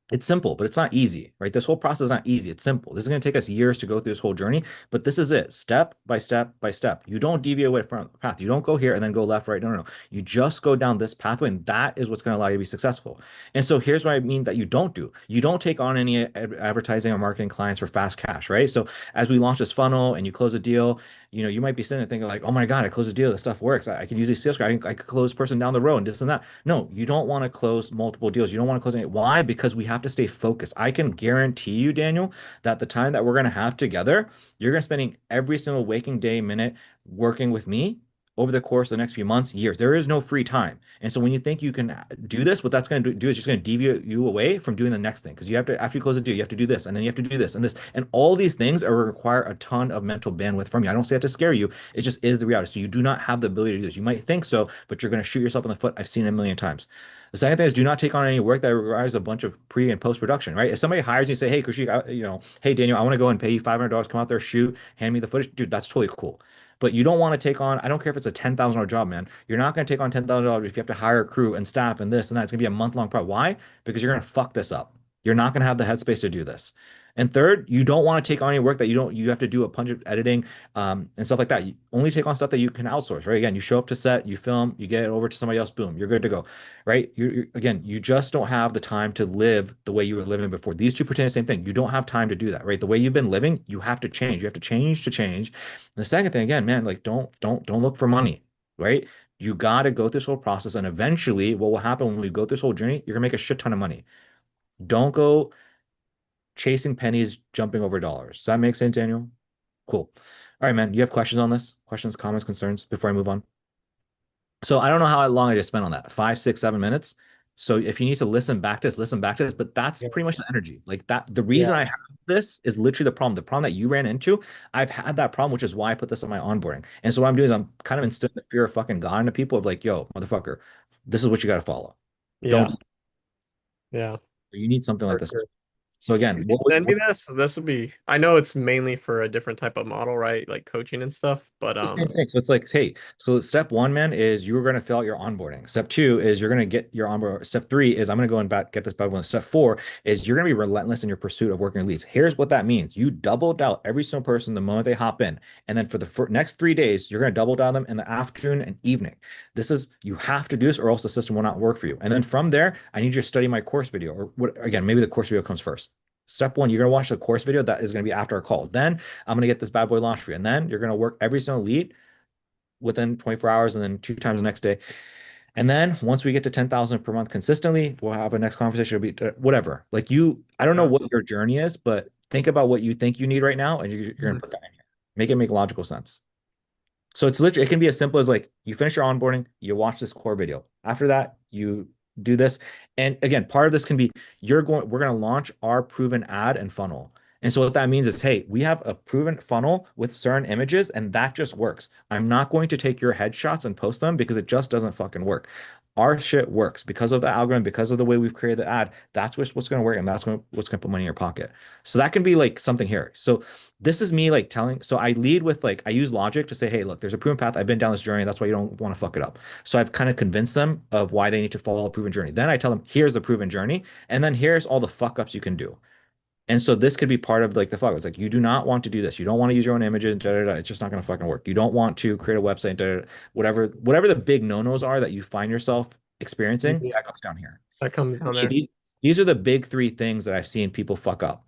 it's simple, but it's not easy, right? This whole process is not easy. It's simple. This is going to take us years to go through this whole journey, but this is it, step by step by step. You don't deviate away from the path. You don't go here and then go left, right. No, no, no. You just go down this pathway, and that is what's going to allow you to be successful. And so here's what I mean that you don't do. You don't take on any advertising or marketing clients for fast cash, right? So as we launch this funnel and you close a deal, you might be sitting there thinking like, oh my God, I closed a deal. This stuff works. I can use these sales guys. I could close this person down the road and this and that. No, you don't want to close multiple deals. You don't want to close any. Why? Because we have to stay focused. I can guarantee you, Daniel, that the time that we're going to have together, you're going to spending every single waking day, minute working with me over the course of the next few months, years. There is no free time. And so when you think you can do this, what that's going to do is just going to deviate you away from doing the next thing. Because you have to, after you close a deal, you have to do this, and then you have to do this and this. And all these things are require a ton of mental bandwidth from you. I don't say that to scare you. It just is the reality. So you do not have the ability to do this. You might think so, but you're going to shoot yourself in the foot. I've seen it a million times. The second thing is do not take on any work that requires a bunch of pre and post production, right? If somebody hires you and say, hey, Kushik, hey, Daniel, I want to go and pay you $500, come out there, shoot, hand me the footage. Dude, that's totally cool. But you don't want to take on, I don't care if it's a $10,000 job, man. You're not going to take on $10,000 if you have to hire a crew and staff and this and that. It's going to be a month-long project. Why? Because you're going to fuck this up. You're not going to have the headspace to do this. And third, you don't want to take on any work that you have to do a bunch of editing and stuff like that. You only take on stuff that you can outsource, right? Again, you show up to set, you film, you get it over to somebody else, boom, you're good to go, right? Again, you just don't have the time to live the way you were living before. These two pertain to the same thing. You don't have time to do that, right? The way you've been living, you have to change. You have to change to change. And the second thing, again, man, like don't look for money, right? You got to go through this whole process, and eventually, what will happen when we go through this whole journey? You're gonna make a shit ton of money. Don't go chasing pennies, jumping over dollars. Does that make sense, Daniel? Cool. All right, man. You have questions on this? Questions, comments, concerns before I move on? So I don't know how long I just spent on that. 5, 6, 7 minutes. So if you need to listen back to this, listen back to this, but that's Yeah. pretty much the energy. Like that, the reason I have Yes. this is literally the problem. The problem that you ran into, I've had that problem, which is why I put this on my onboarding. And so what I'm doing is I'm kind of instilling the fear of fucking God into people of like, yo, motherfucker, this is what you got to follow. Don't, Yeah. Yeah. you need something like For this. sure. So If again, you send me what this, this would be, I know it's mainly for a different type of model, right? Like coaching and stuff, but the same thing. So it's like, hey, so step one, man, is you're going to fill out your onboarding. Step two is you're going to get your onboard. Step three is I'm going to go and back, get this bad one. Step four is you're going to be relentless in your pursuit of working leads. Here's what that means. You double dial every single person the moment they hop in. And then for the next 3 days, you're going to double dial them in the afternoon and evening. This is, you have to do this or else the system will not work for you. And then from there, I need you to study my course video or what, again, maybe the course video comes first. Step one, you're going to watch the course video that is going to be after our call. Then I'm going to get this bad boy launched for you. And then you're going to work every single lead within 24 hours and then 2 times the next day. And then once we get to 10,000 per month consistently, we'll have a next conversation. It'll be whatever. Like you, I don't know yeah. what your journey is, but think about what you think you need right now, and you're gonna Mhm. put that in here. Make it make logical sense. So it's literally, it can be as simple as like you finish your onboarding, you watch this core video. After that, you do this. And again, part of this can be we're going to launch our proven ad and funnel. And so what that means is, hey, we have a proven funnel with certain images and that just works. I'm not going to take your headshots and post them because it just doesn't fucking work. Our shit works because of the algorithm, because of the way we've created the ad. That's what's going to work and that's what's going to put money in your pocket. So that can be like something here. So this is me like telling, so I lead with like, I use logic to say, hey, look, there's a proven path. I've been down this journey. That's why you don't want to fuck it up. So I've kind of convinced them of why they need to follow a proven journey. Then I tell them, here's the proven journey. And then here's all the fuck ups you can do. And so this could be part of like the fuck. It's like, you do not want to do this. You don't want to use your own images. Da, da, da. It's just not going to fucking work. You don't want to create a website, da, da, da. Whatever the big no-nos are that you find yourself experiencing, Yeah. that goes down here. That comes down there. These are the big three things that I've seen people fuck up.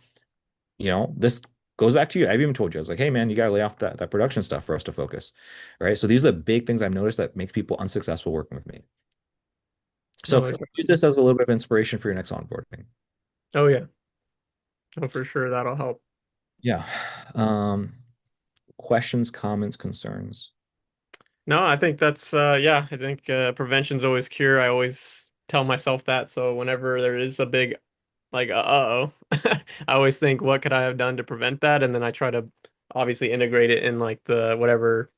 This goes back to you. I've even told you, I was like, hey man, you gotta lay off that production stuff for us to focus. Right. So these are the big things I've noticed that make people unsuccessful working with me. No, So use this as a little bit of inspiration for your next onboarding. oh yeah. Oh, for sure. That'll help. Yeah. Questions, comments, concerns. No, I think that's yeah, I think prevention's always cure. I always tell myself that. So whenever there is a big like uh-oh, I always think what could I have done to prevent that? And then I try to obviously integrate it in like the whatever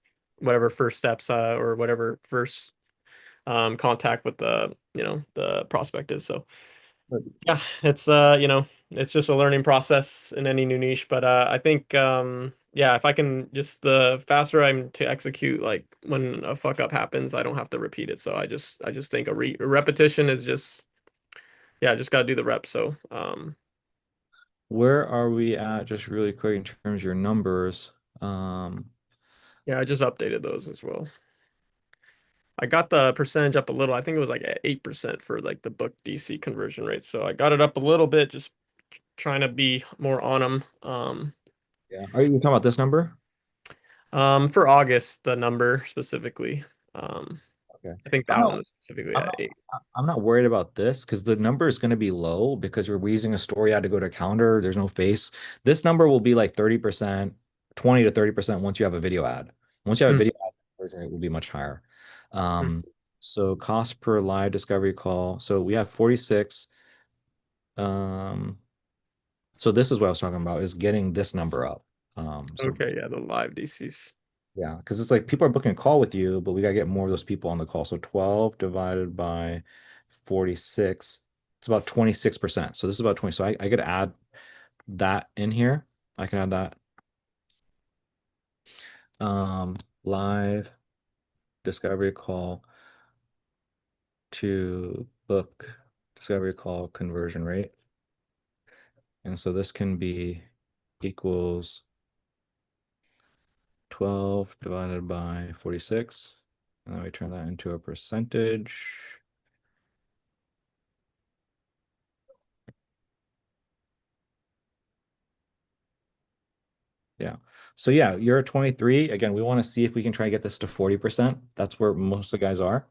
first steps or whatever first contact with the prospect is. So yeah, it's it's just a learning process in any new niche, but I think yeah, if I can just the faster I'm to execute like when a fuck up happens, I don't have to repeat it. So I just think a repetition is just yeah, I just got to do the rep. So Where are we at just really quick in terms of your numbers? Um, yeah, I just updated those as well. I got the percentage up a little. I think it was like at 8% for like the book DC conversion rate. So I got it up a little bit, just trying to be more on them. yeah. Are you talking about this number? For August, the number specifically. Um, Okay. I think I'm that one not was specifically I'm at not 8. I'm not worried about this because the number is going to be low because we're using a story ad to go to a calendar. There's no face. This number will be like 30%, 20 to 30% once you have a video ad. Once you have a Hmm. video ad, the conversion rate will be much higher. Hmm. So cost per live discovery call. So we have 46. Um, so this is what I was talking about is getting this number up. So Okay, yeah, the live DCs. yeah, because it's like people are booking a call with you, but we gotta get more of those people on the call. So 12 divided by 46, it's about 26%. So this is about 20. So I could add that in here. I can add that. Live discovery call to book discovery call conversion rate. And so this can be equals 12 divided by 46. And then we turn that into a percentage. Yeah. So yeah, you're at 23. Again, we want to see if we can try to get this to 40%. That's where most of the guys are.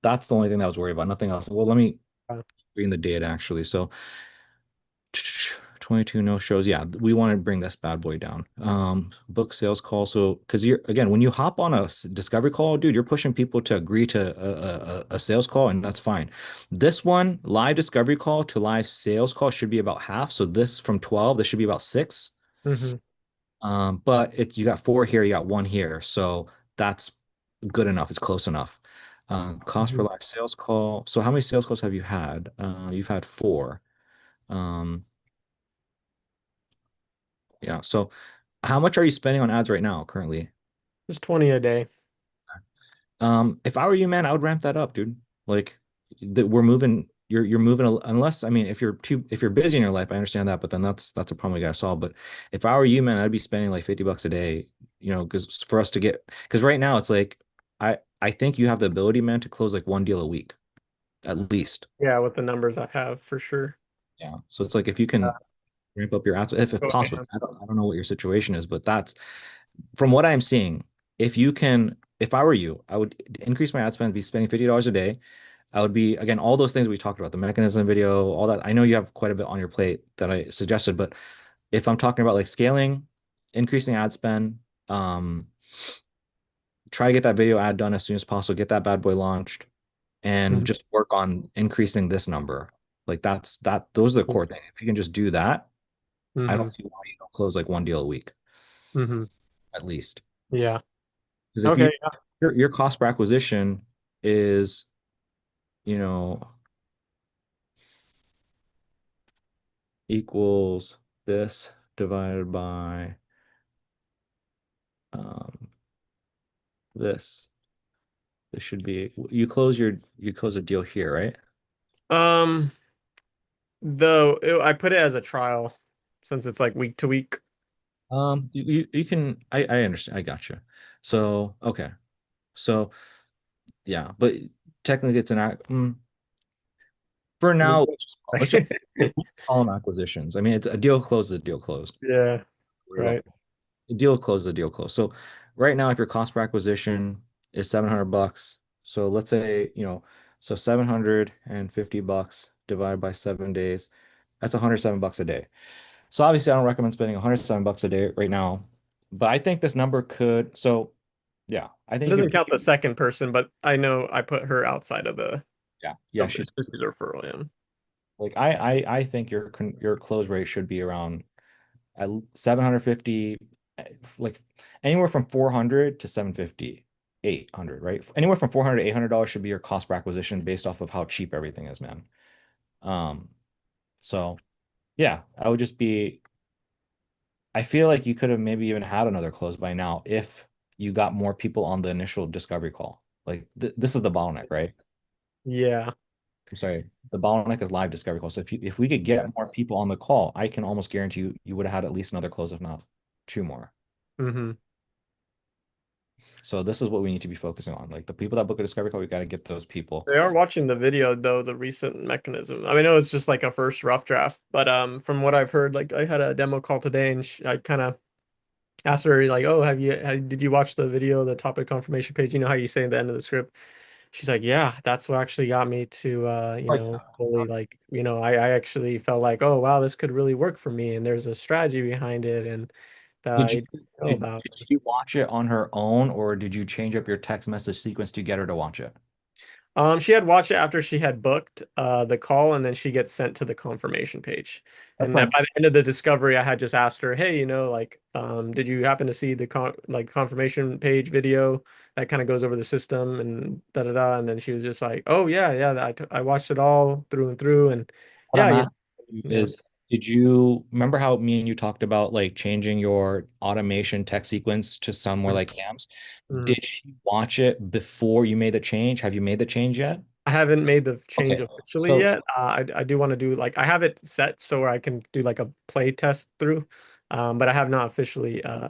That's the only thing that I was worried about, nothing else. Well, let me Uh, read the data actually. So 22 no shows. Yeah, we want to bring this bad boy down. Book sales call. So, because you're again, when you hop on a discovery call, dude, you're pushing people to agree to a sales call, and that's fine. This one, live discovery call to live sales call should be about half. So this from 12, this should be about six. Mm-hmm. But it's you got four here, you got one here, so that's good enough. It's close enough. Cost per Mm-hmm. live sales call. So how many sales calls have you had? You've had four. Um, yeah. So how much are you spending on ads right now currently? Just 20 a day. If I were you, man, I would ramp that up, dude. Like that we're moving, you're moving unless I mean if you're busy in your life, I understand that, but then that's a problem we gotta solve. But if I were you, man, I'd be spending like $50 a day, because for us to get because right now it's like I think you have the ability, man, to close like one deal a week at least. Yeah, with the numbers I have for sure. Yeah. So it's like if you can ramp up your ads, if Go possible. ham. I don't know what your situation is, but that's from what I'm seeing, if I were you, I would increase my ad spend, be spending $50 a day. I would be, again, all those things we talked about, the mechanism video, all that. I know you have quite a bit on your plate that I suggested, but if I'm talking about like scaling, increasing ad spend, um, try to get that video ad done as soon as possible, get that bad boy launched, and Mhm. just work on increasing this number. Like those are the core things. If you can just do that, I don't Mm-hmm. see why you don't close like one deal a week, Mm-hmm. at least. Yeah. Because if Okay. your cost per acquisition is, you know, equals this divided by um, this. This should be you close a deal here, right? Um, though I put it as a trial since it's like week to week. You can I understand. I got you. So okay. So yeah, but technically it's an act. For I mean, now, let's just call them acquisitions. I mean, it's a deal closed is a deal closed. yeah, Worry about right. the deal closed is a deal closed. So right now, if your cost per acquisition is $700, so let's say, so $750 divided by 7 days, that's $107 a day. So obviously, I don't recommend spending $107 a day right now, but I think this number could. So yeah, I It think you doesn't can. count the second person, but I know I put her outside of the Yeah, yeah, of this referral. Yeah. like I think your close rate should be around at 750, like anywhere from 400 to 750, 800, right? Anywhere from 400 to $800 should be your cost per acquisition based off of how cheap everything is, man. Um, so yeah, I feel like you could have maybe even had another close by now if you got more people on the initial discovery call. Like this is the bottleneck, right? Yeah. I'm sorry, the bottleneck is live discovery call. So if we could get more people on the call, I can almost guarantee you would have had at least another close, if not two more. Mm-hmm. So this is what we need to be focusing on. Like the people that book a discovery call, we got to get those people. They are watching the video though, the recent mechanism. I mean, I know it's just like a first rough draft, but from what I've heard, like I had a demo call today, and I kind of asked her like, "Oh, did you watch the video, the topic confirmation page? You know how you say at the end of the script?" She's like, "Yeah, that's what actually got me to Like, fully like, I actually felt like, oh wow, this could really work for me, and there's a strategy behind it, and that did I you didn't know did, about." did you watch it on her own, or did you change up your text message sequence to get her to watch it? She had watched it after she had booked the call, and then she gets sent to the confirmation page. That's And fine. by the end of the discovery, I had just asked her, "Hey, like, did you happen to see the confirmation page video that kind of goes over the system and da da da?" And then she was just like, "Oh yeah, yeah, I watched it all through and through, and What yeah, I'm yeah, asking you yeah." is, did you remember how me and you talked about like changing your automation text sequence to sound more like yams? Mhm. Did she watch it before you made the change? Have you made the change yet? I haven't made the change Okay. officially So, yet. I do want to do like I have it set so where I can do like a play test through, but I have not officially. Yeah,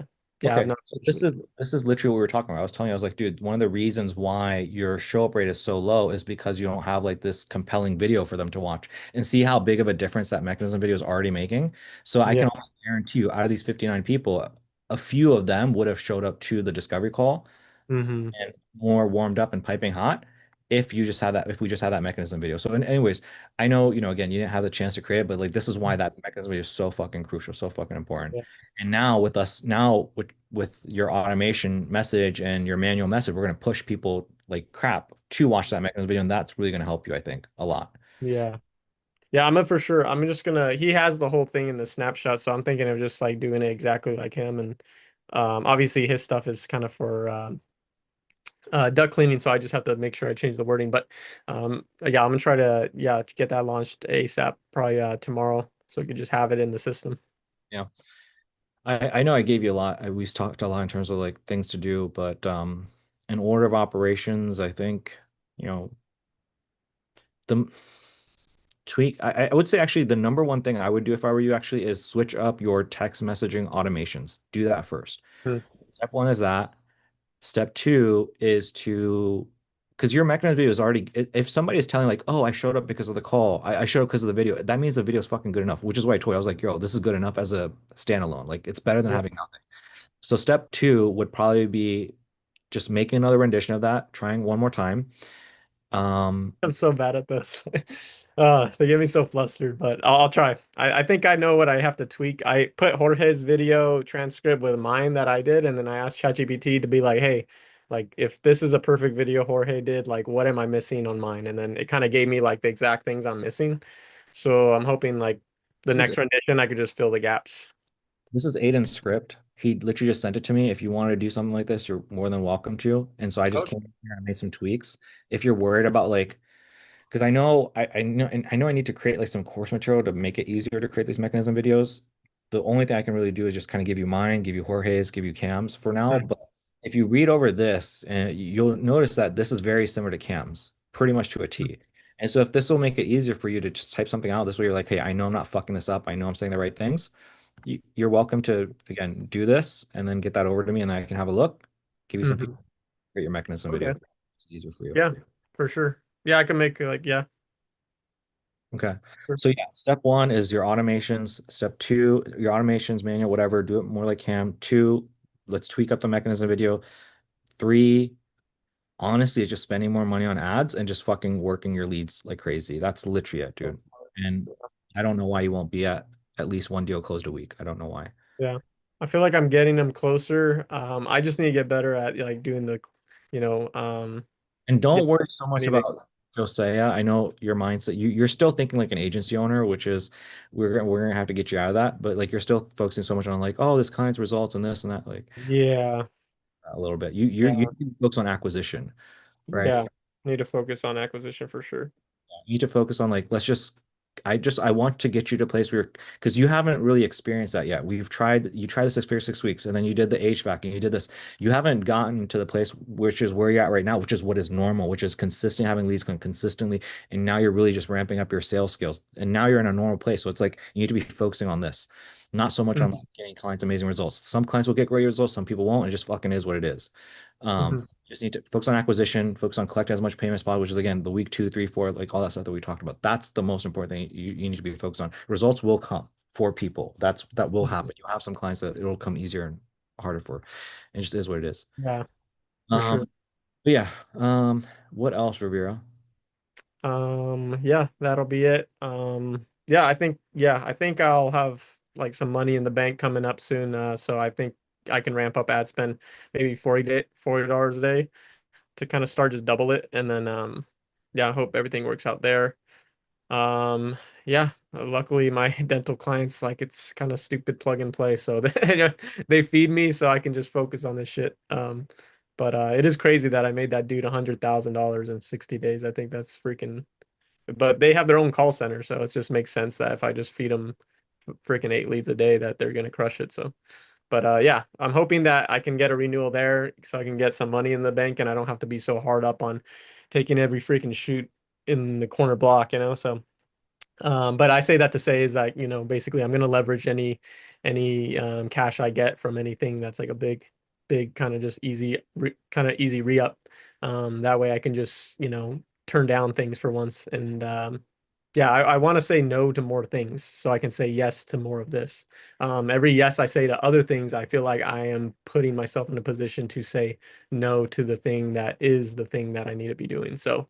I've okay. not So this officially. is this is literally what we were talking about. I was telling you, I was like, dude, one of the reasons why your show up rate is so low is because you don't have like this compelling video for them to watch and see how big of a difference that mechanism video is already making. So I Yeah. can almost guarantee you, out of these 59 people, a few of them would have showed up to the discovery call Hmm. and more warmed up and piping hot if you just had that, if we just had that mechanism video. So anyways, I know, again, you didn't have the chance to create it, but like this is why that mechanism video is so fucking crucial, so fucking important. Yeah. And now with us, now with your automation message and your manual message, we're gonna push people like crap to watch that mechanism video, and that's really gonna help you, I think, a lot. Yeah. Yeah, I'm for sure. I'm just gonna he has the whole thing in the snapshot, so I'm thinking of just like doing it exactly like him. And obviously his stuff is kind of for duct cleaning, so I just have to make sure I change the wording. But yeah, I'm gonna try to get that launched ASAP, probably tomorrow, so we can just have it in the system. Yeah. I know I gave you a lot. We talked a lot in terms of like things to do, but in order of operations, I think, you know, the tweak, I would say actually the number one thing I would do if I were you actually is switch up your text messaging automations. Do that first. Hmm. Step one is that. Step two is to, because your mechanism video is already, if somebody is telling like, oh, I showed up because of the call, I showed up because of the video, that means the video is fucking good enough, which is why I told you, I was like, yo, this is good enough as a standalone. Like it's better than Yeah. having nothing. So step two would probably be just making another rendition of that, trying one more time. Um, I'm so bad at this. They get me so flustered, but I'll try. I think I know what I have to tweak. I put Jorge's video transcript with mine that I did, and then I asked ChatGPT to be like, hey, like if this is a perfect video Jorge did, like what am I missing on mine? And then it kind of gave me like the exact things I'm missing. So I'm hoping like the this is next rendition I could just fill the gaps. this is Aiden's script. He literally just sent it to me. If you wanted to do something like this, you're more than welcome to. And so I just Okay. came in here and made some tweaks. If you're worried about like, because I know I need to create like some course material to make it easier to create these mechanism videos. The only thing I can really do is just kind of give you mine, give you Jorge's, give you Cam's for now. Hmm. But if you read over this, and you'll notice that this is very similar to Cam's, pretty much to a T. And so if this will make it easier for you to just type something out, this way you're like, hey, I know I'm not fucking this up. I know I'm saying the right things. You're welcome to again do this and then get that over to me, and then I can have a look, give you some Hmm. feedback, create your mechanism video. Okay. It's easier for you. Yeah, for sure. Yeah, I can make like Okay. sure. So yeah, step one is your automations. Step two, your automations, manual, whatever, do it more like Cam. Two, let's tweak up the mechanism video. Three, honestly, it's just spending more money on ads and just fucking working your leads like crazy. That's literally it, dude. And I don't know why you won't be at least one deal closed a week. I don't know why. Yeah. I feel like I'm getting them closer. I just need to get better at like doing the, you know, And yeah, don't worry so I much need to, about Josiah. I know your mindset. You're still thinking like an agency owner, which is we're gonna have to get you out of that. But like you're still focusing so much on like, oh, this client's results and this and that, like yeah, a little bit. You yeah, need to focus on acquisition, right? yeah. Need to focus on acquisition for sure. You need to focus on like let's just I want to get you to a place where because you haven't really experienced that yet. You tried this for 6 weeks and then you did the HVAC and you did this. You haven't gotten to the place which is where you're at right now, which is what is normal, which is consistent having leads come consistently. And now you're really just ramping up your sales skills. And now you're in a normal place. So it's like you need to be focusing on this, not so much on Mhm. like, getting clients amazing results. Some clients will get great results, some people won't. It just fucking is what it is. Mhm. Just need to focus on acquisition, focus on collecting as much payment as possible, which is again the week two, three, four, like all that stuff that we talked about. That's the most important thing you need to be focused on. Results will come for people. That will happen. You'll have some clients that it'll come easier and harder for. It just is what it is. Yeah, for Um, sure. but yeah. What else, Rivera? Yeah, that'll be it. Yeah, I think I'll have like some money in the bank coming up soon. So I think I can ramp up ad spend maybe $40 a day to kind of start just double it. And then yeah, I hope everything works out there. Yeah, luckily my dental clients like it's kind of stupid plug and play, so they feed me so I can just focus on this shit. But it is crazy that I made that dude $100,000 in 60 days. I think that's freaking. But they have their own call center, so it just makes sense that if I just feed them freaking 8 leads a day, that they're gonna crush it. So, but yeah, I'm hoping that I can get a renewal there so I can get some money in the bank and I don't have to be so hard up on taking every freaking shoot in the corner block, So. But I say that to say is that, basically I'm going to leverage any cash I get from anything that's like a big kind of just easy re-up. That way I can just, turn down things for once and yeah, I want to say no to more things so I can say yes to more of this. Every yes I say to other things, I feel like I am putting myself in a position to say no to the thing that is the thing that I need to be doing. So,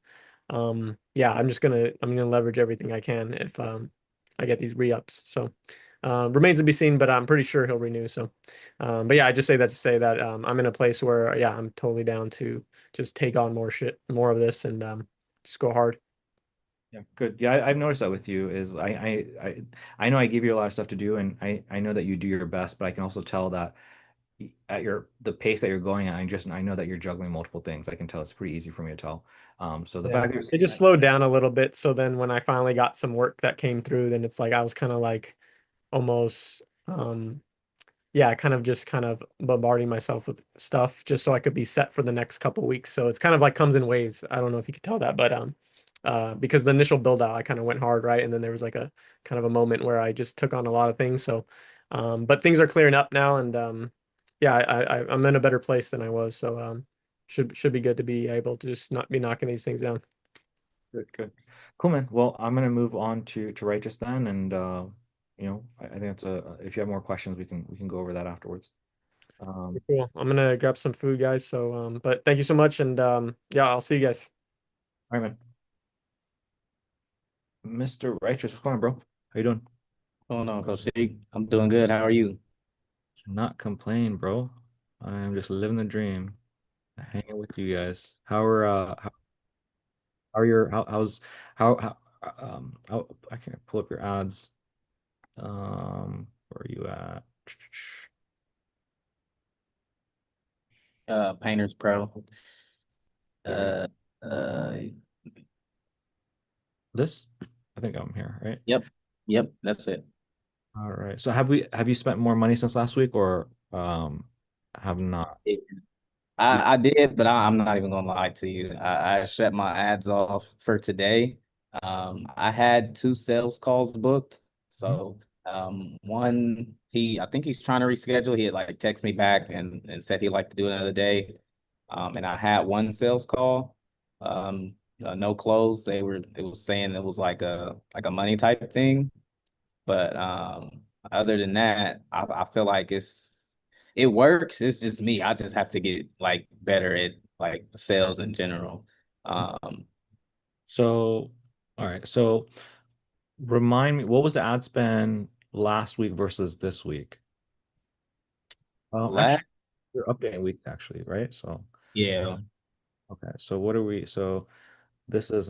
yeah, I'm gonna leverage everything I can if I get these re-ups. So, remains to be seen, but I'm pretty sure he'll renew. So, but yeah, I just say that to say that I'm in a place where yeah, I'm totally down to just take on more shit, more of this, and just go hard. Yeah, good. Yeah, I've noticed that with you is I know I give you a lot of stuff to do, and I know that you do your best, but I can also tell that at your the pace that you're going at, I know that you're juggling multiple things. I can tell it's pretty easy for me to tell. So the Yeah. fact that you're It saying just that, slowed down a little bit. So then when I finally got some work that came through, then it's like I was kind of like almost yeah, kind of bombarding myself with stuff just so I could be set for the next couple weeks. So it's kind of like comes in waves. I don't know if you could tell that, but because the initial build out I kind of went hard, right? And then there was like a kind of a moment where I just took on a lot of things. So but things are clearing up now and yeah, I'm in a better place than I was. So should be good to be able to just not be knocking these things down. good, good, cool, man. Well, I'm gonna move on to Righteous then, and I think it's a if you have more questions, we can go over that afterwards. Um, Cool. I'm gonna grab some food, guys. So, but thank you so much, and yeah, I'll see you guys. all right, man. Mr. Righteous, what's going on, bro? How you doing? Going on, Coach C? I'm doing good. How are you? Cannot complain, bro. I'm just living the dream, hanging with you guys. How are your how I can't pull up your ads. Where are you at? Painters Pro. There we go. Uh, uh, This? I think I'm here, right? yep, yep, that's it. All right. So have you spent more money since last week or have not? You, I did, but I'm not even gonna lie to you. I shut my ads off for today. I had two sales calls booked. Mhm. So one I think he's trying to reschedule. He had like text me back and said he'd like to do another day. And I had one sales call. No close. It was saying it was like a money type thing. But other than that, I feel like it works. It's just me. I just have to get like better at like sales in general. Um, So, all right. So remind me, what was the ad spend last week versus this week? last Actually, you're updating week actually, right? So, yeah, okay. So what are we? So so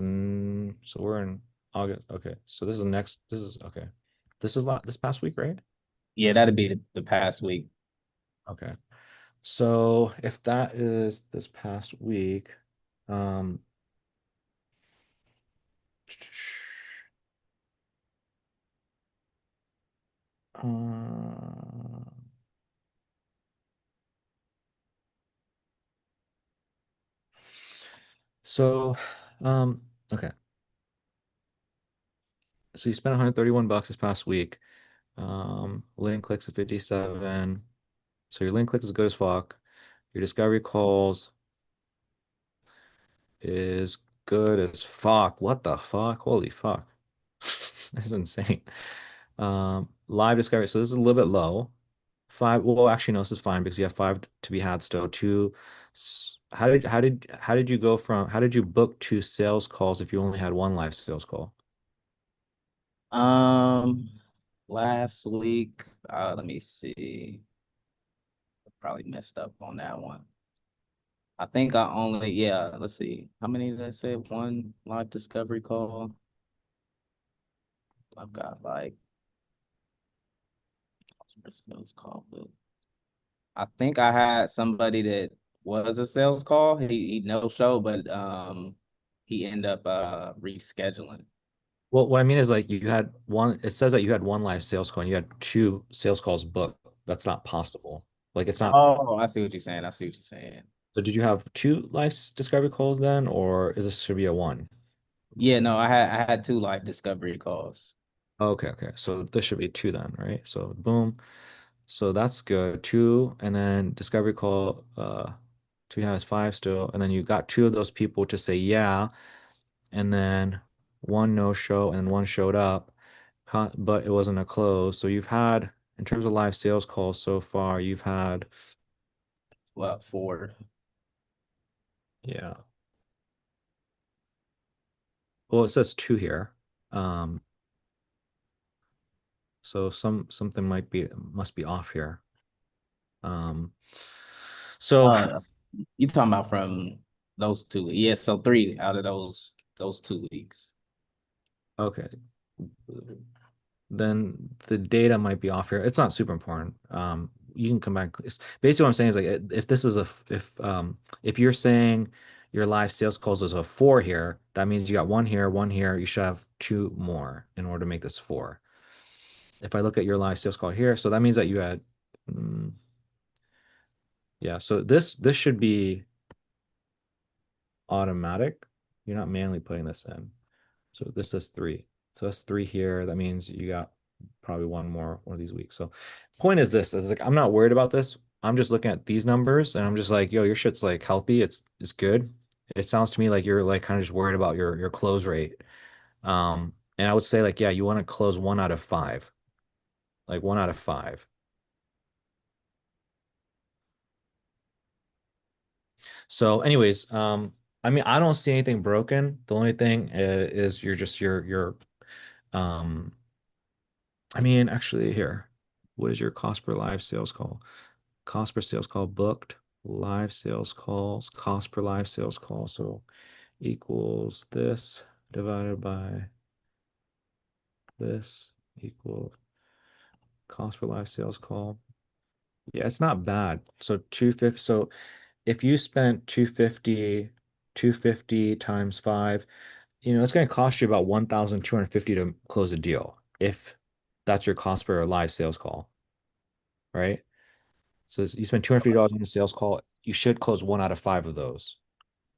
we're in August. Okay. So this is next. This is okay. This past week, right? yeah, that'd be the past week. Okay. So if that is this past week, um, uh, so, okay. So you spent 131 bucks this past week. Link clicks of 57. So your link clicks is good as fuck. Your discovery calls is good as fuck. What the fuck? Holy fuck. That's insane. Live discovery. So this is a little bit low. Five. Well, actually, no, this is fine because you have five to be had still. Two. How did you go from how did you book two sales calls if you only had one live sales call? Um, Last week, let me see. Probably messed up on that one. I think I only yeah. Let's see. How many did I say? One live discovery call. I've got like sales call. I think I had somebody that was a sales call. He no show, but he ended up rescheduling. Well, what I mean is like you had one, it says that you had one live sales call and you had two sales calls booked. That's not possible. Like it's not. Oh, I see what you're saying. I see what you're saying. So did you have two live discovery calls then, or is this should be a one? Yeah, no, I had two live discovery calls. Okay, okay. So this should be two then, right? So boom. So that's good. Two, and then discovery call, two has five still, and then you got two of those people to say yeah, and then one no show, and one showed up, but it wasn't a close. So you've had, in terms of live sales calls so far, you've had, What, 4? yeah. Well, it says 2 here. Um, so something must be off here. Um, so Uh, you talking about from those 2? Yeah, so 3 out of those 2 weeks. okay, then the data might be off here. It's not super important. You can come back. Basically, what I'm saying is like if this is if you're saying your live sales calls is a 4 here, that means you got one here, one here. You should have 2 more in order to make this 4. If I look at your live sales call here, so that means that you had, mm, yeah. So this should be automatic. You're not manually putting this in. So this is 3. So that's 3 here. That means you got probably one more one of these weeks. So point is this, is like I'm not worried about this. I'm just looking at these numbers and I'm just like, yo, your shit's like healthy. It's good. It sounds to me like you're like kind of just worried about your close rate. And I would say like, yeah, you want to close 1 out of 5. Like 1 out of 5. So anyways, I mean, I don't see anything broken. The only thing is you're just um I mean, actually, here, what is your cost per live sales call? Cost per sales call booked, live sales calls, cost per live sales call. So equals this divided by this equals cost per live sales call. Yeah, it's not bad. So 250. So if you spent 250 times 5, it's going to cost you about 1,250 to close a deal if that's your cost per live sales call, right? So you spend $250 on a sales call. You should close 1 out of 5 of those.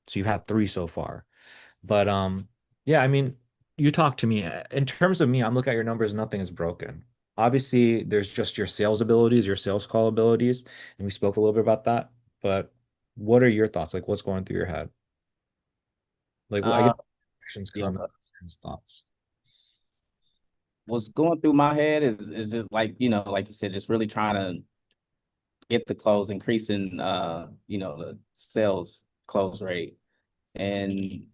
So you've had 3 so far. But yeah, I mean, you talk to me. In terms of me, I'm looking at your numbers, nothing is broken. Obviously, there's just your sales abilities, your sales call abilities, and we spoke a little bit about that. But what are your thoughts? Like what's going through your head? Like I Uh, get questions, yeah, comments, concerns, thoughts. what's going through my head is just like, like you said, just really trying to get the close, increasing the sales close rate. And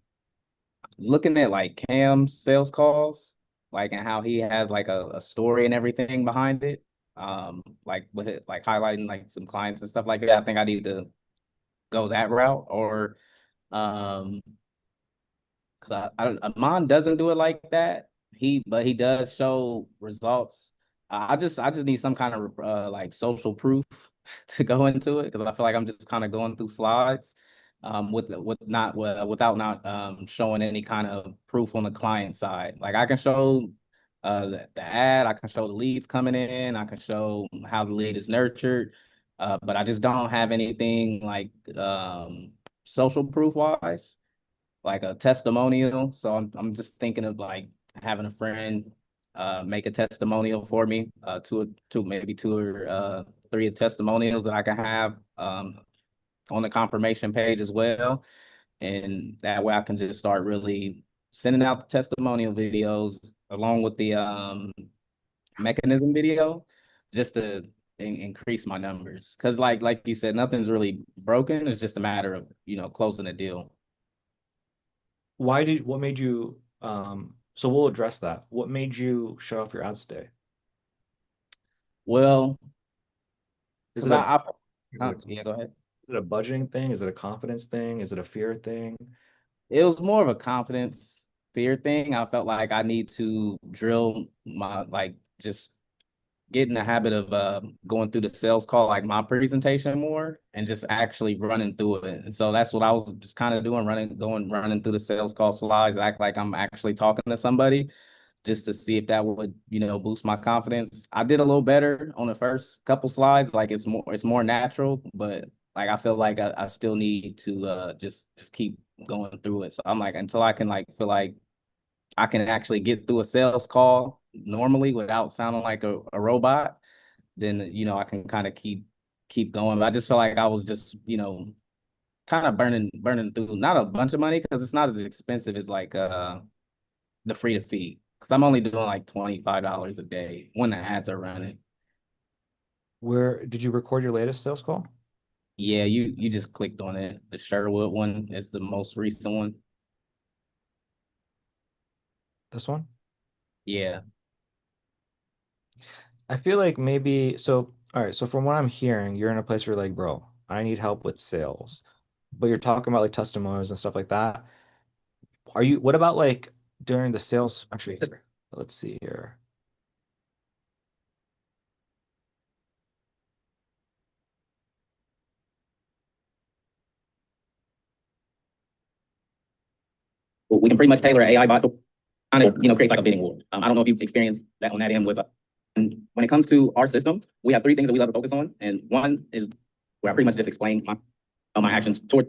looking at like Cam's sales calls, like and how he has like a story and everything behind it. Like with it, like highlighting like some clients and stuff like that. I think I need to go that route, or um because Amon doesn't do it like that. But he does show results. I just need some kind of like social proof to go into it, because I feel like I'm just kind of going through slides, without not showing any kind of proof on the client side. Like I can show the ad, I can show the leads coming in, I can show how the lead is nurtured, but I just don't have anything like social proof wise, like a testimonial. So I'm just thinking of like having a friend make a testimonial for me, maybe 2 or 3 testimonials that I can have on the confirmation page as well. And that way I can just start really sending out the testimonial videos along with the mechanism video, just to increase my numbers. Because like you said, nothing's really broken. It's just a matter of, closing a deal. What made you, so we'll address that. What made you shut off your ads today? Well, Is because it a, is it yeah, go ahead. is it a budgeting thing? Is it a confidence thing? Is it a fear thing? It was more of a confidence fear thing. I felt like I need to drill my, like, just get in the habit of going through the sales call, like my presentation more, and just actually running through it. And so that's what I was just kind of doing, running through the sales call slides, act like I'm actually talking to somebody, just to see if that would, boost my confidence. I did a little better on the first couple slides. Like it's more natural, but like I feel like I still need to just keep going through it. So I'm like, until I can like feel like I can actually get through a sales call normally without sounding like a robot, then I can kind of keep going. But I just feel like I was just, kind of burning through not a bunch of money, because it's not as expensive as like the free to feed. Because I'm only doing like $25 a day when the ads are running. Where did you record your latest sales call? Yeah, you just clicked on it. The Sherwood one is the most recent one. This one? Yeah. I feel like maybe so. All right. So from what I'm hearing, you're in a place where you're like, bro, I need help with sales, but you're talking about like testimonials and stuff like that. Are you? What about like during the sales? Actually, here, let's see here. We can pretty much tailor an AI bot to kind of, create like a bidding war. I don't know if you've experienced that on that end with, and when it comes to our system, we have three things that we love to focus on. And one is where I pretty much just explain my actions toward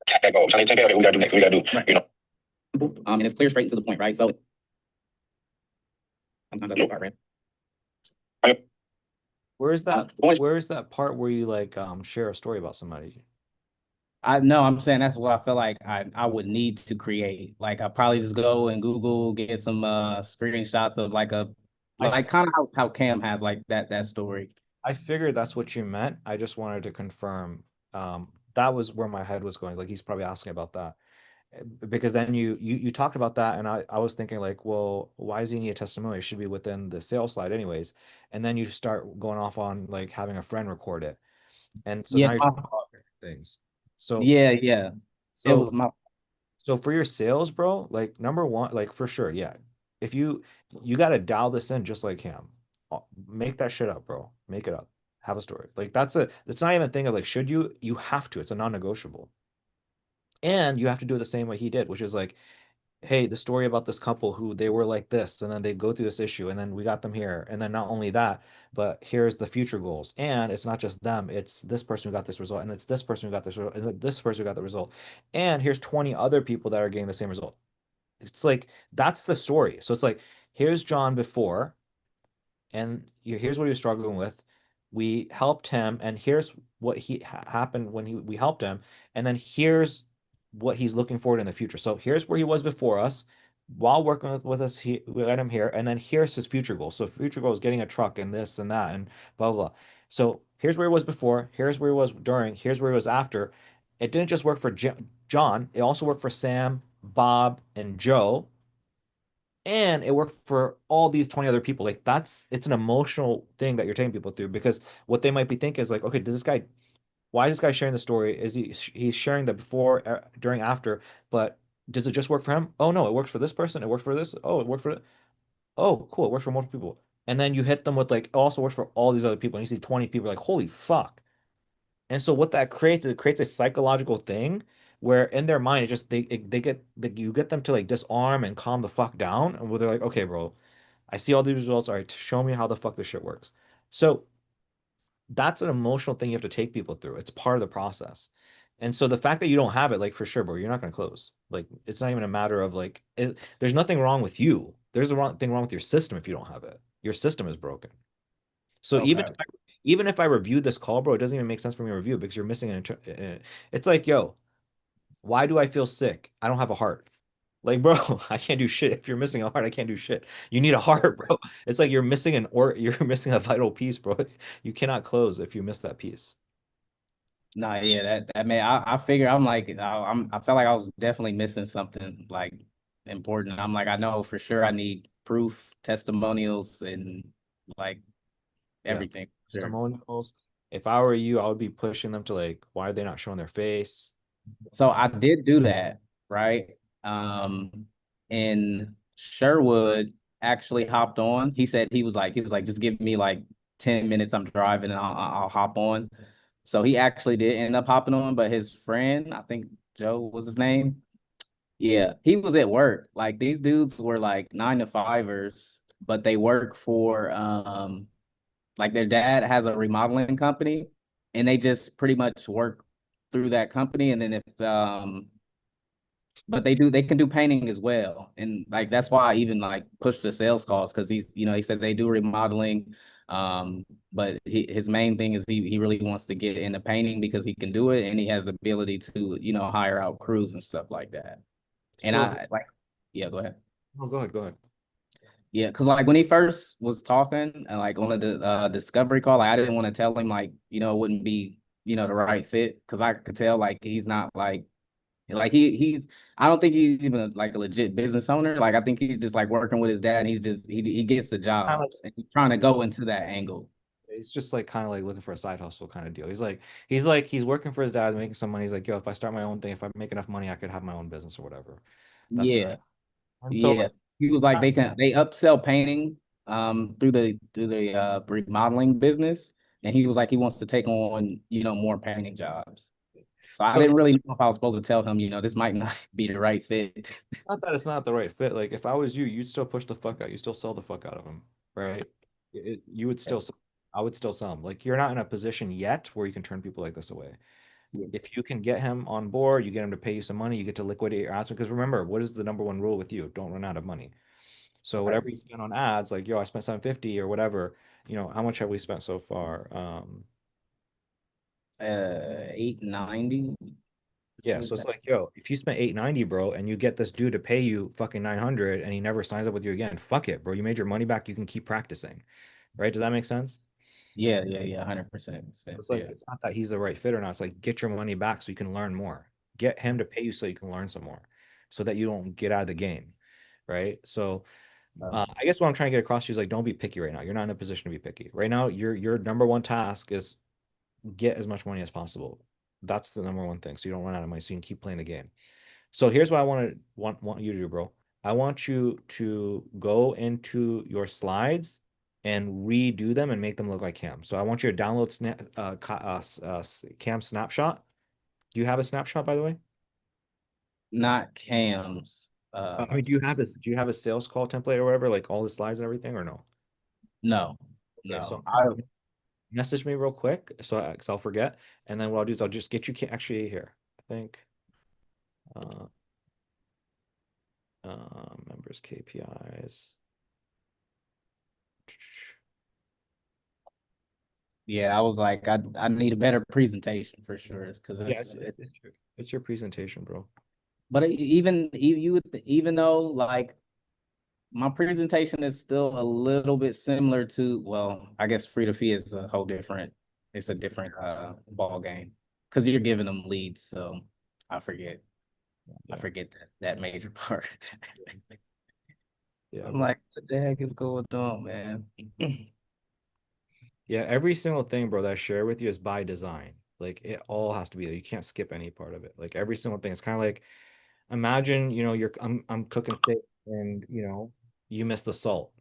that goal. Trying to take care of it, we gotta do next, we gotta do, right. And it's clear, straight and to the point, right? So sometimes I go far, right? Where's that part where you like share a story about somebody? I know I'm saying that's what I feel like I would need to create. Like I probably just go and Google, get some screenshots of like a I like kind of how Cam has like that story. I figured that's what you meant. I just wanted to confirm. That was where my head was going. Like he's probably asking about that. Because then you talked about that, and I was thinking like, well, why does he need a testimonial? It should be within the sales slide anyways. And then you start going off on like having a friend record it. And so Yeah, now you're talking about different things. So yeah. It so was my so for your sales, bro, like number one, like for sure, yeah. If you got to dial this in just like him. Make that shit up, bro. Make it up. Have a story. Like that's not even a thing of like should you? You have to. It's a non-negotiable. And you have to do it the same way he did, which is like, hey, the story about this couple who they were like this, and then they go through this issue, and then we got them here. And then not only that, but here's the future goals. And it's not just them, it's this person who got this result, and it's this person who got this result, and this person who got the result. And here's 20 other people that are getting the same result. It's like that's the story. So it's like, here's John before, and here's what he was struggling with. We helped him, and here's what he happened when we helped him, and then here's what he's looking forward in the future. So here's where he was before us. While working with us, we got him here, and then here's his future goal. So future goal is getting a truck and this and that and blah blah blah. So here's where he was before. Here's where he was during. Here's where he was after. It didn't just work for John. It also worked for Sam, Bob, and Joe, and it worked for all these 20 other people. Like it's an emotional thing that you're taking people through, because what they might be thinking is like, okay, why is this guy sharing the story? Is he's sharing the before, during, after, but does it just work for him? Oh no, it works for this person, it works for this. Oh, it worked for, oh cool, it works for multiple people. And then you hit them with like, it also works for all these other people, and you see 20 people like, holy fuck. And so what that creates, it creates a psychological thing where in their mind, it just they get you get them to like disarm and calm the fuck down, and where they're like, okay, bro, I see all these results. All right, show me how the fuck this shit works. So that's an emotional thing you have to take people through. It's part of the process. And so the fact that you don't have it, like for sure, bro, you're not going to close. Like it's not even a matter of like there's nothing wrong with you. There's a wrong thing wrong with your system if you don't have it. Your system is broken. So okay. even if I reviewed this call, bro, it doesn't even make sense for me to review because you're missing it's like, yo, why do I feel sick? I don't have a heart. Like, bro, I can't do shit. If you're missing a heart, I can't do shit. You need a heart, bro. It's like you're missing a vital piece, bro. You cannot close if you miss that piece. Nah, yeah, that man, I figure I'm like I felt like I was definitely missing something like important. I'm like I know for sure I need proof, testimonials, and like Yeah. everything. Sure. Testimonials. If I were you, I would be pushing them to like, why are they not showing their face? So I did do that, right? And Sherwood actually hopped on. He was like, just give me like 10 minutes. I'm driving and I'll hop on. So he actually did end up hopping on, but his friend, I think Joe was his name. Yeah, he was at work. Like these dudes were like 9 to 5ers, but they work for like their dad has a remodeling company and they just pretty much work through that company. And then if but they can do painting as well. And like that's why I even like push the sales calls because he said they do remodeling. But his main thing is he really wants to get into painting because he can do it and he has the ability to, hire out crews and stuff like that. And So I like, yeah, go ahead. Oh, go ahead, go ahead. Yeah, because like when he first was talking and like on the discovery call, like, I didn't want to tell him like, it wouldn't be, the right fit because I could tell like he's not like he's I don't think he's even like a legit business owner. Like I think he's just like working with his dad and he gets the Kind of jobs and he's trying to go into that angle. It's just like kind of like looking for a side hustle kind of deal. He's working for his dad, making some money. He's like, yo, if I start my own thing, if I make enough money, I could have my own business or whatever. That's kind Yeah. of, and so Yeah. like, He was like they upsell painting through the remodeling business. And he was like he wants to take on, more painting jobs. So I so didn't really know if I was supposed to tell him, this might not be the right fit. not that it's not the right fit. Like if I was you, you'd still push the fuck out. You still sell the fuck out of him, right? You would still, I would still sell him. Like you're not in a position yet where you can turn people like this away. If you can get him on board, you get him to pay you some money, you get to liquidate your ads. Because remember, what is the number one rule with you? Don't run out of money. So Right. whatever you spend on ads, like yo, I spent 750 or whatever, how much have we spent so far? 890. Yeah, so it's like, yo, if you spent 890, bro, and you get this dude to pay you fucking 900 and he never signs up with you again, fuck it, bro. You made your money back, you can keep practicing. Right? Does that make sense? Yeah, 100%. It's like Yeah. it's not that he's the right fit or not. It's like get your money back so you can learn more. Get him to pay you so you can learn some more, so that you don't get out of the game. Right? So I guess what I'm trying to get across to you is like don't be picky right now. You're not in a position to be picky. Right now, your number one task is get as much money as possible. That's the number one thing. So you don't run out of money. So you can keep playing the game. So here's what I want you to do, bro. I want you to go into your slides and redo them and make them look like Cam. So I want you to download Cam snapshot. Do you have a snapshot, by the way? Not Cam's. I mean, do you have a sales call template or whatever, like all the slides and everything, or no? No, Okay, so no. I message me real quick, so because I'll forget, and then what I'll do is I'll just get you actually here. I think uh, members KPIs. Yeah, I was like, I need a better presentation for sure because Yeah, it's your presentation, bro. but even though like my presentation is still a little bit similar to, well, I guess free to fee is a whole different, it's a different ball game because you're giving them leads. So I forget, I Yeah, forget that major part. yeah, I'm bro. like, what the heck is going on, man? Yeah, every single thing, bro, that I share with you is by design. Like it all has to be there. You can't skip any part of it. Like every single thing. It's kind of like imagine, I'm cooking steak and you miss the salt.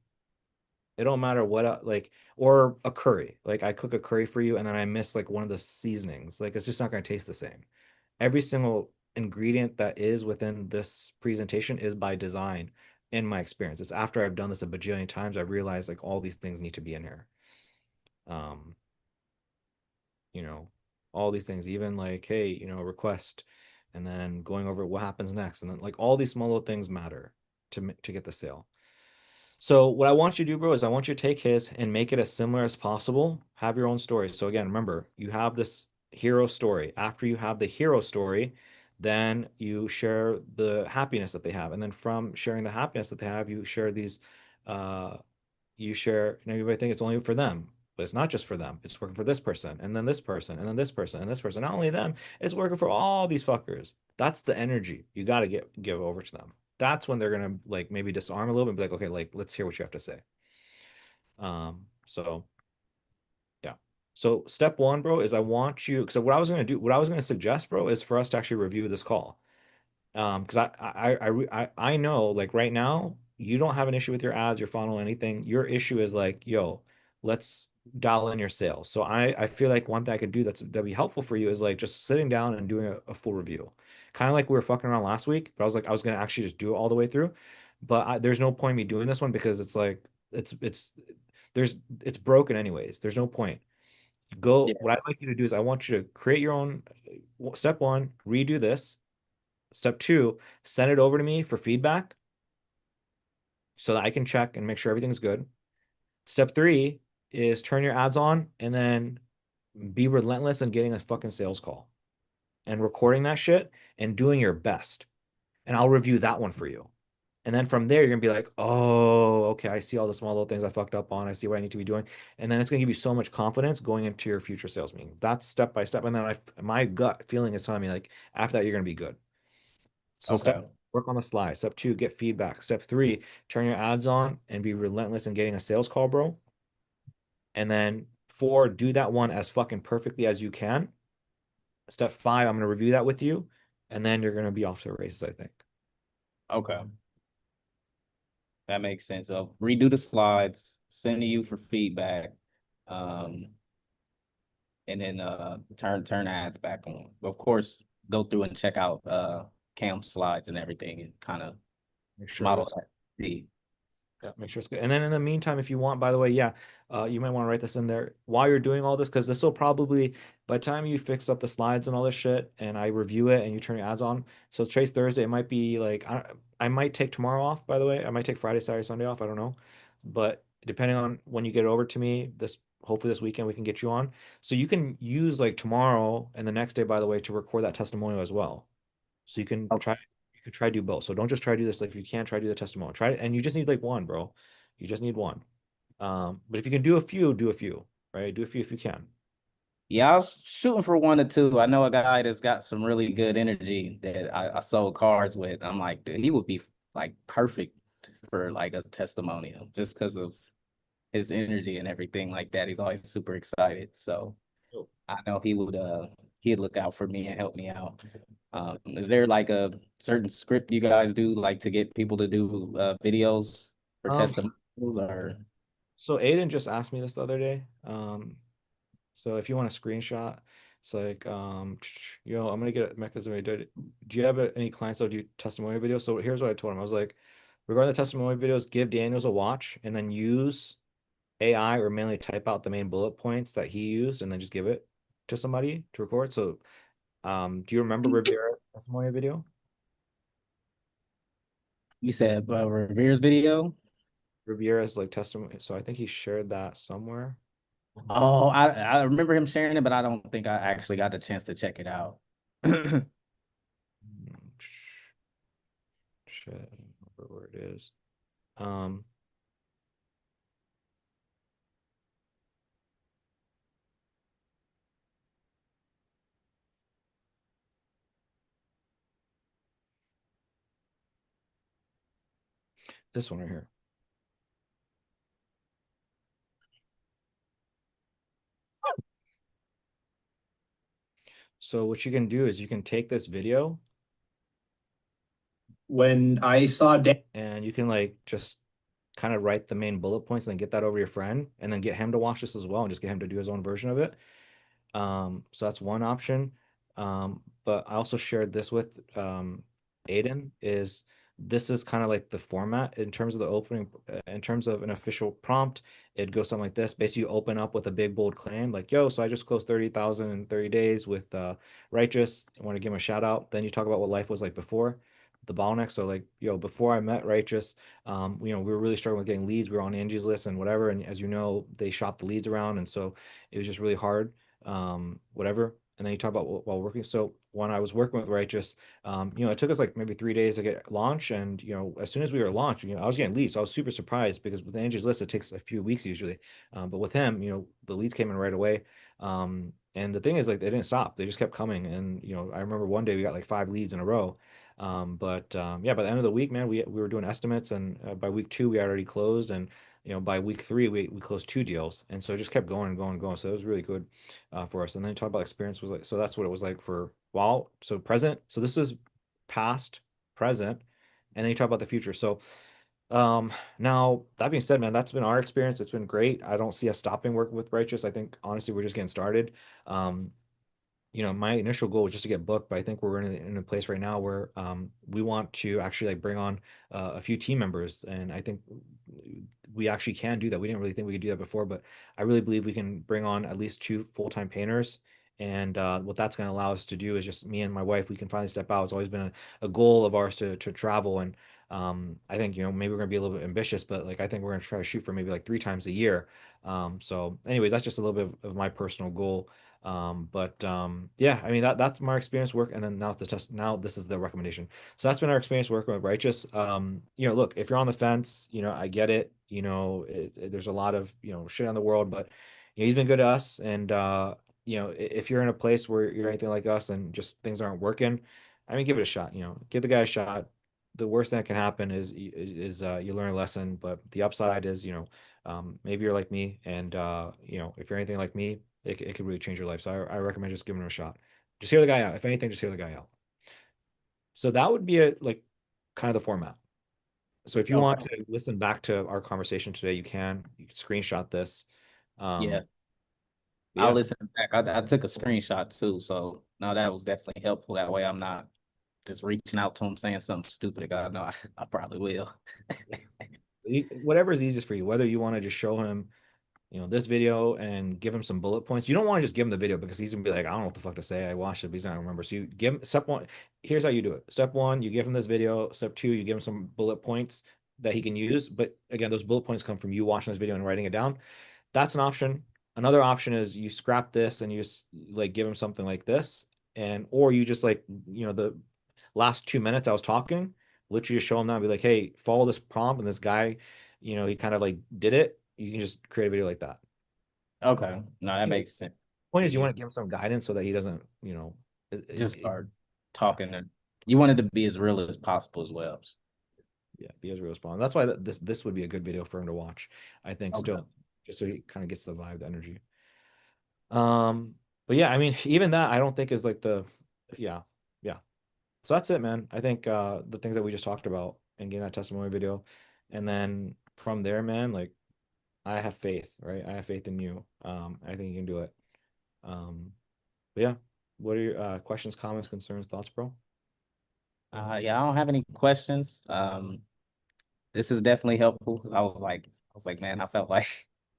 It don't matter what like or a curry. Like I cook a curry for you and then I miss like one of the seasonings. Like it's just not going to taste the same. Every single ingredient that is within this presentation is by design in my experience. It's after I've done this a bajillion times, I've realized like all these things need to be in here. Um, you know, all these things, even like, hey, request, and then going over what happens next. And then like all these small little things matter to get the sale. So what I want you to do, bro, is I want you to take his and make it as similar as possible. Have your own story. So again, remember, you have this hero story. After you have the hero story, then you share the happiness that they have. And then from sharing the happiness that they have, uh, everybody think it's only for them, but it's not just for them. It's working for this person, and then this person, and then this person, and this person. Not only them, it's working for all these fuckers. That's the energy you got to give over to them. That's when they're gonna like maybe disarm a little bit and be like, okay, like let's hear what you have to say. So yeah. So step one, bro, is I want you. So what I was gonna suggest, bro, is for us to actually review this call. Because I know like right now you don't have an issue with your ads, your funnel, anything. Your issue is like, yo, let's dial in your sales. So I feel like one thing I could do that'd be helpful for you is like just sitting down and doing a full review, kind of like we were fucking around last week. But I was like I was gonna actually just do it all the way through, but there's no point in me doing this one because it's like there's it's broken anyways. There's no point. Yeah, Go. What I'd like you to do is I want you to create your own. Step one, redo this. Step two, send it over to me for feedback so that I can check and make sure everything's good. Step three is turn your ads on and then be relentless in getting a fucking sales call and recording that shit and doing your best. And I'll review that one for you. And then from there, you're gonna be like, oh, okay, I see all the small little things I fucked up on. I see what I need to be doing. And then it's gonna give you so much confidence going into your future sales meeting. That's step by step. And then my gut feeling is telling me like after that, you're gonna be good. So step Okay. work on the slide. Step two, get feedback. Step three, turn your ads on and be relentless in getting a sales call, bro. And then four, do that one as fucking perfectly as you can. Step five, I'm gonna review that with you, and then you're gonna be off to the races, I think. Okay. That makes sense. So redo the slides, send to you for feedback, um, and then turn ads back on. But of course, go through and check out Cam's slides and everything and kind of Make sure model that's that. See. Yeah, make sure it's good. And then in the meantime, if you want, by the way, yeah, you might want to write this in there while you're doing all this, because this will probably, by the time you fix up the slides and all this shit, and I review it and you turn your ads on, so Trace Thursday, it might be like, I might take tomorrow off, by the way. I might take Friday, Saturday, Sunday off. I don't know. But depending on when you get it over to me, hopefully this weekend we can get you on. So you can use like tomorrow and the next day, by the way, to record that testimonial as well. So you can try to do both. So don't just try to do this. Like if you can't try to do the testimonial, try it. And you just need like one, bro. You just need one. But if you can do a few, right? Do a few if you can. Yeah, I was shooting for 1 or 2. I know a guy that's got some really good energy that I sold cars with. I'm like, dude, he would be like perfect for like a testimonial just because of his energy and everything like that. He's always super excited. So Cool. I know he'd look out for me and help me out. Is there like a certain script you guys do like to get people to do videos for Um, testimonials or so Aiden just asked me this the other day. So if you want a screenshot, it's like, I'm gonna get a mechanism. Do you have any clients that do testimonial videos? So here's what I told him. I was like, regarding the testimonial videos, give Daniels a watch and then use AI or manually type out the main bullet points that he used and then just give it to somebody to record. So, do you remember Rivera's testimonial video? you said Revere's video? Rivera's like testimony. So I think he shared that somewhere. Oh, I remember him sharing it, but I don't think I actually got the chance to check it out. Shit, I don't remember where it is. Um, this one right here. So what you can do is you can take this video When I saw Dan, and you can like just kind of write the main bullet points and then get that over your friend and then get him to watch this as well and just get him to do his own version of it. So that's one option. But I also shared this with Aiden is this is kind of like the format in terms of the opening, in terms of an official prompt, it goes something like this. Basically, you open up with a big bold claim like, yo, so I just closed 30,000 in 30 days with Righteous. I want to give him a shout out. Then you talk about what life was like before the bottleneck. So like, yo, before I met Righteous, we were really struggling with getting leads. We were on Angie's list and whatever. And as you know, they shop the leads around. And so it was just really hard, whatever. And then you talk about while working. So when I was working with Righteous, it took us like maybe 3 days to get launch. And, as soon as we were launched, I was getting leads. So I was super surprised because with Angie's list, it takes a few weeks usually. But with him, the leads came in right away. And the thing is like, they didn't stop. They just kept coming. And, I remember one day we got like 5 leads in a row. Yeah, by the end of the week, man, we were doing estimates and by week 2, we already closed. And, by week 3, we closed 2 deals. And so it just kept going and going and going. So it was really good for us. And then talk about experience was like, so that's what it was like for while, so present. So this is past, present, and then you talk about the future. So now that being said, man, that's been our experience. It's been great. I don't see us stopping working with Righteous. I think honestly, we're just getting started. Um, my initial goal was just to get booked, but I think we're in a place right now where we want to actually like bring on a few team members, and I think we actually can do that. We didn't really think we could do that before, but I really believe we can bring on at least 2 full-time painters. And what that's going to allow us to do is just me and my wife, we can finally step out. It's always been a goal of ours to travel, and I think maybe we're going to be a little bit ambitious, but like I think we're going to try to shoot for maybe like 3 times a year. So, anyways, that's just a little bit of my personal goal. Yeah, I mean that's my experience work, and then now the test. Now this is the recommendation. So that's been our experience working with Righteous. Look, if you're on the fence, I get it. There's a lot of shit on the world, but he's been good to us, and if you're in a place where you're anything like us and just things aren't working, I mean, give it a shot. Give the guy a shot. The worst thing that can happen is you learn a lesson, but the upside is maybe you're like me, and if you're anything like me, it could really change your life. So I recommend just giving it a shot. Just hear the guy out. If anything, just hear the guy out. So that would be kind of the format. So if you want Okay. to listen back to our conversation today, you can. You can screenshot this. Yeah, I'll Yeah. listen back. I took a screenshot too, so no, that was definitely helpful. That way I'm not just reaching out to him saying something stupid. I know I probably will. Whatever is easiest for you, whether you want to just show him this video and give him some bullet points. You don't want to just give him the video because he's gonna be like, I don't know what the fuck to say. I watched it, but he's not gonna remember. So you give him step one. Here's how you do it. Step one, you give him this video. Step two, you give him some bullet points that he can use. But again, those bullet points come from you watching this video and writing it down. That's an option. Another option is you scrap this and you just like give him something like this, and or you just like the last 2 minutes I was talking, literally just show him that and be like, hey, follow this prompt, and this guy, he kind of like did it. You can just create a video like that. Okay, no, that You know, makes sense. point is you Yeah, want to give him some guidance so that he doesn't, just start yeah, talking, and you want it to be as real as possible as well. yeah, be as real as possible. That's why this would be a good video for him to watch, I think, Okay. still, just so he kind of gets the vibe, the energy. Um, but yeah, I mean, even that I don't think is like yeah, yeah. So that's it, man. I think the things that we just talked about and getting that testimony video, and then from there, man, like I have faith, right? I have faith in you. I think you can do it. Um, but yeah, what are your questions, comments, concerns, thoughts, bro? Yeah, I don't have any questions. This is definitely helpful. I was like, man, I felt like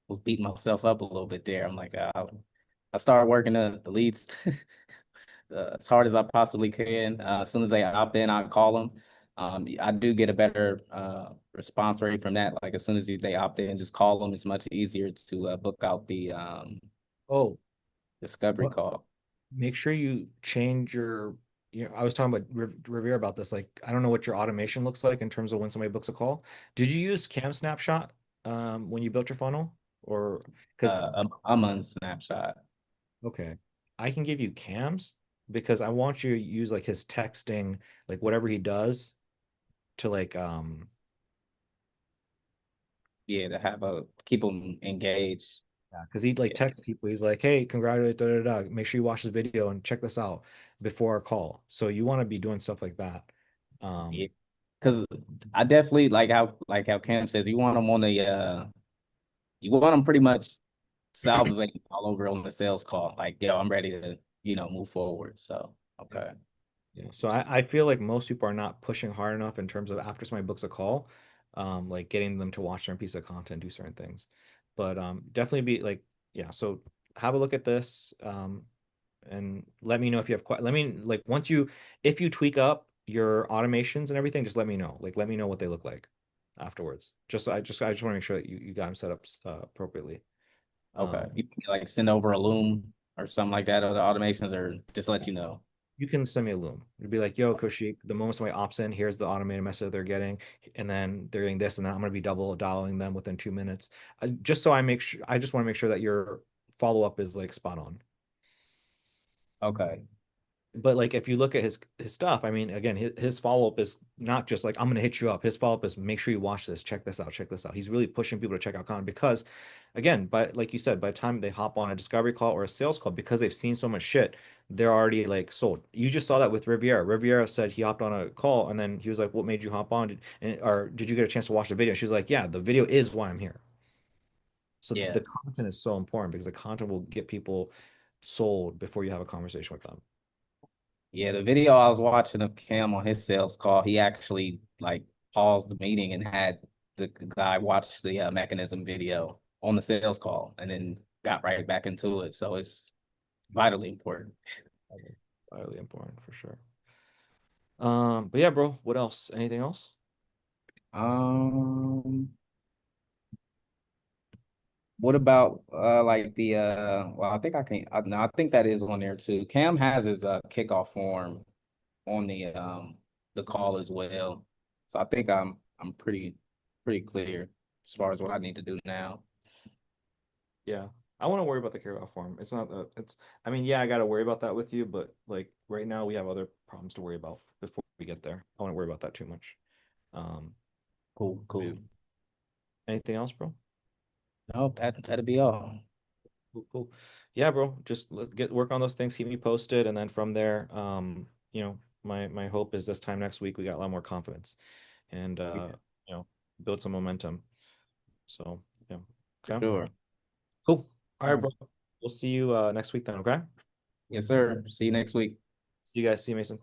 I was beating myself up a little bit there. I'm like, I started working the leads as hard as I possibly can. As soon as they opt in, I call them. I do get a better response rate from that. Like as soon as they opt in, just call them. It's much easier to book out the Oh, discovery what? call. Make sure you change your. I was talking about Revere about this. Like, I don't know what your automation looks like in terms of when somebody books a call. Did you use Cam Snapshot when you built your funnel, or because I'm on Snapshot. okay, I can give you Cam's because I want you to use like his texting, like whatever he does to like Yeah, to have a keep them engaged. yeah, because he'd like Yeah, text people. He's like, "Hey, congratulate, da, da, da. Make sure you watch this video and check this out before our call." So you want to be doing stuff like that. yeah. Um, Because I definitely like how Cam says you want them on the you want them pretty much salivating all over on the sales call. Like, yo, I'm ready to move forward. So okay. yeah. So I feel like most people are not pushing hard enough in terms of after somebody books a call, like getting them to watch certain piece of content, do certain things. But definitely be like, yeah. So have a look at this. And let me know if you have let me like once you if you tweak up your automations and everything, just let me know. Like let me know what they look like afterwards. I just want to make sure that you got them set up appropriately. Okay. Um, You can like send over a loom or something like that, or the automations, or just let you know. you can send me a loom. You'd be like, yo, Koshi, the moment somebody opts in, here's the automated message they're getting, and then they're getting this, and then I'm gonna be double dialing them within 2 minutes. Just so I make sure I just want to make sure that your follow-up is like spot on. Okay. But like if you look at his stuff, I mean, again, his follow-up is not just like I'm gonna hit you up. His follow-up is make sure you watch this, check this out, check this out. He's really pushing people to check out content because again, but like you said, by the time they hop on a discovery call or a sales call, because they've seen so much shit, they're already like sold. You just saw that with Riviera. Riviera said he hopped on a call and then he was like, what made you hop on? Or did you get a chance to watch the video? She was like, yeah, the video is why I'm here. So Yeah. the content is so important because the content will get people sold before you have a conversation with them. Yeah, the video I was watching of Cam on his sales call, he actually like paused the meeting and had the guy watch the mechanism video on the sales call and then got right back into it. So it's vitally important. Highly important for sure. But yeah, bro, what else? Anything else? What about like the well, I think I can no, I think that is on there too. Cam has his kickoff form on the call as well. So I think I'm pretty clear as far as what I need to do now. Yeah. I want to worry about the kickoff form. It's not the it's I mean, yeah, I got to worry about that with you, but like right now we have other problems to worry about before we get there. I want to worry about that too much. Um, Cool, yeah. cool. Anything else, bro? No, that'll be all. Cool, cool. Yeah, bro. Just get work on those things, keep me posted, and then from there, my hope is this time next week we got a lot more confidence and Yeah, build some momentum. So, yeah. for Okay. sure. Cool. All right, All right. bro. We'll see you next week then, okay? Yes, sir. See you next week. See you guys. See you, Mason.